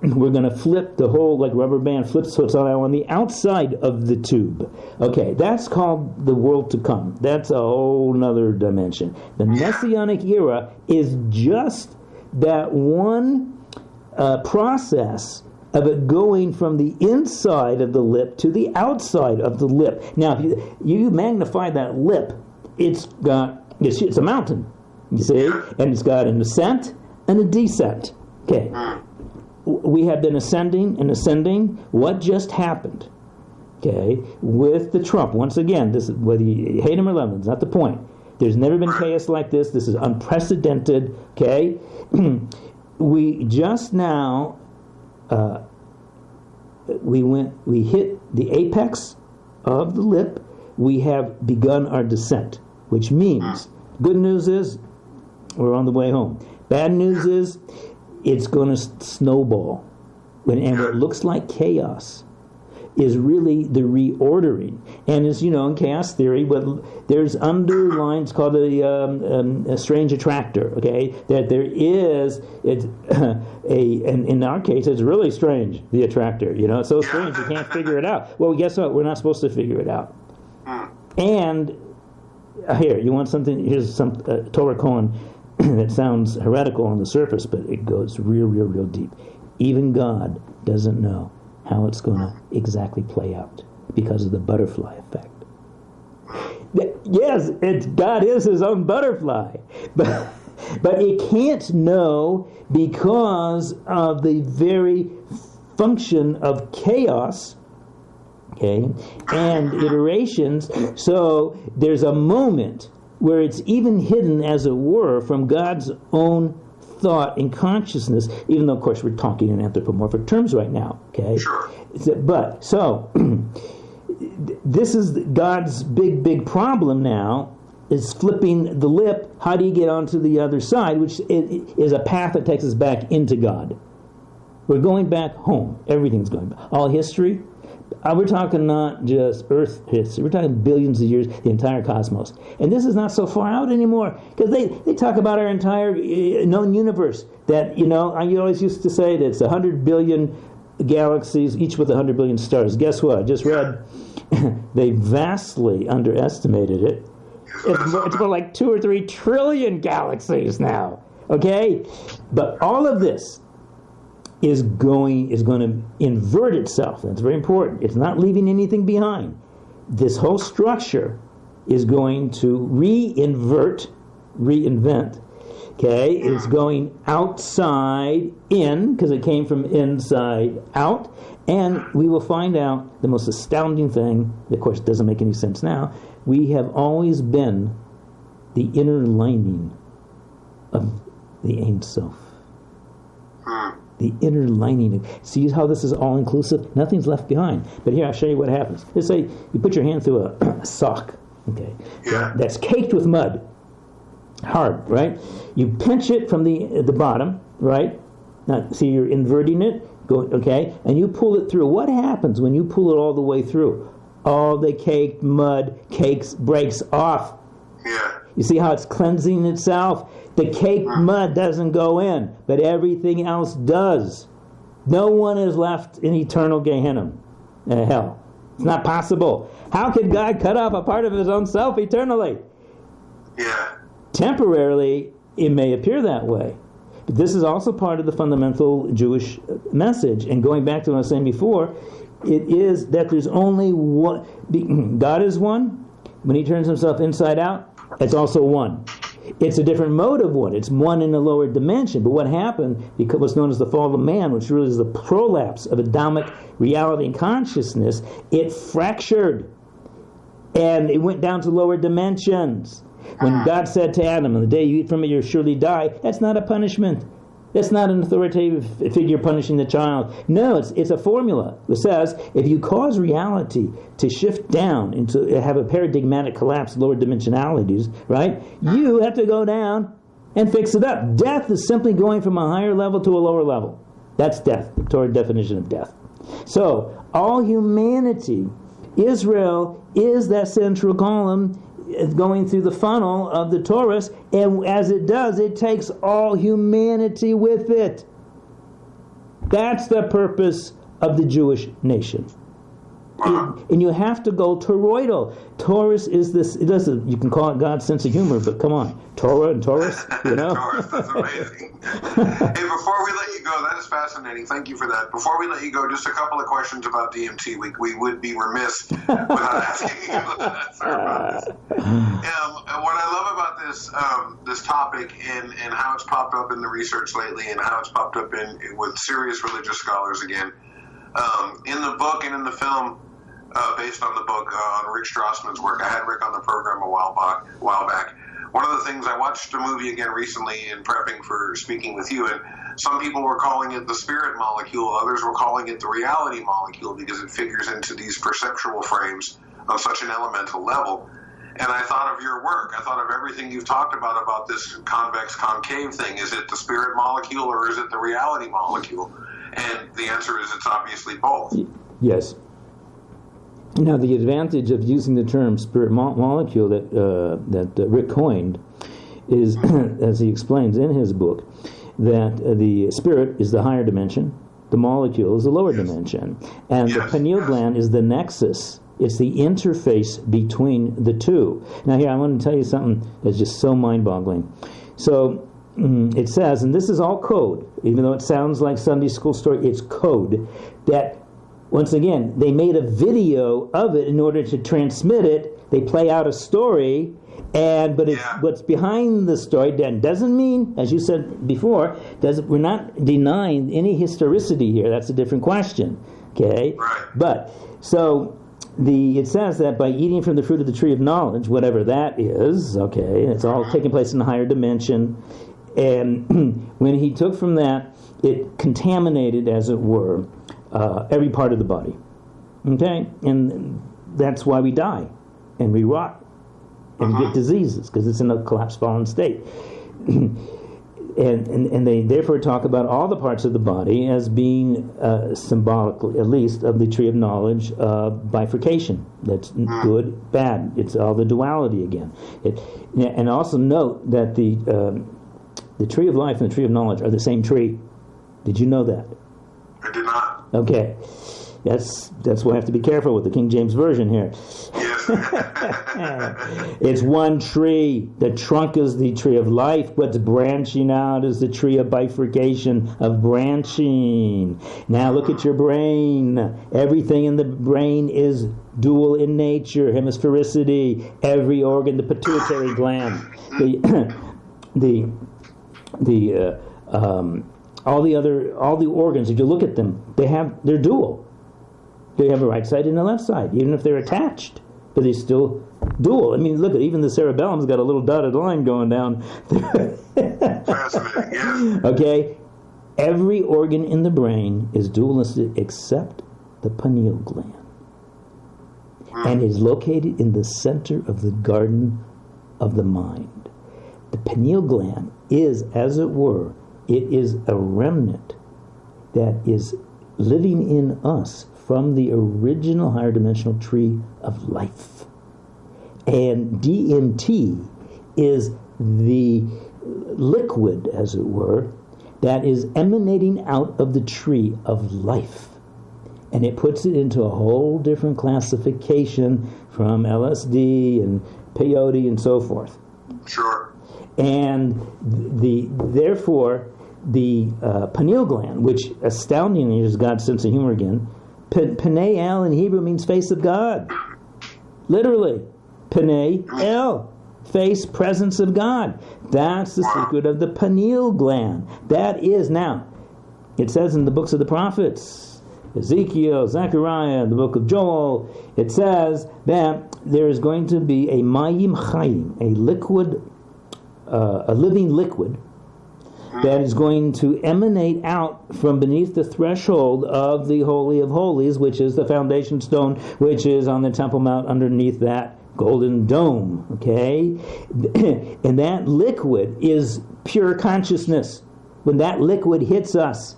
we're going to flip the whole, like rubber band flips, so it's on the outside of the tube. Okay, that's called the world to come. That's a whole nother dimension. The Messianic era is just that one process of it going from the inside of the lip to the outside of the lip. Now, if you magnify that lip, it's a mountain, you see, and it's got an ascent and a descent. Okay, we have been ascending and ascending. What just happened? Okay, with the Trump. Once again, this is whether you hate him or love him, it's not the point. There's never been chaos like this. This is unprecedented. Okay, we just now. We hit the apex of the lip. We have begun our descent, which means good news is we're on the way home. Bad news is it's going to snowball. And what looks like chaos is really the reordering. And as you know, in chaos theory, there's underlines called a strange attractor, okay? That there is, and in our case, it's really strange, the attractor, It's so strange, you can't figure it out. Well, guess what? We're not supposed to figure it out. And here, you want something, here's some Torah koan that sounds heretical on the surface, but it goes real deep. Even God doesn't know how it's going to exactly play out because of the butterfly effect. Yes, God is his own butterfly, but it can't know because of the very function of chaos. okay, and iterations. So there's a moment where it's even hidden, as it were, from God's own thought and consciousness, even though, of course, we're talking in anthropomorphic terms right now, okay? Sure. But, so, this is God's big problem now, is flipping the lip. How do you get onto the other side, which is a path that takes us back into God. We're going back home. Everything's going back. All history, we're talking not just Earth history, we're talking billions of years, the entire cosmos. And this is not so far out anymore, because they talk about our entire known universe, that, you always used to say that it's 100 billion galaxies, each with 100 billion stars. Guess what? I just read they vastly underestimated it. It's more like 2 or 3 trillion galaxies now, okay? But all of this is going to invert itself. That's very important. It's not leaving anything behind. This whole structure is going to reinvent, okay? It's going outside in, because it came from inside out, and we will find out the most astounding thing, that of course doesn't make any sense now. We have always been the inner lining of the Ein Sof. The inner lining. See how this is all inclusive? Nothing's left behind. But here, I'll show you what happens. Let's say you put your hand through a sock, okay? Yeah. That's caked with mud. Hard, right? You pinch it from the bottom, right? Now, see, you're inverting it, okay? And you pull it through. What happens when you pull it all the way through? All the caked mud breaks off. Yeah. You see how it's cleansing itself? The caked mud doesn't go in, but everything else does. No one is left in eternal Gehenna, hell. It's not possible. How could God cut off a part of his own self eternally? Yeah. Temporarily, it may appear that way. But this is also part of the fundamental Jewish message. And going back to what I was saying before, it is that there's only one. God is one. When he turns himself inside out, it's also one. It's a different mode of one. It's one in a lower dimension. But what happened, because what's known as the fall of man, which really is the prolapse of Adamic reality and consciousness, it fractured. And it went down to lower dimensions. When God said to Adam, on the day you eat from it, you'll surely die, that's not a punishment. That's not an authoritative figure punishing the child. No, it's a formula. It says, if you cause reality to shift down, into have a paradigmatic collapse, lower dimensionalities, right, you have to go down and fix it up. Death is simply going from a higher level to a lower level. That's death, the Torah definition of death. So, all humanity, Israel is that central column going through the funnel of the torus, and as it does, it takes all humanity with it. That's the purpose of the Jewish nation. And you have to go toroidal. Taurus is this, it doesn't, you can call it God's sense of humor, but come on, Torah and Taurus, you know? Taurus, that's amazing. Hey, before we let you go, that is fascinating. Thank you for that. Before we let you go, just a couple of questions about DMT. We would be remiss without asking you about this. What I love about this topic and how it's popped up in the research lately and how it's popped up with serious religious scholars again, in the book and in the film, based on the book, on Rick Strassman's work. I had Rick on the program a while back. One of the things, I watched a movie again recently in prepping for speaking with you, and some people were calling it the spirit molecule, others were calling it the reality molecule because it figures into these perceptual frames on such an elemental level. And I thought of your work. I thought of everything you've talked about this convex-concave thing. Is it the spirit molecule or is it the reality molecule? And the answer is it's obviously both. Yes. Now, the advantage of using the term spirit molecule that Rick coined is, as he explains in his book, that the spirit is the higher dimension, the molecule is the lower dimension, and the pineal gland is the nexus. It's the interface between the two. Now, here, I want to tell you something that's just so mind-boggling. So, it says, and this is all code, even though it sounds like Sunday school story, it's code, that once again, they made a video of it in order to transmit it. They play out a story, but it's what's behind the story doesn't mean, as you said before, we're not denying any historicity here. That's a different question. Okay? Right. But, so, it says that by eating from the fruit of the tree of knowledge, whatever that is, okay, it's all taking place in a higher dimension. And when he took from that, it contaminated, as it were, every part of the body. Okay? And that's why we die and we rot and get diseases, because it's in a collapsed, fallen state. And they therefore talk about all the parts of the body as being symbolically, at least, of the tree of knowledge of bifurcation. That's good, bad. It's all the duality again. And also note that the tree of life and the tree of knowledge are the same tree. Did you know that? I did not. Okay. That's why I have to be careful with the King James Version here. Yes. It's one tree. The trunk is the tree of life. What's branching out is the tree of bifurcation, of branching. Now look at your brain. Everything in the brain is dual in nature, hemisphericity. Every organ, the pituitary gland, all the organs. If you look at them, they're dual. They have a right side and a left side, even if they're attached, but they're still dual. I mean, look at even the cerebellum's got a little dotted line going down. Fascinating, yes. Okay, every organ in the brain is dualistic except the pineal gland, and is located in the center of the garden of the mind. The pineal gland is, as it were, it is a remnant that is living in us from the original higher dimensional tree of life. And DMT is the liquid, as it were, that is emanating out of the tree of life. And it puts it into a whole different classification from LSD and peyote and so forth. Sure. And therefore, the pineal gland, which astoundingly is God's sense of humor again, Pnei El in Hebrew means face of God. Literally. Pnei El. Face, presence of God. That's the secret of the pineal gland. That is, now, it says in the books of the prophets, Ezekiel, Zechariah, the book of Joel, it says that there is going to be a Mayim Chayim, a liquid, a living liquid, that is going to emanate out from beneath the threshold of the Holy of Holies, which is the foundation stone, which is on the Temple Mount underneath that golden dome, okay? And that liquid is pure consciousness. When that liquid hits us,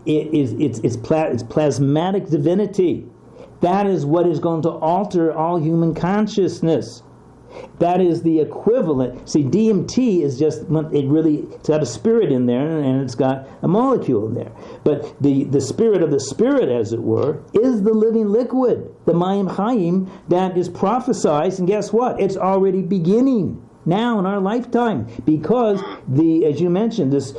it's plasmatic divinity. That is what is going to alter all human consciousness. That is the equivalent. See, DMT is just, it's got a spirit in there, and it's got a molecule in there. But the spirit of the spirit, as it were, is the living liquid, the Mayim Chayim, that is prophesized, and guess what? It's already beginning now in our lifetime. Because, as you mentioned, this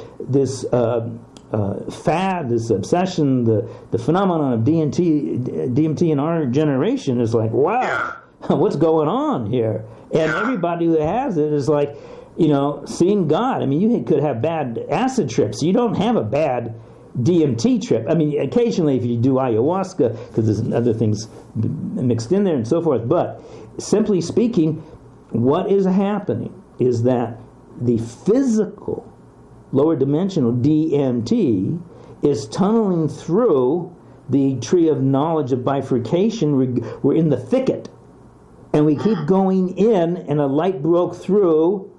fad, this obsession, the phenomenon of DMT in our generation is like, wow, what's going on here? And everybody who has it is like, seeing God. I mean, you could have bad acid trips. You don't have a bad DMT trip. I mean, occasionally if you do ayahuasca, because there's other things mixed in there and so forth. But simply speaking, what is happening is that the physical, lower dimensional DMT is tunneling through the tree of knowledge of bifurcation. We're in the thicket. And we keep going in, and a light broke through,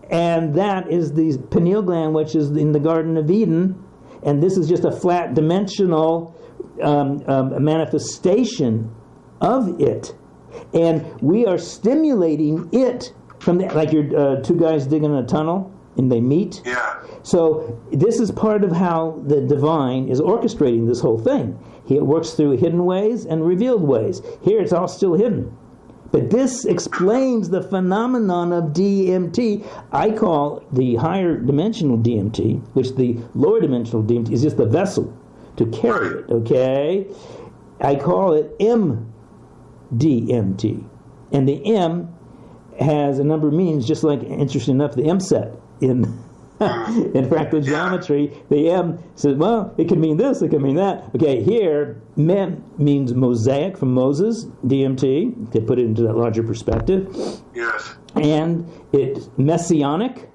and that is the pineal gland, which is in the Garden of Eden, and this is just a flat dimensional manifestation of it. And we are stimulating it from like you're two guys digging a tunnel, and they meet. Yeah. So this is part of how the divine is orchestrating this whole thing. It works through hidden ways and revealed ways. Here it's all still hidden. But this explains the phenomenon of DMT. I call the higher dimensional DMT, which the lower dimensional DMT is just the vessel to carry it, okay? I call it MDMT. And the M has a number of meanings, just like, interesting enough, the M set in In fractal geometry, the M says, well, it can mean this, it can mean that. Okay, here, Mem means mosaic from Moses, DMT, to put it into that larger perspective. Yes. And it's messianic,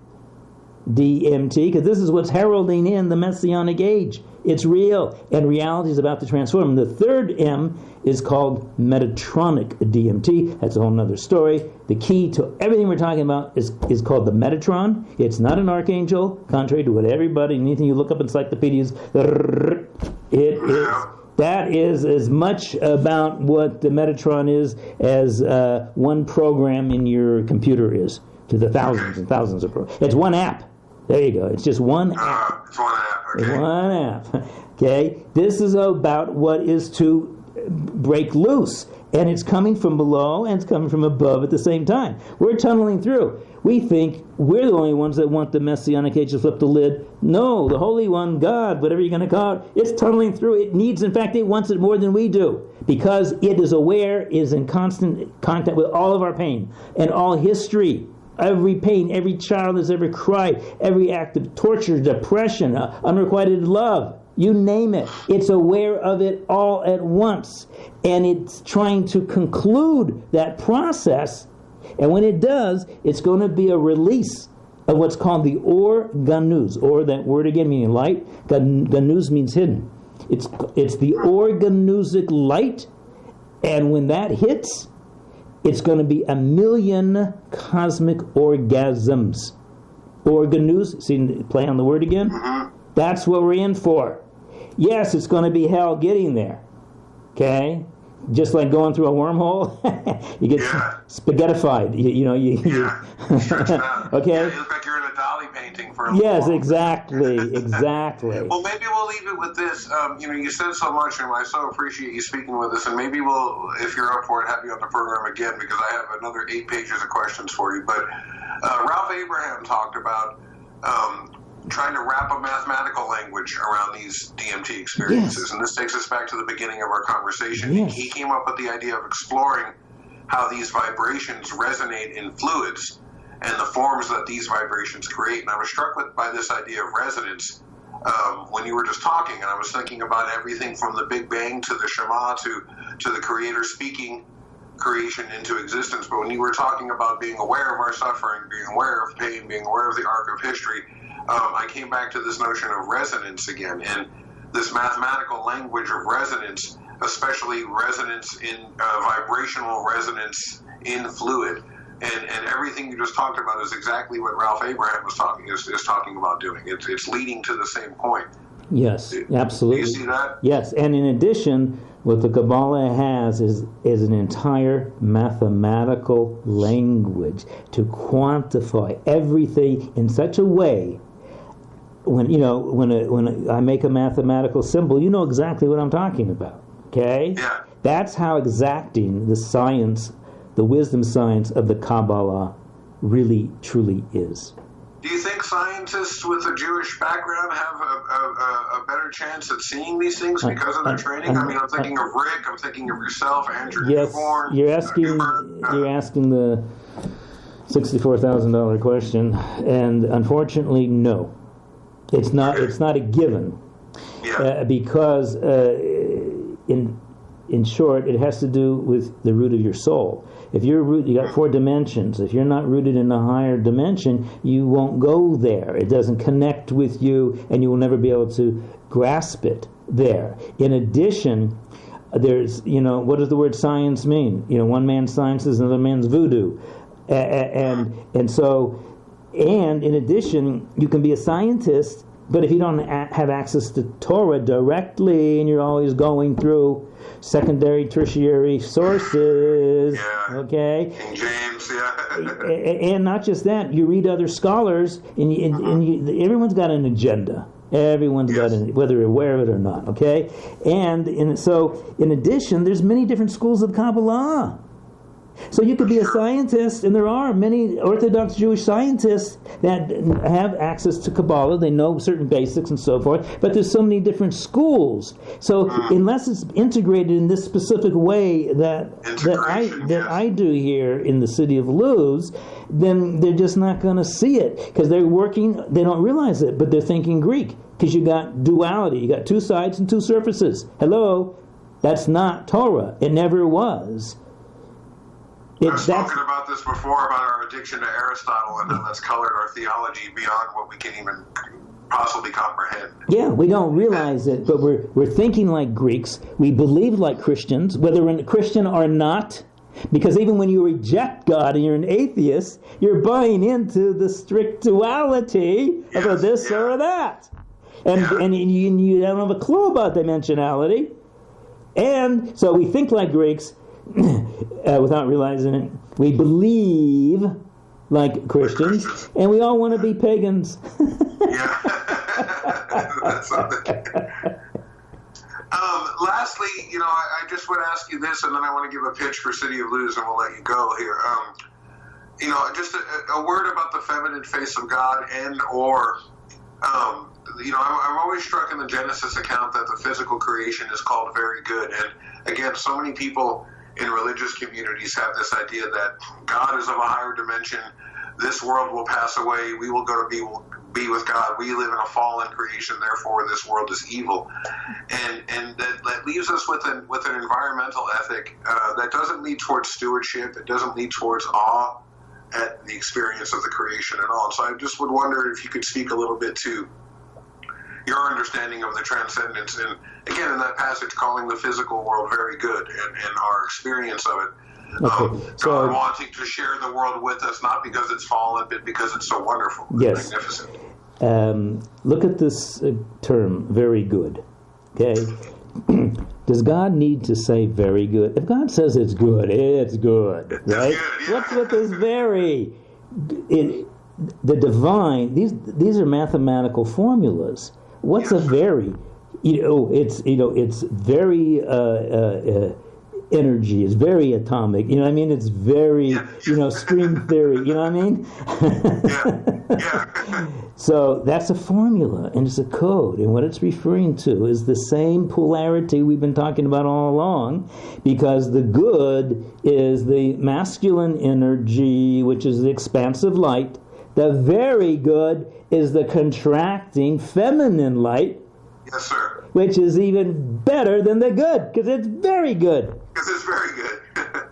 DMT, because this is what's heralding in the messianic age. It's real, and reality is about to transform. The third M is called Metatronic DMT. That's a whole other story. The key to everything we're talking about is called the Metatron. It's not an archangel, contrary to what everybody, anything you look up in encyclopedias, that is as much about what the Metatron is as one program in your computer is, to the thousands and thousands of programs. It's one app. There you go. It's just one app. It's one app. Okay. One app. Okay? This is about what is to break loose. And it's coming from below and it's coming from above at the same time. We're tunneling through. We think we're the only ones that want the Messianic age to flip the lid. No, the Holy One, God, whatever you're going to call it, it's tunneling through. It needs, in fact, it wants it more than we do. Because it is aware, is in constant contact with all of our pain and all history. Every pain, every child has ever cried, every act of torture, depression, unrequited love, you name it. It's aware of it all at once. And it's trying to conclude that process. And when it does, it's going to be a release of what's called the Or Ganuz. Or, that word again meaning light. Ganuz means hidden. It's the Or Ganuzic light. And when that hits, it's going to be 1,000,000 cosmic orgasms. Organus, see, play on the word again? That's what we're in for. Yes, it's going to be hell getting there. Okay? Just like going through a wormhole, you get spaghettified. You stretch it out. Okay? Yeah, you look like you're in a Dali painting for a Yes, little exactly. Well, maybe we'll leave it with this. You said so much, and I so appreciate you speaking with us. And maybe we'll, if you're up for it, have you on the program again, because I have another 8 pages of questions for you. But Ralph Abraham talked about trying to wrap a mathematical language around these DMT experiences. Yes. And this takes us back to the beginning of our conversation. Yes. He came up with the idea of exploring how these vibrations resonate in fluids and the forms that these vibrations create. And I was struck by this idea of resonance when you were just talking, and I was thinking about everything from the Big Bang to the Shema to the Creator speaking creation into existence. But when you were talking about being aware of our suffering, being aware of pain, being aware of the arc of history, I came back to this notion of resonance again, and this mathematical language of resonance, especially resonance in vibrational resonance in fluid. And everything you just talked about is exactly what Ralph Abraham was talking about doing. It's leading to the same point. Yes, absolutely. Do you see that? Yes, and in addition, what the Kabbalah has is an entire mathematical language to quantify everything in such a way. When I make a mathematical symbol, you know exactly what I'm talking about. Okay? Yeah. That's how exacting the science, the wisdom science of the Kabbalah really, truly is. Do you think scientists with a Jewish background have a better chance at seeing these things because of their training? I'm thinking of Rick. I'm thinking of yourself, Andrew Newborn. You're asking the $64,000 question, and unfortunately, no. It's not. Okay. It's not a given, because in short, it has to do with the root of your soul. If you're you got 4 dimensions. If you're not rooted in a higher dimension, you won't go there. It doesn't connect with you, and you will never be able to grasp it there. In addition, there's what does the word science mean? One man's science is another man's voodoo, and so. And in addition, you can be a scientist, but if you don't have access to Torah directly, and you're always going through secondary, tertiary sources, okay? King James, and not just that, you read other scholars, and everyone's got an agenda. Everyone's got whether you're aware of it or not, okay? And so, in addition, there's many different schools of Kabbalah. So you could be a scientist, and there are many Orthodox Jewish scientists that have access to Kabbalah. They know certain basics and so forth, but there's so many different schools. So unless it's integrated in this specific way that I do here in the city of Luz, then they're just not going to see it because they're working. They don't realize it, but they're thinking Greek because you got duality. You got two sides and two surfaces. Hello, that's not Torah. It never was. I've spoken about this before, about our addiction to Aristotle and how that's colored our theology beyond what we can even possibly comprehend. Yeah, we don't realize it, but we're thinking like Greeks. We believe like Christians, whether we're a Christian or not, because even when you reject God and you're an atheist, you're buying into the strict duality of a this or a that. And you don't have a clue about dimensionality. And so we think like Greeks, without realizing it. We believe like Christians, and we all want to be pagans. Yeah. That's something. Lastly, I just would ask you this, and then I want to give a pitch for City of Luz, and we'll let you go here. Just a word about the feminine face of God, I'm always struck in the Genesis account that the physical creation is called very good. And again, so many people in religious communities have this idea that God is of a higher dimension. This world will pass away. We will go to be with God. We live in a fallen creation. Therefore, this world is evil. And that leaves us with an environmental ethic that doesn't lead towards stewardship. It doesn't lead towards awe at the experience of the creation at all. So I just would wonder if you could speak a little bit to your understanding of the transcendence, and again in that passage calling the physical world very good, and our experience of it. God wanting to share the world with us, not because it's fallen, but because it's so wonderful and magnificent. Look at this term, very good. Okay? Does God need to say very good? If God says it's good, it's good. Right? It's good, yeah. What's with this very? The divine, these are mathematical formulas. What's a very? It's very energy. It's very atomic. You know what I mean? It's very, string theory. You know what I mean? Yeah. So that's a formula, and it's a code. And what it's referring to is the same polarity we've been talking about all along, because the good is the masculine energy, which is the expansive light. The very good is the contracting feminine light. Yes, sir. Which is even better than the good, because it's very good. Because it's very good.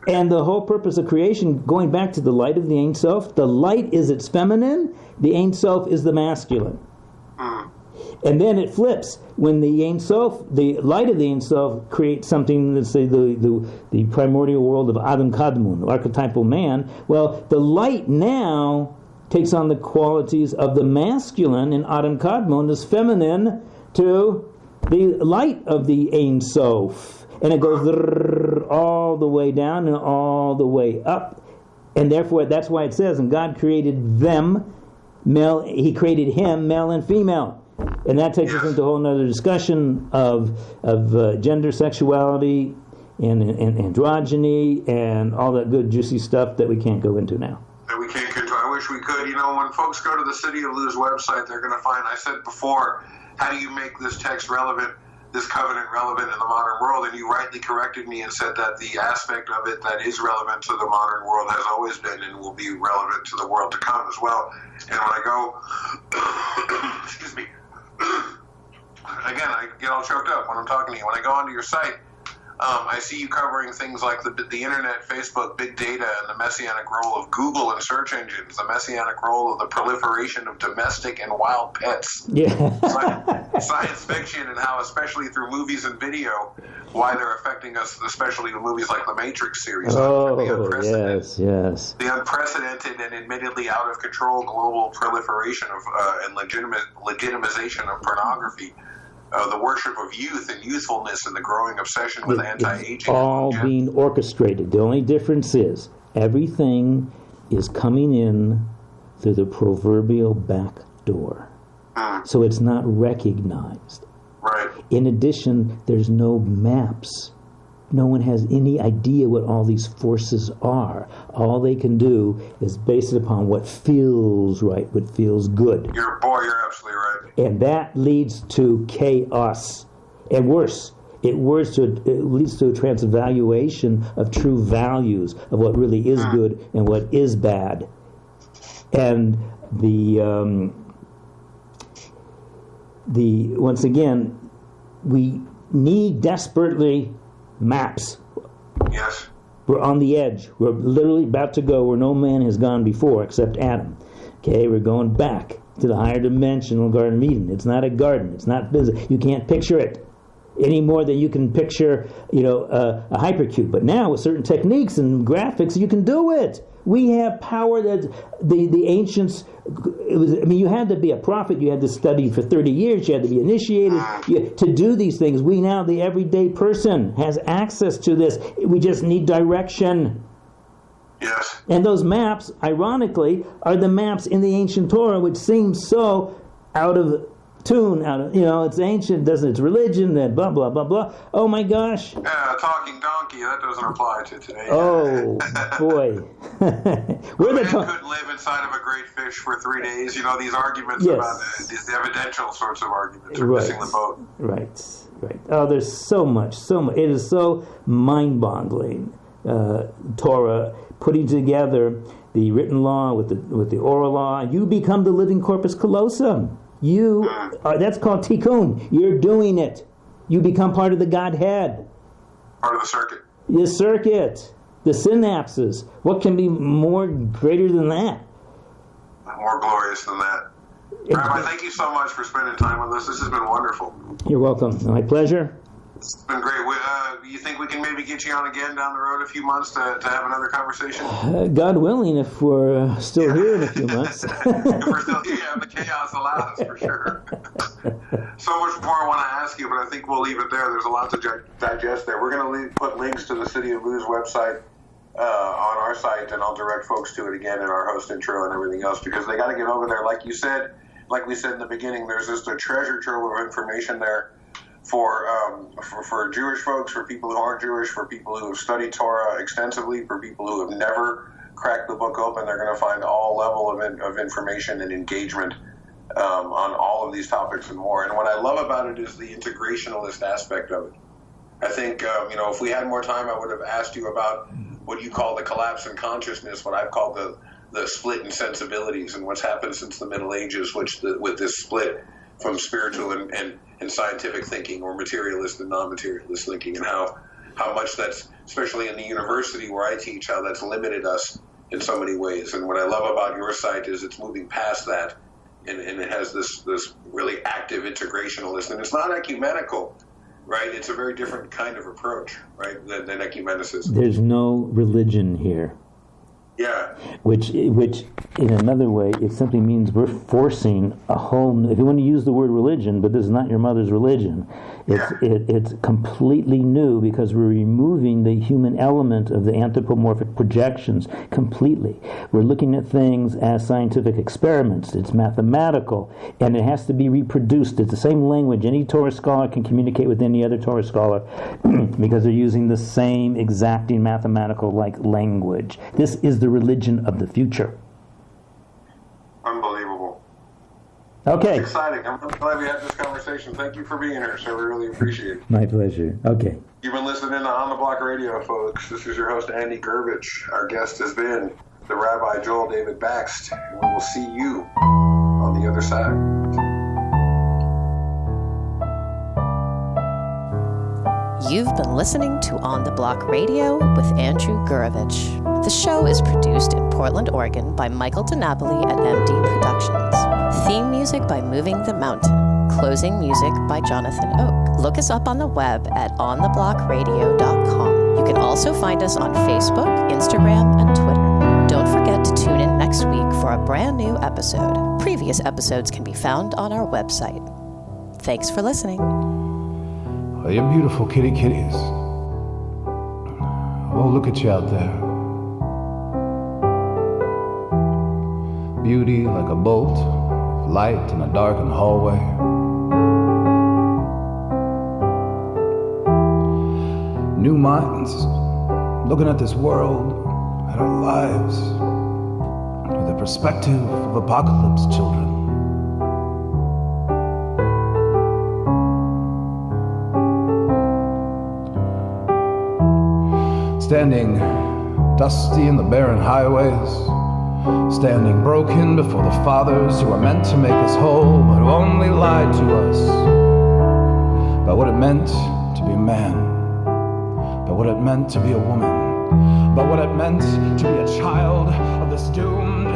And the whole purpose of creation, going back to the light of the Ein Sof, the light is its feminine, the Ein Sof is the masculine. And then it flips. When the Ein Sof, the light of the Ein Sof creates something, let's say the primordial world of Adam Kadmon, the archetypal man, well, the light now takes on the qualities of the masculine, and Adam Kadmon is feminine to the light of the Ein Sof. And it goes all the way down and all the way up. And therefore, that's why it says, and God created them, male, he created him, male and female. And that takes us into a whole other discussion of gender, sexuality, and androgyny, and all that good, juicy stuff that we can't go into now. We can't control. I wish we could. When folks go to the City of Luz website, they're going to find, I said before, how do you make this text relevant, this covenant relevant in the modern world? And you rightly corrected me and said that the aspect of it that is relevant to the modern world has always been and will be relevant to the world to come as well. And when I go, excuse me, again, I get all choked up when I'm talking to you. When I go onto your site, I see you covering things like the internet, Facebook, big data, and the messianic role of Google and search engines, the messianic role of the proliferation of domestic and wild pets, science fiction, and how, especially through movies and video, why they're affecting us, especially with movies like the Matrix series. Yes. The unprecedented and admittedly out of control global proliferation of and legitimization of pornography. The worship of youth and youthfulness and the growing obsession with anti-aging. It's all being orchestrated. The only difference is everything is coming in through the proverbial back door. So it's not recognized. Right. In addition, there's no maps no one has any idea what all these forces are. All they can do is base it upon what feels right, what feels good. You're absolutely right. And that leads to chaos. And worse, it leads to a transvaluation of true values of what really is good and what is bad. And once again, we need desperately maps. Yes. We're on the edge. We're literally about to go where no man has gone before except Adam. Okay, we're going back to the higher dimensional Garden of Eden. It's not a garden. It's not physical. You can't picture it any more than you can picture, a hypercube. But now with certain techniques and graphics, you can do it. We have power that the ancients. You had to be a prophet. You had to study for 30 years. You had to be initiated to do these things. We now, the everyday person, has access to this. We just need direction. Yes. And those maps, ironically, are the maps in the ancient Torah, which seems so out of tune, it's ancient, it's religion, and blah, blah, blah, blah. Oh my gosh. Yeah, talking donkey, that doesn't apply to today. Oh, boy. Couldn't live inside of a great fish for 3 days. These arguments about these evidential sorts of arguments are missing the boat. Right. Oh, there's so much. It is so mind-boggling. Torah, putting together the written law with the oral law. You become the living corpus callosum. That's called tikkun. You're doing it. You become part of the Godhead. Part of the circuit. The circuit. The synapses. What can be more greater than that? More glorious than that. Rabbi, thank you so much for spending time with us. This has been wonderful. You're welcome. My pleasure. It's been great. You think we can maybe get you on again down the road a few months to have another conversation? God willing, if we're still here in a few months. If we're still here, the chaos allows, for sure. So much more I want to ask you, but I think we'll leave it there. There's a lot to digest there. We're going to put links to the City of Luz website on our site, and I'll direct folks to it again in our host intro and everything else, because they got to get over there. Like we said in the beginning, there's just a treasure trove of information there for Jewish folks, for people who aren't Jewish, for people who have studied Torah extensively, for people who have never cracked the book open. They're going to find all level of information and engagement on all of these topics and more. And what I love about it is the integrationalist aspect of it. I think, if we had more time, I would have asked you about what you call the collapse in consciousness, what I've called the split in sensibilities, and what's happened since the Middle Ages, with this split from spiritual and scientific thinking, or materialist and non-materialist thinking, and how much that's, especially in the university where I teach, how that's limited us in so many ways. And what I love about your site is it's moving past that, and it has this really active integrationalist, and it's not ecumenical, right? It's a very different kind of approach, right, than ecumenicism. There's no religion here. Yeah. Which in another way, it simply means we're forcing a whole. If you want to use the word religion, but this is not your mother's religion, it's completely new, because we're removing the human element of the anthropomorphic projections completely. We're looking at things as scientific experiments. It's mathematical, and it has to be reproduced. It's the same language. Any Torah scholar can communicate with any other Torah scholar because they're using the same exacting mathematical language. This is the religion of the future. Unbelievable. Okay. It's exciting. I'm glad we had this conversation. Thank you for being here, sir. We really appreciate it. My pleasure. Okay. You've been listening to On the Block Radio, folks. This is your host, Andy Gurvich. Our guest has been the Rabbi Joel David Bakst. And we will see you on the other side. You've been listening to On the Block Radio with Andrew Gurevich. The show is produced in Portland, Oregon by Michael DiNapoli at MD Productions. Theme music by Moving the Mountain. Closing music by Jonathan Oak. Look us up on the web at ontheblockradio.com. You can also find us on Facebook, Instagram, and Twitter. Don't forget to tune in next week for a brand new episode. Previous episodes can be found on our website. Thanks for listening. Oh, you're beautiful, kitty kitties. Oh, look at you out there. Beauty like a bolt, light in a darkened hallway. new minds, looking at this world, at our lives, with the perspective of apocalypse children. Standing dusty in the barren highways, standing broken before the fathers who are meant to make us whole, but who only lied to us about what it meant to be a man, about what it meant to be a woman, about what it meant to be a child of this doomed